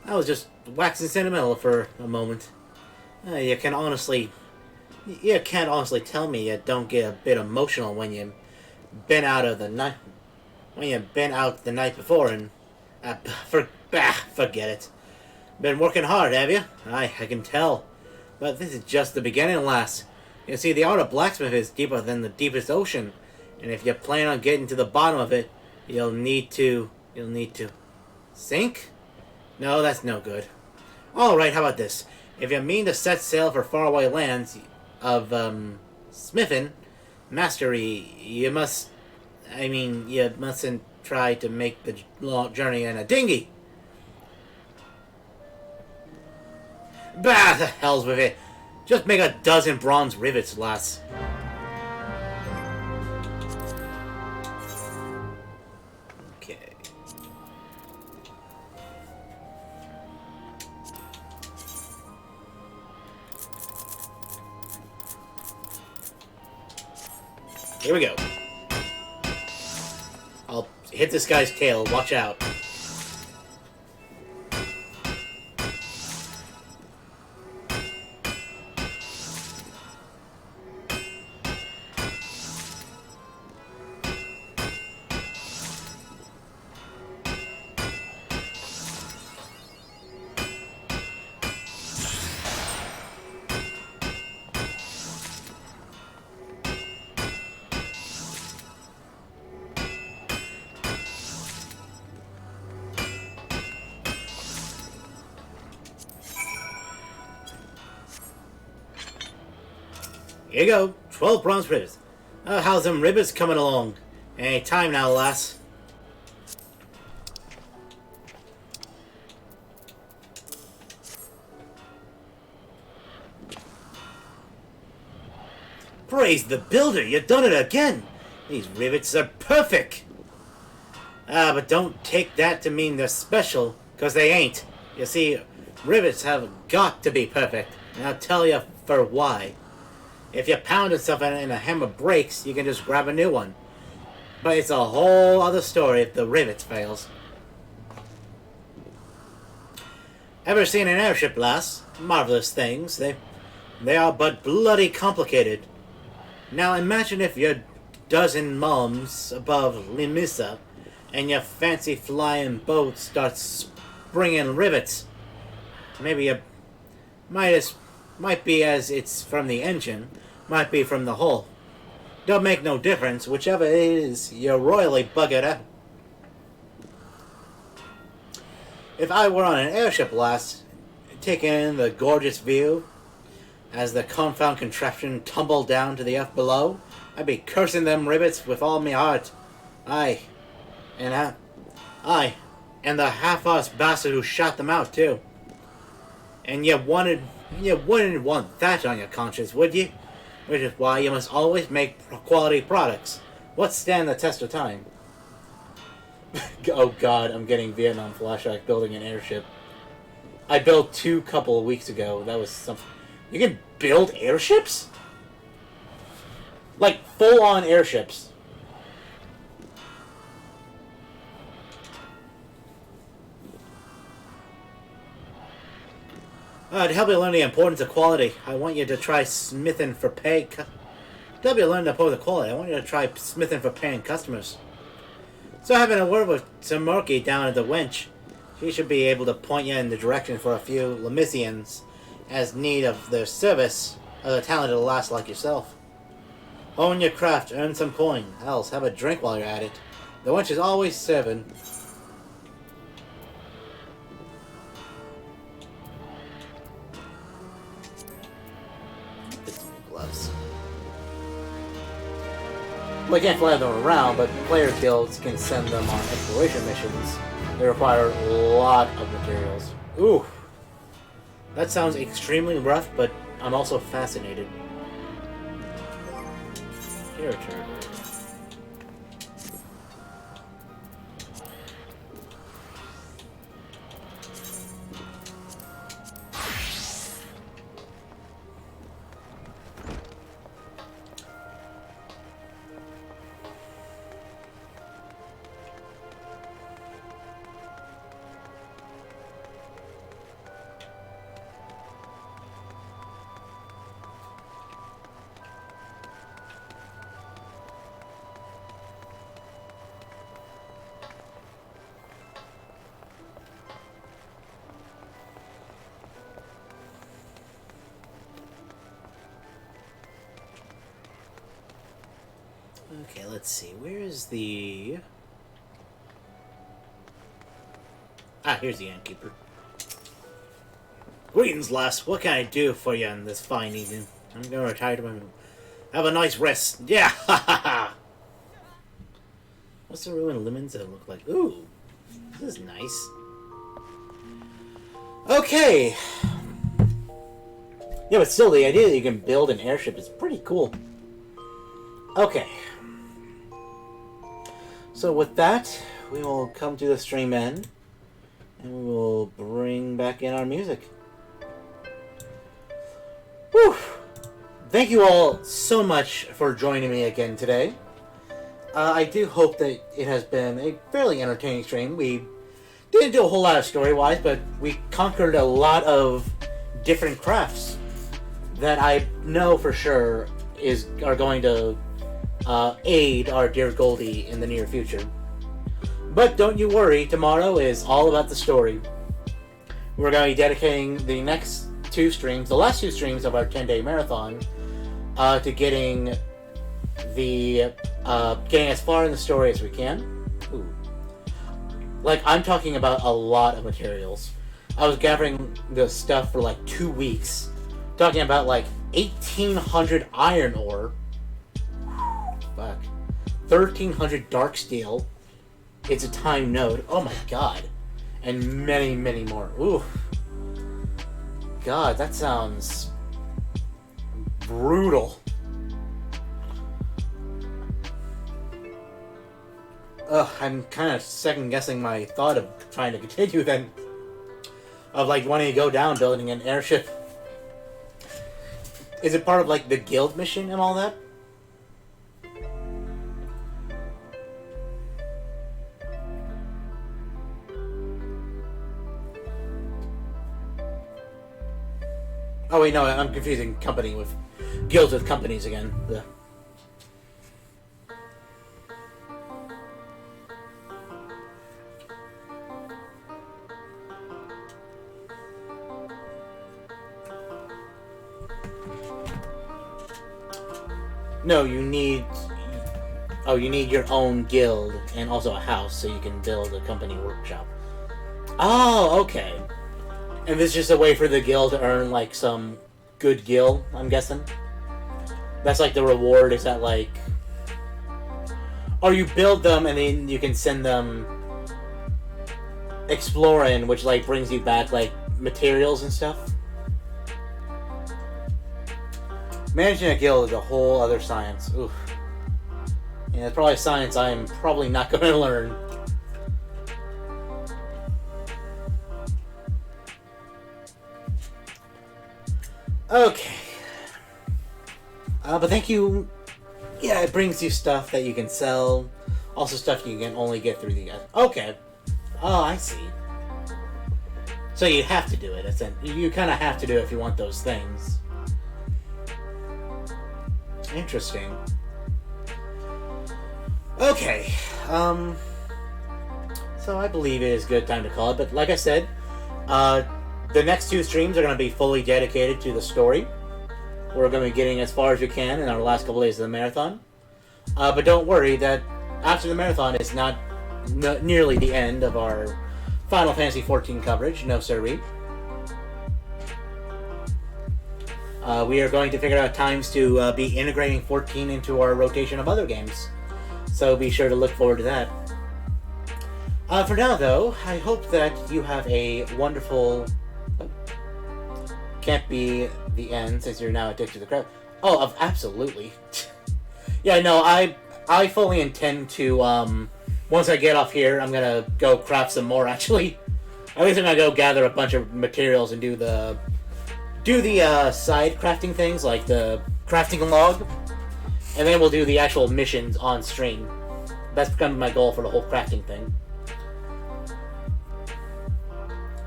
I was just waxing sentimental for a moment. You can't honestly tell me you don't get a bit emotional when you've been out the night before and forget it. Been working hard, have you? I can tell. But this is just the beginning, lass. You see, the art of blacksmith is deeper than the deepest ocean, and if you plan on getting to the bottom of it, you'll need to sink? No, that's no good. Alright, how about this? If you mean to set sail for faraway lands of, smithing mastery, you mustn't try to make the long journey in a dinghy. Bah, the hell's with it. Just make a dozen bronze rivets, lass. Okay. Here we go. I'll hit this guy's tail. Watch out. Here you go, 12 bronze rivets. How's them rivets coming along? Any time now, lass. Praise the builder, you done it again! These rivets are perfect! But don't take that to mean they're special, because they ain't. You see, rivets have got to be perfect, and I'll tell you for why. If you pounded something and a hammer breaks, you can just grab a new one. But it's a whole other story if the rivet fails. Ever seen an airship, lass? Marvelous things. They are but bloody complicated. Now imagine if you're a dozen mums above Limissa, and your fancy flying boat starts springing rivets. Maybe you might be as it's from the engine, might be from the hull. Don't make no difference, whichever it is, you're royally buggered out. If I were on an airship, lass, taking in the gorgeous view, as the confound contraption tumbled down to the earth below, I'd be cursing them rivets with all my heart. Aye, Aye, and the half-assed bastard who shot them out too. And you wouldn't want that on your conscience, would you? Which is why you must always make quality products. What stand the test of time? Oh god, I'm getting Vietnam flashback building an airship. I built 2 couple of weeks ago. That was something. You can build airships? Like, full-on airships. To help you learn the importance of quality, I want you to try smithing for pay. To help you learn the importance of quality, I want you to try smithing for paying customers. So having a word with Samurki down at the winch, she should be able to point you in the direction for a few Lemisians as need of their service, or the talented lass like yourself. Hone your craft, earn some coin, else have a drink while you're at it. The wench is always serving. Gloves. We can't fly them around, but player guilds can send them on exploration missions. They require a lot of materials. Ooh. That sounds extremely rough, but I'm also fascinated. Character. Okay, let's see. Where is the... Ah, here's the innkeeper. Greetings, lass. What can I do for you on this fine evening? I'm gonna retire to my room. Have a nice rest. Yeah, ha ha ha! What's the ruined lemons that look like? Ooh, this is nice. Okay. Yeah, but still, the idea that you can build an airship is pretty cool. Okay. So with that, we will come to the stream end, and we will bring back in our music. Whew! Thank you all so much for joining me again today. I do hope that it has been a fairly entertaining stream. We didn't do a whole lot of story-wise, but we conquered a lot of different crafts that I know for sure are going to aid our dear Goldie in the near future. But don't you worry, tomorrow is all about the story. We're going to be dedicating the next 2 streams, the last 2 streams of our 10-day marathon, to getting as far in the story as we can. Ooh. Like, I'm talking about a lot of materials. I was gathering the stuff for like 2 weeks, talking about like 1,800 iron ore. Fuck. 1,300 dark steel. It's a time node. Oh my god. And many, many more. Ooh. God, that sounds brutal. Ugh, I'm kind of second guessing my thought of trying to continue then. Of like wanting to go down building an airship. Is it part of like the guild mission and all that? Oh wait, no, I'm confusing company with guilds with companies again. Ugh. No, you need your own guild and also a house so you can build a company workshop. Oh, okay. And this is just a way for the guild to earn, like, some good gil, I'm guessing? That's, like, the reward, is that, like... or you build them and then you can send them exploring, which like brings you back like materials and stuff. Managing a guild is a whole other science. Oof. Yeah, it's probably science I am probably not going to learn. Okay. But thank you. Yeah, it brings you stuff that you can sell. Also stuff you can only get through the... Okay. Oh, I see. So you have to do it. You kind of have to do it if you want those things. Interesting. Okay. So I believe it is a good time to call it. But like I said, the next 2 streams are going to be fully dedicated to the story. We're going to be getting as far as we can in our last couple days of the marathon. But don't worry that after the marathon is not nearly the end of our Final Fantasy XIV coverage. No sirree. We are going to figure out times to be integrating 14 into our rotation of other games. So be sure to look forward to that. For now, though, I hope that you have a wonderful... Can't be the end since you're now addicted to the crap. Oh, absolutely. Yeah, no, I fully intend to, once I get off here, I'm gonna go craft some more, actually. At least I'm gonna go gather a bunch of materials and do the side crafting things, like the crafting log. And then we'll do the actual missions on stream. That's become my goal for the whole crafting thing.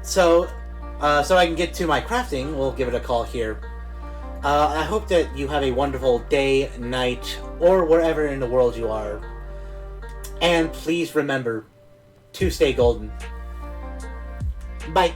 So I can get to my crafting, we'll give it a call here. I hope that you have a wonderful day, night, or wherever in the world you are. And please remember to stay golden. Bye.